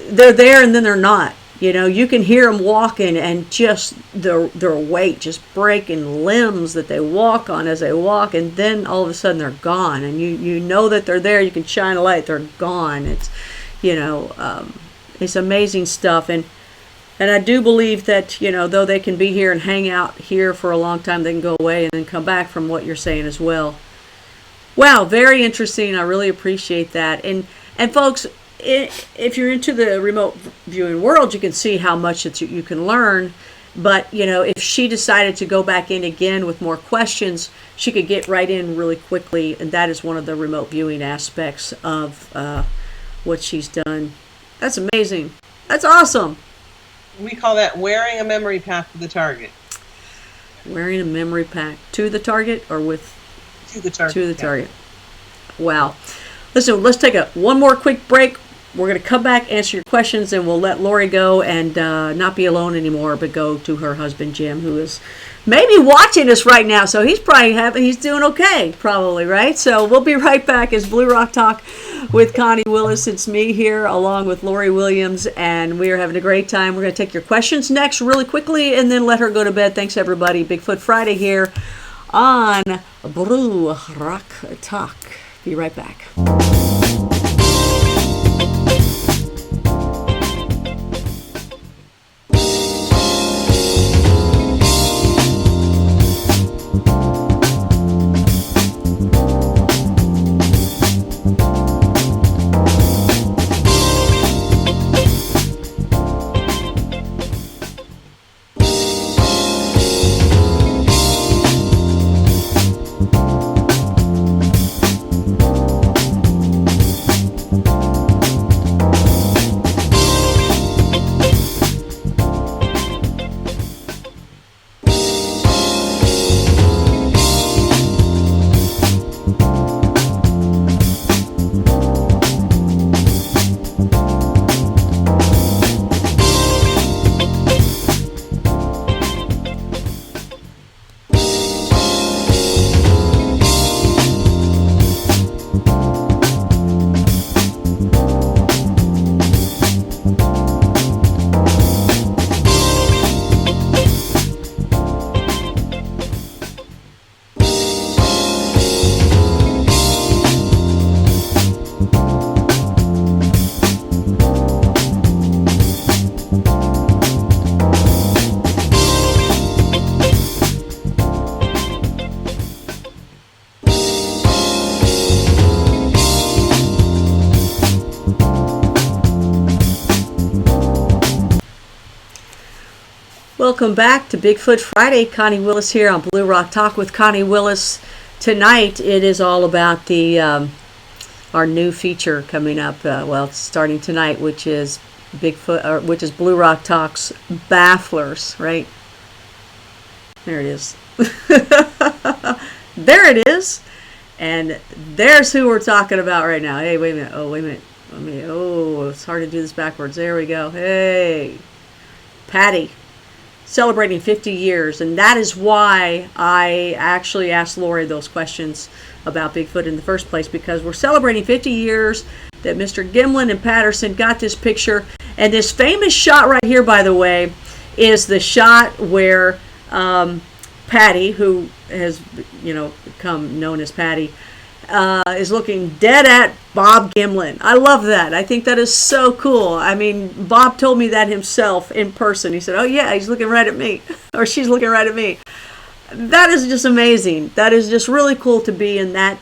They're there, and then they're not. You can hear them walking, and just their weight just breaking limbs that they walk on as they walk, and then all of a sudden they're gone, and you know that they're there. You can shine a light, they're gone. It's it's amazing stuff, and I do believe that though they can be here and hang out here for a long time, they can go away and then come back, from what you're saying as well. Wow, very interesting. I really appreciate that, and folks, if you're into the remote viewing world, you can see how much you can learn. But if she decided to go back in again with more questions, she could get right in really quickly, and that is one of the remote viewing aspects of what she's done. That's amazing. That's awesome. We call that wearing a memory pack to the target. Wearing a memory pack to the target, or with to the target. To the target. Wow. Listen, let's take one more quick break. We're going to come back, answer your questions, and we'll let Lori go and not be alone anymore, but go to her husband, Jim, who is maybe watching us right now. So he's probably he's doing okay, probably, right? So we'll be right back as Blue Rock Talk with Connie Willis. It's me here along with Lori Williams, and we are having a great time. We're going to take your questions next really quickly and then let her go to bed. Thanks, everybody. Bigfoot Friday here on Blue Rock Talk. Be right back. Welcome back to Bigfoot Friday. Connie Willis here on Blue Rock Talk with Connie Willis. tonight it is all about the our new feature coming up. Well, it's starting tonight, which is which is Blue Rock Talk's Bafflers, right? There it is. There it is. And there's who we're talking about right now. Hey, wait a minute. Oh, wait a minute. Oh, it's hard to do this backwards. There we go. Hey, Patty, celebrating 50 years. And that is why I actually asked Lori those questions about Bigfoot in the first place, because we're celebrating 50 years that Mr. Gimlin and Patterson got this picture. And this famous shot right here, by the way, is the shot where Patty, who has, become known as Patty, is looking dead at Bob Gimlin. I love that. I think that is so cool. I mean, Bob told me that himself in person. He said, oh yeah, he's looking right at me, or she's looking right at me. That is just amazing. That is just really cool to be in that,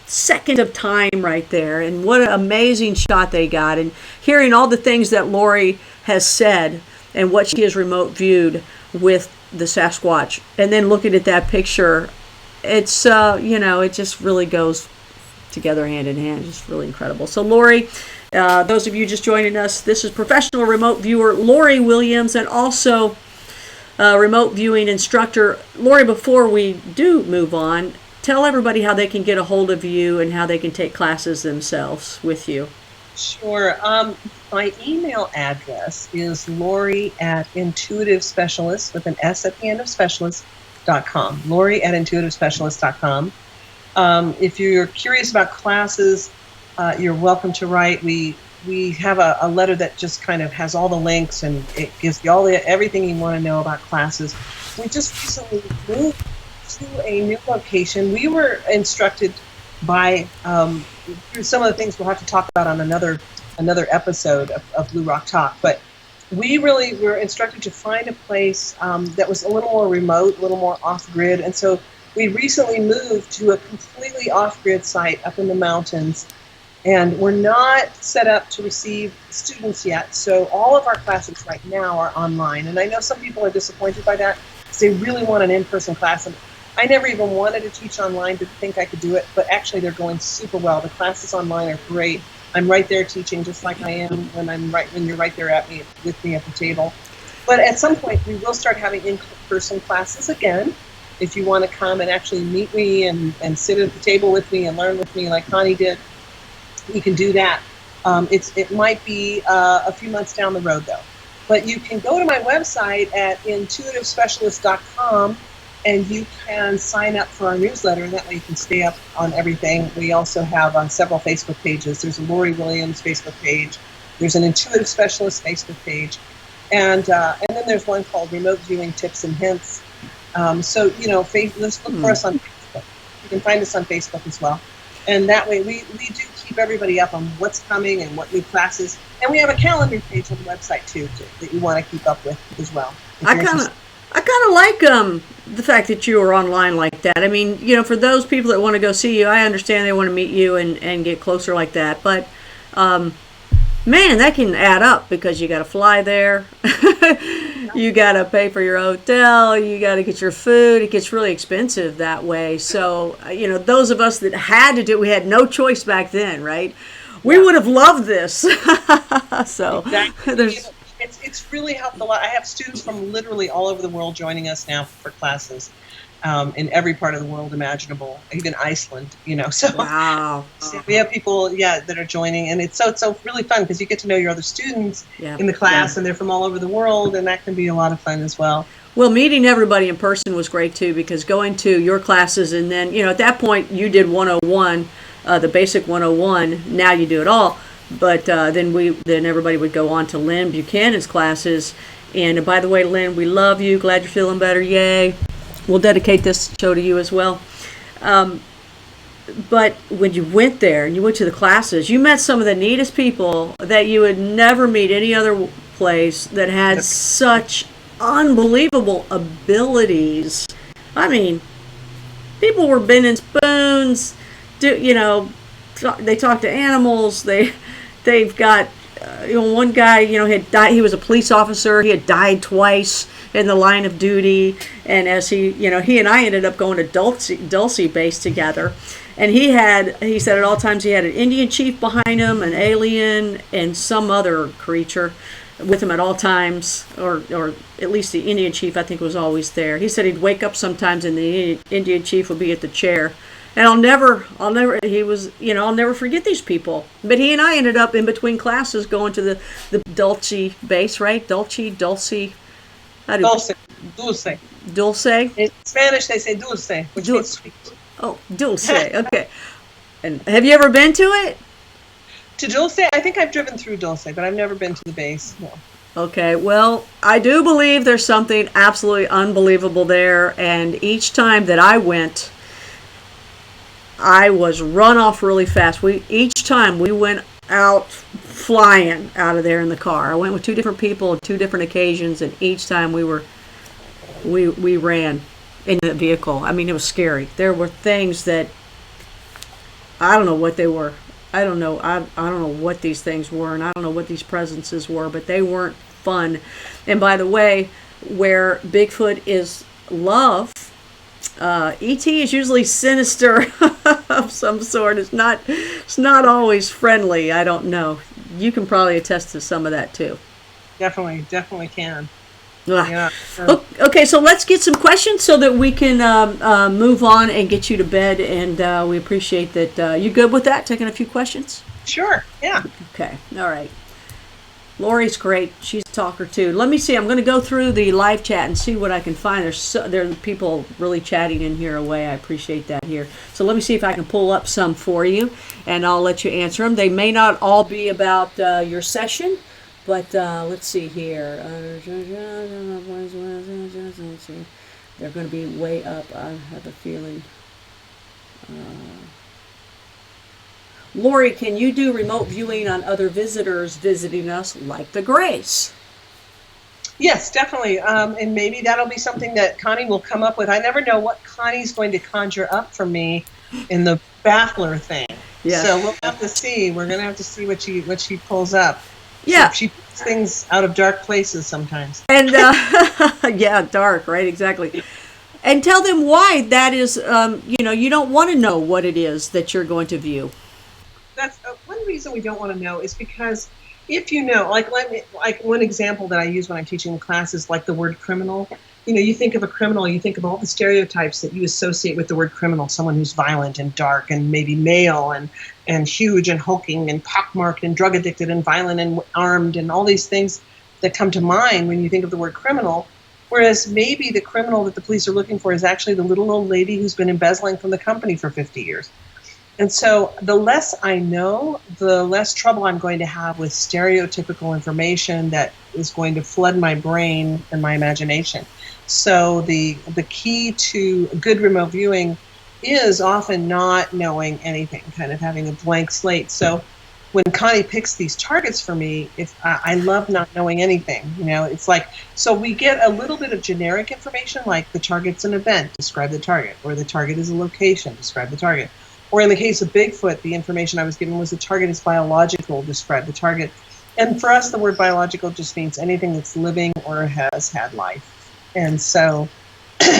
second of time right there. And what an amazing shot they got. And hearing all the things that Lori has said and what she has remote viewed with the Sasquatch, and then looking at that picture, it's it just really goes together hand in hand. Just really incredible. So Lori, those of you just joining us, this is professional remote viewer Lori Williams, and also remote viewing instructor. Lori, before we do move on, tell everybody how they can get a hold of you and how they can take classes themselves with you. Sure. My email address is Lori@intuitivespecialist with an S at the end of specialist.com. Lori@intuitivespecialist.com. If you're curious about classes, you're welcome to write. We have a letter that just kind of has all the links, and it gives you everything you want to know about classes. We just recently moved to a new location. We were instructed by through some of the things we'll have to talk about on another episode of Blue Rock Talk, but we really were instructed to find a place that was a little more remote, a little more off-grid, and so we recently moved to a completely off-grid site up in the mountains, and we're not set up to receive students yet, so all of our classes right now are online, and I know some people are disappointed by that because they really want an in-person class, and I never even wanted to teach online, didn't think I could do it, but actually they're going super well. The classes online are great. I'm right there teaching just like I am when you're right there with me at the table. But at some point we will start having in-person classes again. If you want to come and actually meet me and sit at the table with me and learn with me like Connie did, you can do that. It might be a few months down the road though. But you can go to my website at intuitivespecialist.com and you can sign up for our newsletter, and that way you can stay up on everything. We also have several Facebook pages. There's a Lori Williams Facebook page. There's an Intuitive Specialist Facebook page. And then there's one called Remote Viewing Tips and Hints. Let's look for us on Facebook. You can find us on Facebook as well. And that way we do keep everybody up on what's coming and what new classes. And we have a calendar page on the website too that you want to keep up with as well. I kind of like the fact that you are online like that. I mean, for those people that want to go see you, I understand they want to meet you and get closer like that. But, man, that can add up because you got to fly there. You got to pay for your hotel. You got to get your food. It gets really expensive that way. So, those of us that had to do it, we had no choice back then, right? We would have loved this. So exactly. It's really helped a lot. I have students from literally all over the world joining us now for classes in every part of the world imaginable, even Iceland, So, wow. So we have people, that are joining, and it's so really fun because you get to know your other students in the class, and they're from all over the world, and that can be a lot of fun as well. Well, meeting everybody in person was great too, because going to your classes, and then at that point you did 101, the basic 101. Now you do it all. But then everybody would go on to Lynn Buchanan's classes. And by the way, Lynn, we love you. Glad you're feeling better. Yay. We'll dedicate this show to you as well. But when you went there and you went to the classes, you met some of the neatest people that you would never meet any other place that had such unbelievable abilities. I mean, people were bending spoons, they talk to animals. They've got one guy, had died. He was a police officer. He had died twice. in the line of duty. And as he and I ended up going to Dulce base together. And he said at all times he had an Indian chief behind him, an alien, and some other creature with him at all times, or at least the Indian chief I think was always there. He said he'd wake up sometimes and the Indian chief would be at the chair. And I'll never forget these people. But he and I ended up in between classes going to the Dulce base, right? Dulce. Dulce. Dulce. In Spanish, they say dulce, which means sweet. Oh, Dulce. Okay. And have you ever been to it? To Dulce, I think I've driven through Dulce, but I've never been to the base. No. Okay, well, I do believe there's something absolutely unbelievable there. And each time that I went, I was run off really fast. Each time we went out flying out of there in the car. I went with two different people on two different occasions, and each time we ran in the vehicle. I mean, it was scary. There were things that I don't know what they were. I don't know what these things were, and I don't know what these presences were, but they weren't fun. And by the way, where Bigfoot is love, E.T. is usually sinister of some sort. It's not always friendly. I don't know. You can probably attest to some of that too. Definitely can. Yeah. Okay, so let's get some questions so that we can move on and get you to bed. And we appreciate that. You good with that? Taking a few questions? Sure. Yeah. Okay. All right. Lori's great. She's a talker too. Let me see. I'm going to go through the live chat and see what I can find. There are people really chatting in here away. I appreciate that here. So let me see if I can pull up some for you, and I'll let you answer them. They may not all be about your session, but let's see here. They're going to be way up. I have a feeling. Lori, can you do remote viewing on other visitors visiting us, like the Grace? Yes, definitely. And maybe that'll be something that Connie will come up with. I never know what Connie's going to conjure up for me in the baffler thing. Yeah. So we'll have to see. We're going to have to see what she pulls up. Yeah. She pulls things out of dark places sometimes. And yeah, dark, right? Exactly. And tell them why that is. You don't want to know what it is that you're going to view. That's one reason we don't want to know is because if you know, like one example that I use when I'm teaching classes, like the word criminal. You think of a criminal, you think of all the stereotypes that you associate with the word criminal, someone who's violent and dark and maybe male and huge and hulking and pockmarked and drug addicted and violent and armed and all these things that come to mind when you think of the word criminal. Whereas maybe the criminal that the police are looking for is actually the little old lady who's been embezzling from the company for 50 years. And so the less I know, the less trouble I'm going to have with stereotypical information that is going to flood my brain and my imagination. So the key to good remote viewing is often not knowing anything, kind of having a blank slate. So when Connie picks these targets for me, if I love not knowing anything, it's like, so we get a little bit of generic information, like the target's an event, describe the target, or the target is a location, describe the target. Or in the case of Bigfoot, the information I was given was the target is biological, describe the target. And for us, the word biological just means anything that's living or has had life. And so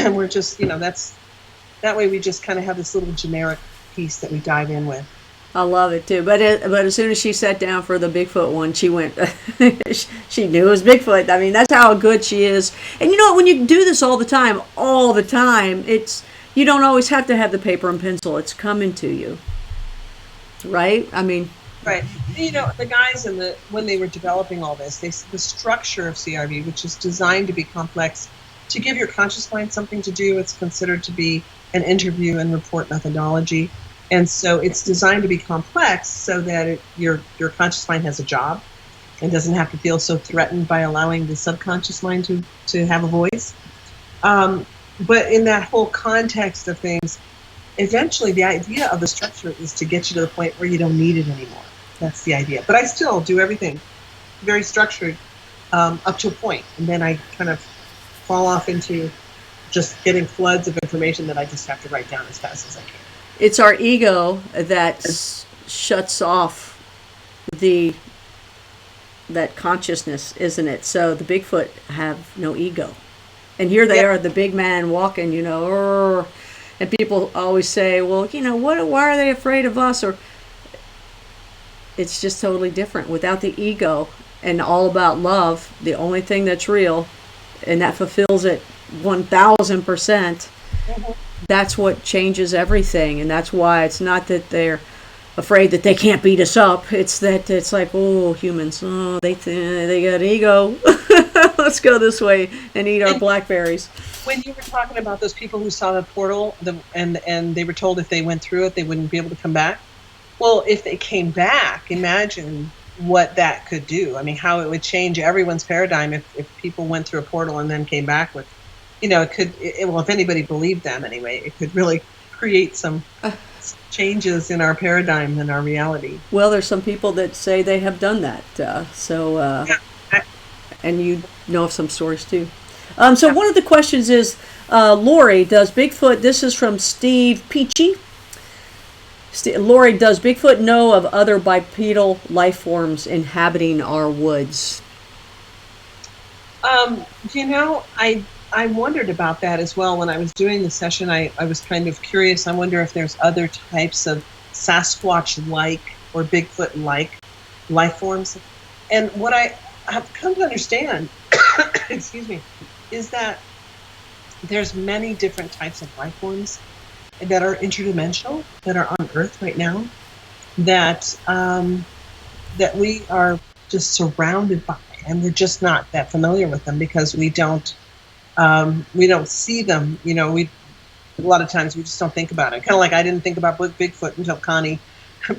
we're just, that way we just kind of have this little generic piece that we dive in with. I love it too. But as soon as she sat down for the Bigfoot one, she went, she knew it was Bigfoot. I mean, that's how good she is. And you know what, when you do this all the time, you don't always have to have the paper and pencil. It's coming to you. Right? I mean. Right. The guys when they were developing all this, the structure of CRV, which is designed to be complex, to give your conscious mind something to do, it's considered to be an interview and report methodology. And so it's designed to be complex so that your conscious mind has a job and doesn't have to feel so threatened by allowing the subconscious mind to have a voice. But in that whole context of things, eventually the idea of the structure is to get you to the point where you don't need it anymore. That's the idea. But I still do everything very structured up to a point. And then I kind of fall off into just getting floods of information that I just have to write down as fast as I can. It's our ego that shuts off that consciousness, isn't it? So the Bigfoot have no ego. And here they are, the big man walking, and people always say, well, why are they afraid of us? Or it's just totally different. Without the ego and all about love, the only thing that's real, and that fulfills it 1,000%, that's what changes everything. And that's why it's not that they're afraid that they can't beat us up. It's that it's like, oh, humans, they got ego. Let's go this way and eat our blackberries. When you were talking about those people who saw the portal, and they were told if they went through it, they wouldn't be able to come back. Well, if they came back, imagine what that could do. I mean, how it would change everyone's paradigm if people went through a portal and then came back with, if anybody believed them anyway, it could really create some changes in our paradigm and our reality. Well, there's some people that say they have done that. And you know of some stories too. So one of the questions is, Lori, does Bigfoot, this is from Steve Peachy. Lori, does Bigfoot know of other bipedal life forms inhabiting our woods? I wondered about that as well. When I was doing the session, I was kind of curious. I wonder if there's other types of Sasquatch-like or Bigfoot-like life forms. And what I have come to understand, excuse me, is that there's many different types of life forms that are interdimensional, that are on Earth right now, that we are just surrounded by, and we're just not that familiar with them because we don't see them. A lot of times we just don't think about it. Kind of like I didn't think about Bigfoot until Connie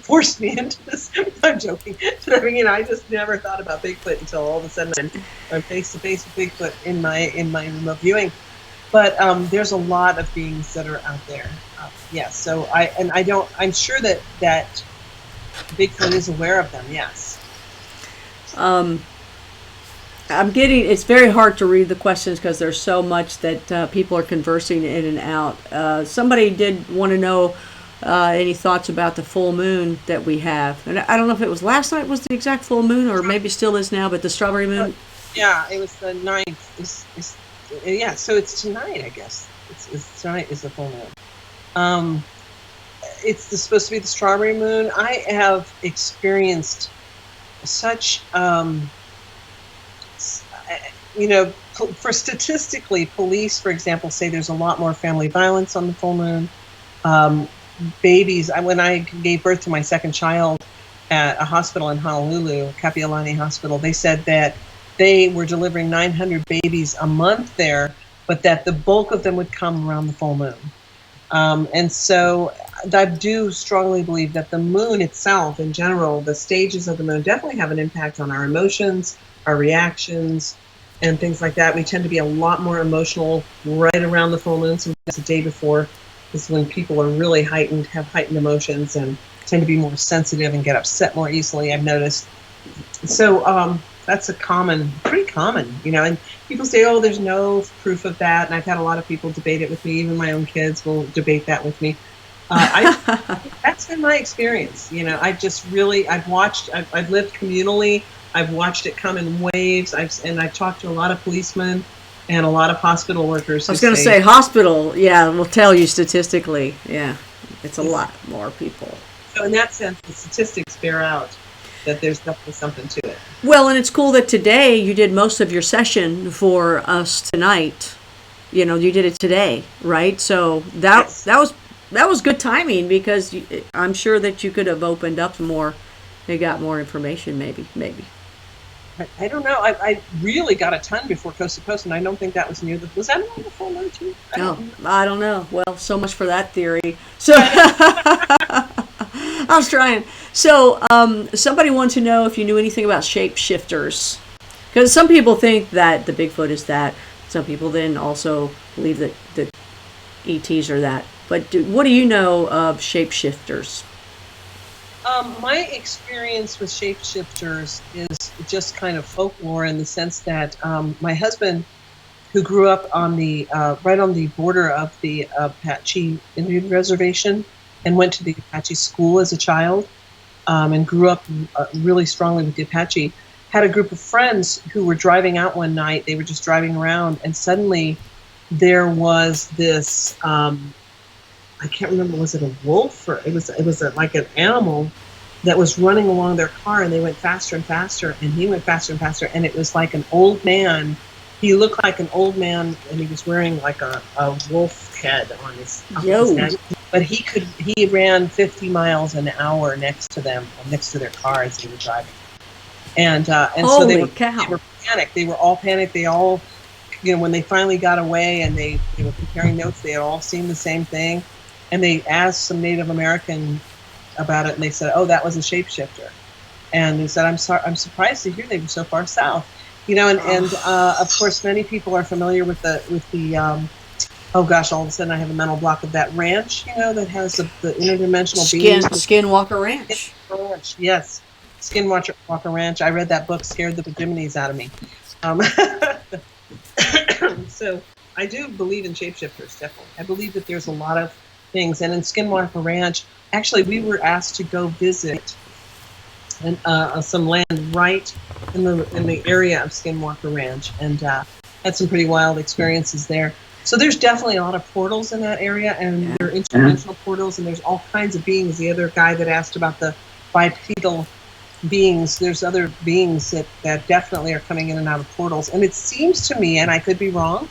forced me into this. I'm joking. I just never thought about Bigfoot until all of a sudden I'm face to face with Bigfoot in my remote viewing. But there's a lot of beings that are out there. Yes. So I'm sure that Bigfoot is aware of them. Yes. It's very hard to read the questions because there's so much that people are conversing in and out. Somebody did want to know any thoughts about the full moon that we have. And I don't know if it was last night was the exact full moon or maybe still is now, but the strawberry moon. Yeah, it was the 9th. So it's tonight, I guess. It's tonight is the full moon. It's supposed to be the strawberry moon. I have experienced such... for statistically, police, for example, say there's a lot more family violence on the full moon. Babies, when I gave birth to my second child at a hospital in Honolulu, Kapiolani Hospital, they said that they were delivering 900 babies a month there, but that the bulk of them would come around the full moon. And so I do strongly believe that the moon itself, in general, the stages of the moon definitely have an impact on our emotions, our reactions, and things like that. We tend to be a lot more emotional right around the full moon, sometimes the day before. This is when people are really have heightened emotions and tend to be more sensitive and get upset more easily, I've noticed. So that's pretty common, and people say, oh, there's no proof of that. And I've had a lot of people debate it with me. Even my own kids will debate that with me. That's been my experience. I've watched, I've lived communally. I've watched it come in waves. I've talked to a lot of policemen and a lot of hospital workers. I was going to say hospital, will tell you statistically, it's a lot more people. So in that sense, the statistics bear out that there's definitely something to it. Well, and it's cool that today you did most of your session for us tonight. You did it today, right? So that was good timing because I'm sure that you could have opened up more and got more information, maybe. I don't know. I really got a ton before Coast to Coast, and I don't think that was near was that on the full moon too? I don't know. Well, so much for that theory. So I was trying. So somebody wants to know if you knew anything about shapeshifters, because some people think that the Bigfoot is that. Some people then also believe that ETs are that. But what do you know of shapeshifters? My experience with shapeshifters is just kind of folklore in the sense that my husband, who grew up on the right on the border of the Apache Indian Reservation and went to the Apache school as a child and grew up really strongly with the Apache, had a group of friends who were driving out one night. They were just driving around, and suddenly there was this, I can't remember, was it a wolf, or it was like an animal that was running along their car, and they went faster and faster, and he went faster and faster, and it was like an old man. He looked like an old man, and he was wearing like a wolf head on his head. But he ran 50 miles an hour next to them, next to their car as they were driving. And so they were panicked. They were all panicked. They all, when they finally got away and they were comparing notes, they had all seen the same thing. And they asked some Native American about it, and they said, "Oh, that was a shapeshifter." And they said, I'm surprised to hear they were so far south." And of course, many people are familiar with the oh gosh, all of a sudden I have a mental block of that ranch, that has the interdimensional beings. Skinwalker Ranch. Yes. Skinwalker Ranch. I read that book, scared the bejesus out of me. So I do believe in shapeshifters, definitely. I believe that there's a lot of things. And in Skinwalker Ranch, actually, we were asked to go visit some land right in the area of Skinwalker Ranch, and had some pretty wild experiences there. So there's definitely a lot of portals in that area, and they're interdimensional portals, and there's all kinds of beings. The other guy that asked about the bipedal beings, there's other beings that definitely are coming in and out of portals. And it seems to me, and I could be wrong,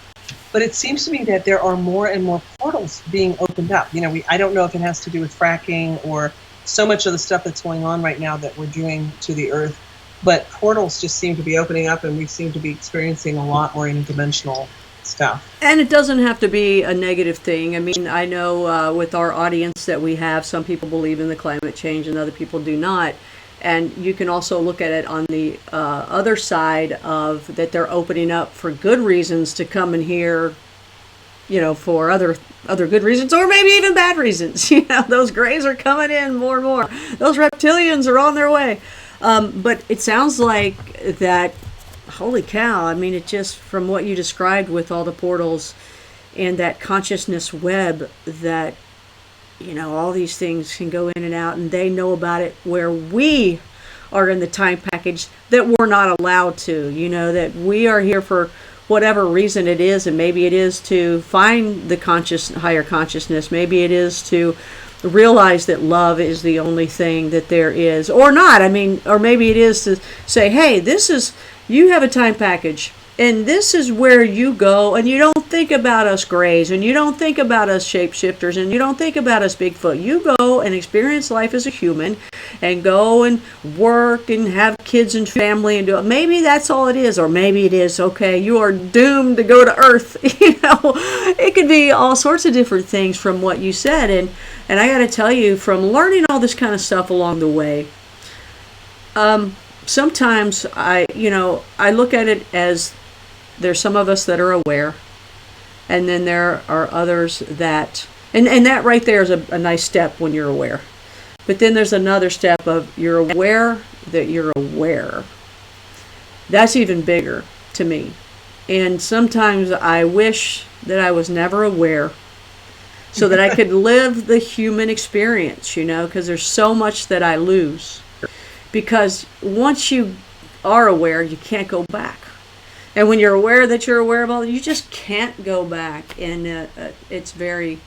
but it seems to me that there are more and more portals being opened up. I don't know if it has to do with fracking or so much of the stuff that's going on right now that we're doing to the earth, but portals just seem to be opening up, and we seem to be experiencing a lot more interdimensional stuff. And it doesn't have to be a negative thing. I mean, I know with our audience that we have, some people believe in the climate change and other people do not. And you can also look at it on the other side of that they're opening up for good reasons to come in here, for other good reasons, or maybe even bad reasons. Those grays are coming in more and more. Those reptilians are on their way. But it sounds like that, holy cow, I mean, it just, from what you described with all the portals and that consciousness web, that, all these things can go in and out, and they know about it, where we are in the time package that we're not allowed to, that we are here for whatever reason it is, and maybe it is to find the higher consciousness, maybe it is to realize that love is the only thing that there is, or not. I mean, or maybe it is to say, hey, you have a time package, and this is where you go, and you don't think about us grays, and you don't think about us shapeshifters, and you don't think about us Bigfoot. You go and experience life as a human, and go and work and have kids and family and do it. Maybe that's all it is, or maybe it is, okay, you are doomed to go to Earth. It could be all sorts of different things from what you said, and I got to tell you, from learning all this kind of stuff along the way, sometimes I look at it as there's some of us that are aware, and then there are others that, and that right there is a nice step when you're aware. But then there's another step of you're aware that you're aware. That's even bigger to me. And sometimes I wish that I was never aware, so that I could live the human experience, because there's so much that I lose. Because once you are aware, you can't go back. And when you're aware that you're aware of all, you just can't go back. And it's very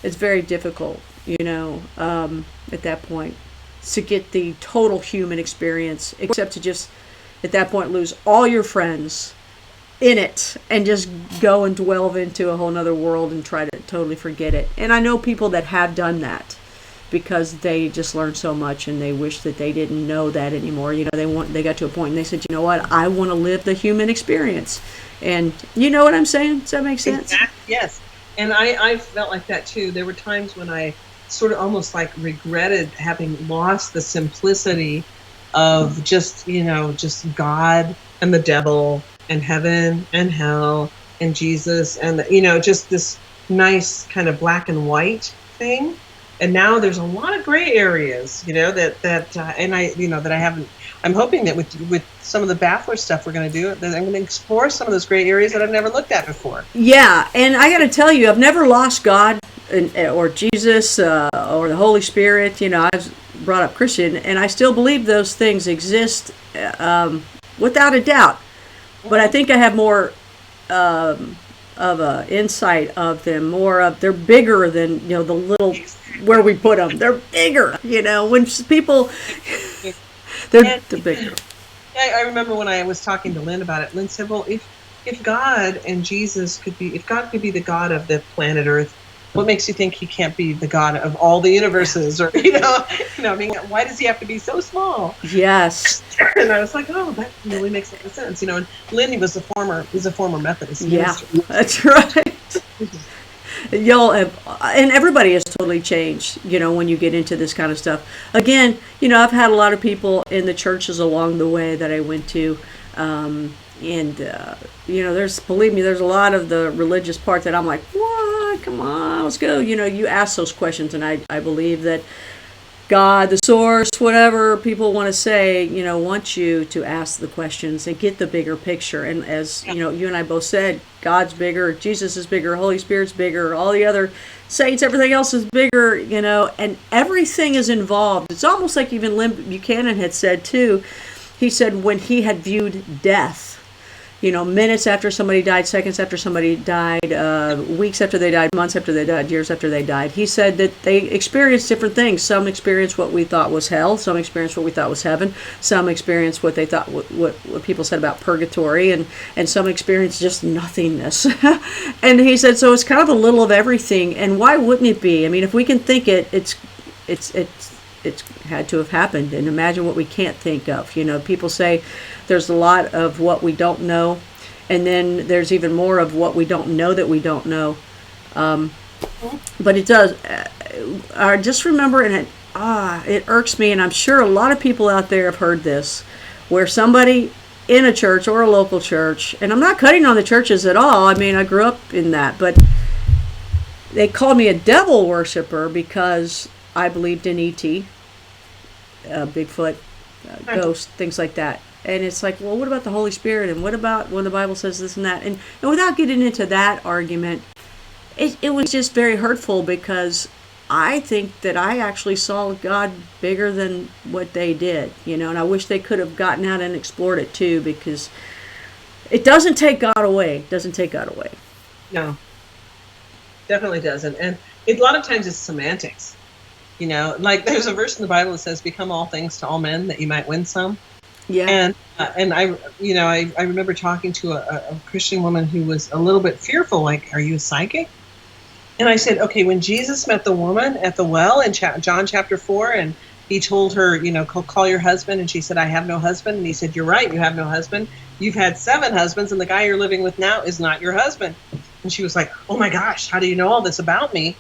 difficult, at that point, to get the total human experience, except to just, at that point, lose all your friends in it and just go and delve into a whole nother world and try to totally forget it. And I know people that have done that, because they just learned so much and they wish that they didn't know that anymore. They got to a point and they said, you know what, I want to live the human experience. And you know what I'm saying? Does that make sense? Exactly. Yes. And I felt like that too. There were times when I sort of almost like regretted having lost the simplicity of just God and the devil and heaven and hell and Jesus and, just this nice kind of black and white thing. And now there's a lot of gray areas, and that I haven't. I'm hoping that with some of the Baffler stuff we're going to do, that I'm going to explore some of those gray areas that I've never looked at before. Yeah, and I got to tell you, I've never lost God or Jesus or the Holy Spirit. brought up Christian, and I still believe those things exist without a doubt. But I think I have more of a insight of them, more of they're bigger than the little where we put them. They're bigger, when people they're bigger. I remember when I was talking to Lynn about it. Lynn said, "Well, if God and Jesus if God could be the God of the planet Earth, what makes you think he can't be the God of all the universes?" Or I mean, why does he have to be so small? Yes. And I was like, oh, that really makes a lot of sense. And Lynn was a former Methodist minister. Yeah, that's right. Y'all have, and everybody has totally changed, when you get into this kind of stuff. Again, I've had a lot of people in the churches along the way that I went to, believe me, there's a lot of the religious part that I'm like, what? Come on, let's go. You ask those questions, and I believe that God, the source, whatever people want to say, wants you to ask the questions and get the bigger picture. And as, you and I both said, God's bigger, Jesus is bigger, Holy Spirit's bigger, all the other saints, everything else is bigger, and everything is involved. It's almost like even Lynn Buchanan had said, too. He said when he had viewed death, minutes after somebody died, seconds after somebody died, weeks after they died, months after they died, years after they died. He said that they experienced different things. Some experienced what we thought was hell. Some experienced what we thought was heaven. Some experienced what they thought, what people said about purgatory, and some experienced just nothingness. And he said, so it's kind of a little of everything. And why wouldn't it be? I mean, if we can think it's had to have happened, and imagine what we can't think of. People say there's a lot of what we don't know, and then there's even more of what we don't know that we don't know. But it does. I just remember, and it irks me, and I'm sure a lot of people out there have heard this, where somebody in a church or a local church, and I'm not cutting on the churches at all. I mean, I grew up in that, but they called me a devil worshiper because I believed in E.T., Bigfoot, ghosts, things like that. And it's like, well, what about the Holy Spirit? And what about when the Bible says this and that? And without getting into that argument, it was just very hurtful, because I think that I actually saw God bigger than what they did, and I wish they could have gotten out and explored it too, because it doesn't take God away. It doesn't take God away. No, definitely doesn't. And a lot of times it's semantics. Like there's a verse in the Bible that says, "Become all things to all men, that you might win some." Yeah. And I remember talking to a Christian woman who was a little bit fearful, like, "Are you a psychic?" And I said, "Okay, when Jesus met the woman at the well in John chapter 4, and he told her, call your husband, and she said, 'I have no husband.' And he said, 'You're right, you have no husband. You've had 7 husbands, and the guy you're living with now is not your husband.'" And she was like, "Oh my gosh, how do you know all this about me?"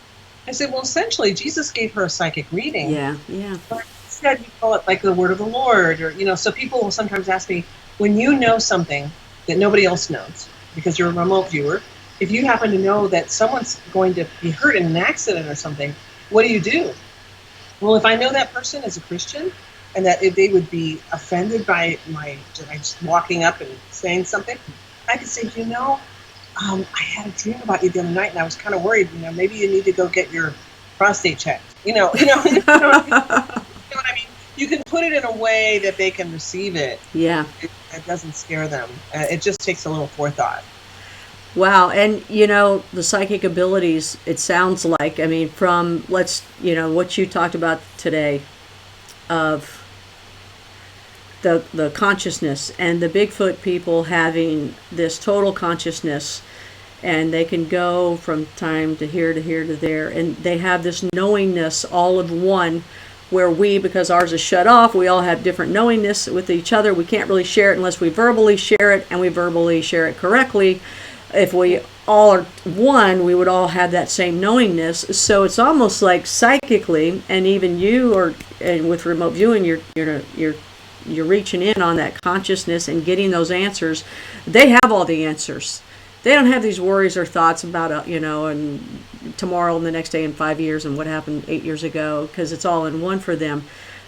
I said, well, essentially, Jesus gave her a psychic reading. Yeah. Instead, you call it like the word of the Lord, or, so people will sometimes ask me, when you know something that nobody else knows, because you're a remote viewer, if you happen to know that someone's going to be hurt in an accident or something, what do you do? Well, if I know that person is a Christian, and that if they would be offended by my just walking up and saying something, I could say, I had a dream about you the other night, and I was kind of worried. Maybe you need to go get your prostate checked. You know what I mean? You can put it in a way that they can receive it. Yeah. It doesn't scare them. It just takes a little forethought. Wow. And, the psychic abilities, it sounds like, from, what you talked about today of the consciousness, and the Bigfoot people having this total consciousness, and they can go from time to here to here to there, and they have this knowingness all of one, where we, because ours is shut off, we all have different knowingness with each other. We can't really share it unless we verbally share it, and we verbally share it correctly. If we all are one, we would all have that same knowingness. So it's almost like psychically, and even you, and with remote viewing, you're reaching in on that consciousness and getting those answers. They have all the answers. They don't have these worries or thoughts about, and tomorrow and the next day and 5 years and what happened 8 years ago, because it's all in one for them.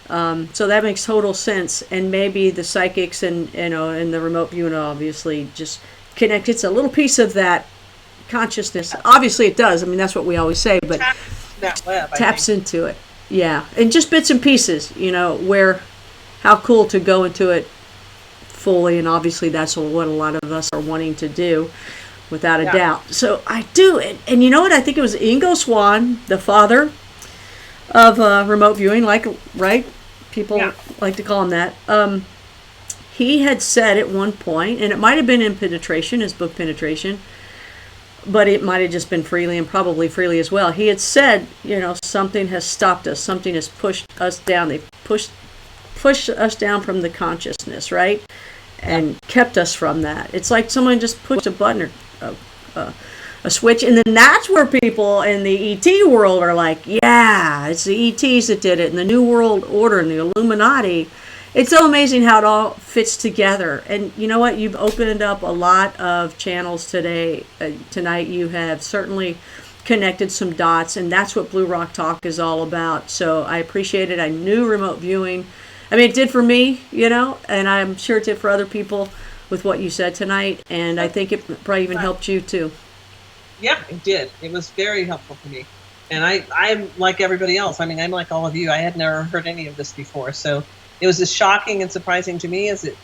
So that makes total sense. And maybe the psychics and the remote viewing obviously just connect. It's a little piece of that consciousness. Obviously it does. That's what we always say, but that web, taps into it. Yeah, and just bits and pieces, where how cool to go into it fully, and obviously that's what a lot of us are wanting to do, without a doubt. So I do, and you know what? I think it was Ingo Swann, the father of remote viewing, right? People like to call him that. He had said at one point, and it might have been in Penetration, his book Penetration, but it might have just been freely, and probably freely as well. He had said, something has stopped us, something has pushed us down. They pushed us down from the consciousness, right? And kept us from that. It's like someone just pushed a button or a switch, and then that's where people in the ET world are like, yeah, it's the ETs that did it, and the New World Order and the Illuminati. It's so amazing how it all fits together. And you know what? You've opened up a lot of channels today. Tonight you have certainly connected some dots, and that's what Blue Rock Talk is all about. So I appreciate it. I knew remote viewing. I mean, it did for me, and I'm sure it did for other people with what you said tonight. And I think it probably even helped you too. Yeah, it did. It was very helpful for me. And I'm like everybody else. I mean, I'm like all of you. I had never heard any of this before. So it was as shocking and surprising to me as it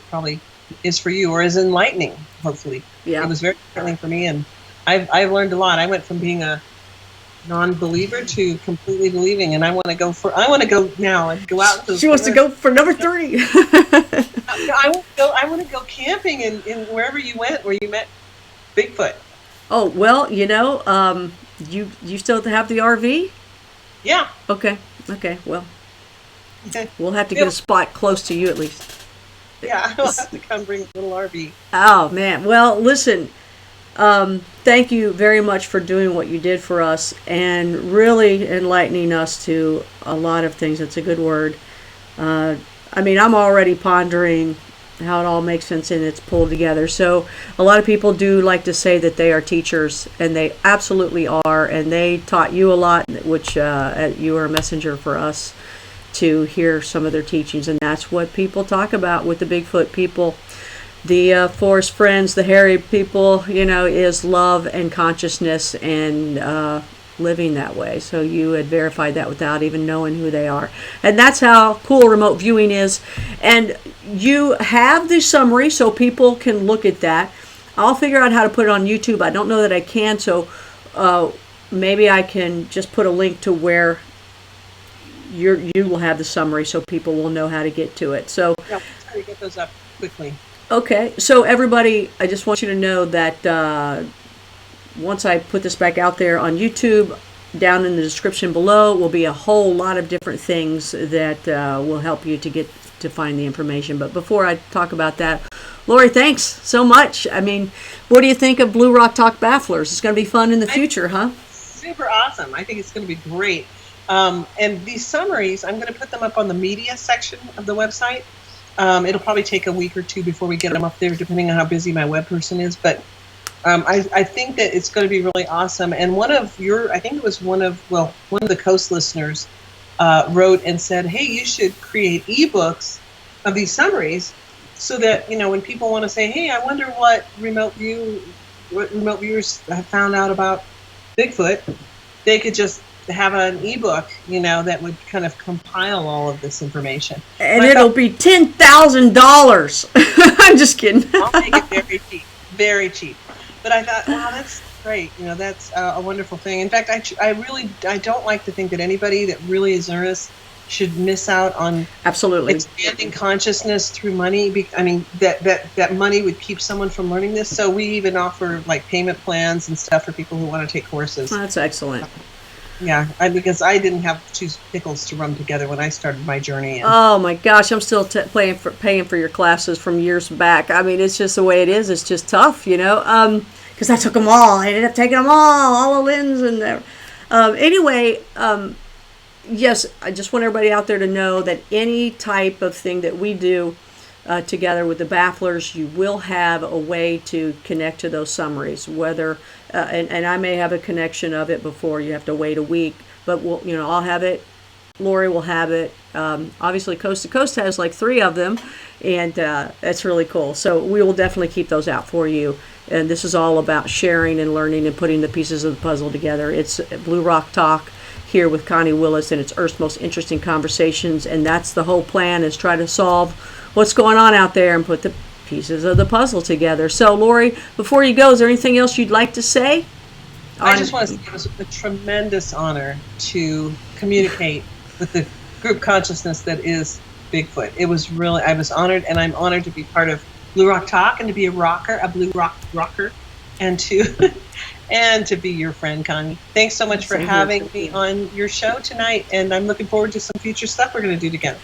probably is for you, or as enlightening, hopefully. Yeah. It was very enlightening for me, and I've learned a lot. I went from being a non-believer to completely believing, and I want to go now and go out. She wants to go for number 3. I want to go camping in wherever you went, where you met Bigfoot. Oh, well, you still have the RV? Yeah. Okay, well. We'll have to get a spot close to you at least. Yeah, I'll have to come bring a little RV. Oh, man. Well, listen, thank you very much for doing what you did for us and really enlightening us to a lot of things. That's a good word. I'm already pondering how it all makes sense and it's pulled together. So a lot of people do like to say that they are teachers, and they absolutely are, and they taught you a lot, which you were a messenger for us to hear some of their teachings, and that's what people talk about with the Bigfoot people. The forest friends, the hairy people, is love and consciousness and living that way. So you had verified that without even knowing who they are. And that's how cool remote viewing is. And you have the summary so people can look at that. I'll figure out how to put it on YouTube. I don't know that I can, so maybe I can just put a link to where you will have the summary so people will know how to get to it. So yeah, try to get those up quickly. Okay, so everybody, I just want you to know that once I put this back out there on YouTube, down in the description below will be a whole lot of different things that will help you to find the information. But before I talk about that, Lori, thanks so much. What do you think of Blue Rock Talk Bafflers? It's going to be fun in the future, huh? Super awesome. I think it's going to be great. And these summaries, I'm going to put them up on the media section of the website. It'll probably take a week or two before we get them up there, depending on how busy my web person is. But I think that it's going to be really awesome. And one of the Coast listeners wrote and said, hey, you should create ebooks of these summaries so that, when people want to say, hey, I wonder what remote viewers have found out about Bigfoot, they could just have an ebook, that would kind of compile all of this information. And it'll be $10,000. I'm just kidding. I'll make it very cheap, very cheap. But I thought, wow, that's great. That's a wonderful thing. In fact, I don't like to think that anybody that really is earnest should miss out on absolutely expanding consciousness through money. That money would keep someone from learning this. So we even offer payment plans and stuff for people who want to take courses. Oh, that's excellent. Yeah, because I didn't have 2 pickles to rub together when I started my journey. Oh my gosh, I'm still paying for your classes from years back. It's just the way it is. It's just tough, because I took them all. I ended up taking them all the lens and anyway. Yes, I just want everybody out there to know that any type of thing that we do together with the Bafflers, you will have a way to connect to those summaries. Whether and I may have a connection of it before you have to wait a week, but I'll have it. Lori will have it. Obviously, Coast to Coast has 3 of them, and that's really cool. So we will definitely keep those out for you. And this is all about sharing and learning and putting the pieces of the puzzle together. It's Blue Rock Talk here with Connie Willis, and it's Earth's most interesting conversations, and that's the whole plan, is try to solve what's going on out there and put the pieces of the puzzle together. So, Lori, before you go, is there anything else you'd like to say? I just want to say it was a tremendous honor to communicate with the group consciousness that is Bigfoot. It was really, I was honored, and I'm honored to be part of Blue Rock Talk and to be a rocker, a blue rock rocker, and to and to be your friend, Connie. Thanks so much for having me on your show tonight, and I'm looking forward to some future stuff we're going to do together.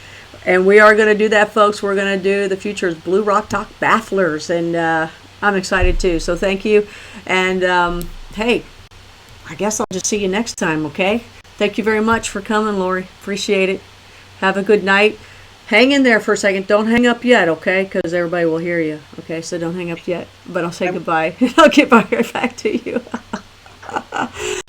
And we are going to do that, folks. We're going to do the future is Blue Rock Talk Bafflers, and I'm excited too. So thank you, and hey, I guess I'll just see you next time, okay? Thank you very much for coming, Lori. Appreciate it. Have a good night. Hang in there for a second. Don't hang up yet, okay? Because everybody will hear you, okay? So don't hang up yet. But I'll say goodbye. I'll get right back to you.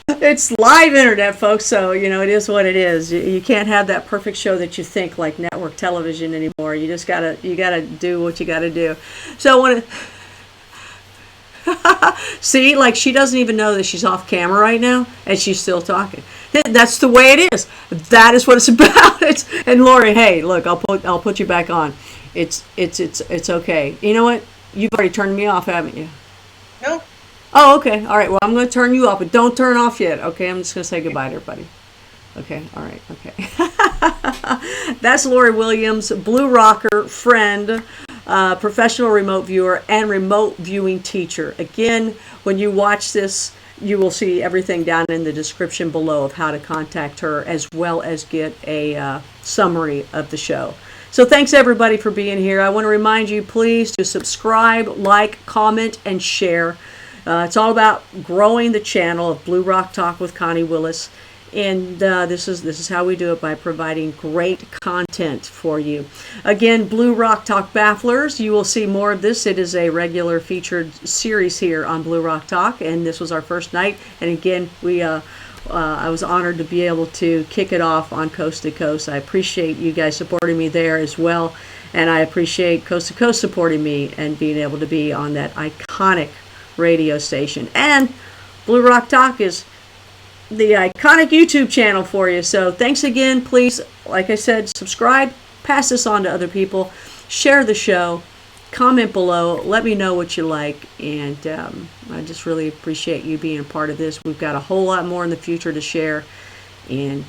It's live internet, folks, so, you know, it is what it is. You can't have that perfect show that you think like network television anymore. You just gotta do what you gotta do. So I want to... See, like, she doesn't even know that she's off camera right now, and she's still talking. That's the way it is. That is what it's about. And Lori, hey, look, I'll put you back on. It's okay. You know what? You've already turned me off, haven't you? No. Oh, okay. All right. Well, I'm going to turn you off, but don't turn off yet. Okay. I'm just going to say goodbye to everybody. Okay. All right. Okay. That's Lori Williams, Blue Rocker, friend, professional remote viewer, and remote viewing teacher. Again, when you watch this, you will see everything down in the description below of how to contact her, as well as get a summary of the show. So thanks everybody for being here. I want to remind you, please, to subscribe, like, comment, and share. It's all about growing the channel of Blue Rock Talk with Connie Willis. And this is how we do it, by providing great content for you. Again, Blue Rock Talk Bafflers, you will see more of this. It is a regular featured series here on Blue Rock Talk, and this was our first night. And again, I was honored to be able to kick it off on Coast to Coast. I appreciate you guys supporting me there as well, and I appreciate Coast to Coast supporting me and being able to be on that iconic radio station. And Blue Rock Talk is the iconic YouTube channel for you. So thanks again. Please, like I said, subscribe, pass this on to other people, share the show, comment below, let me know what you like, and I just really appreciate you being a part of this. We've got a whole lot more in the future to share, and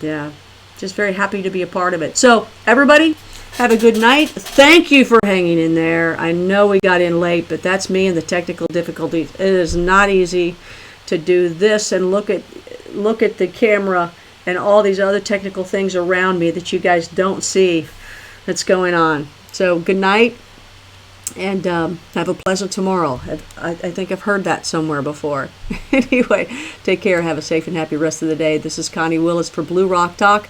just very happy to be a part of it. So everybody, have a good night. Thank you for hanging in there. I know we got in late, but that's me and the technical difficulties. It is not easy to do this and look at the camera and all these other technical things around me that you guys don't see that's going on. So good night, and have a pleasant tomorrow. I think I've heard that somewhere before. Anyway, take care. Have a safe and happy rest of the day. This is Connie Willis for Blue Rock Talk,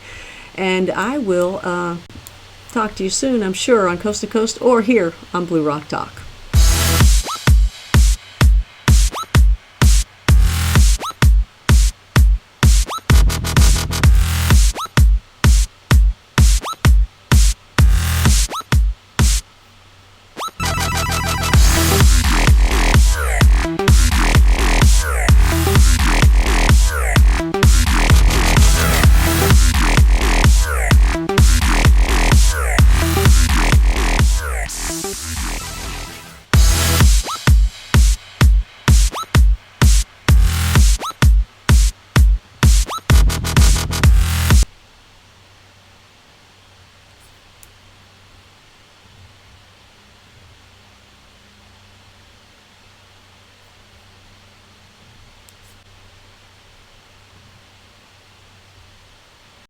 and I will talk to you soon, I'm sure, on Coast to Coast or here on Blue Rock Talk.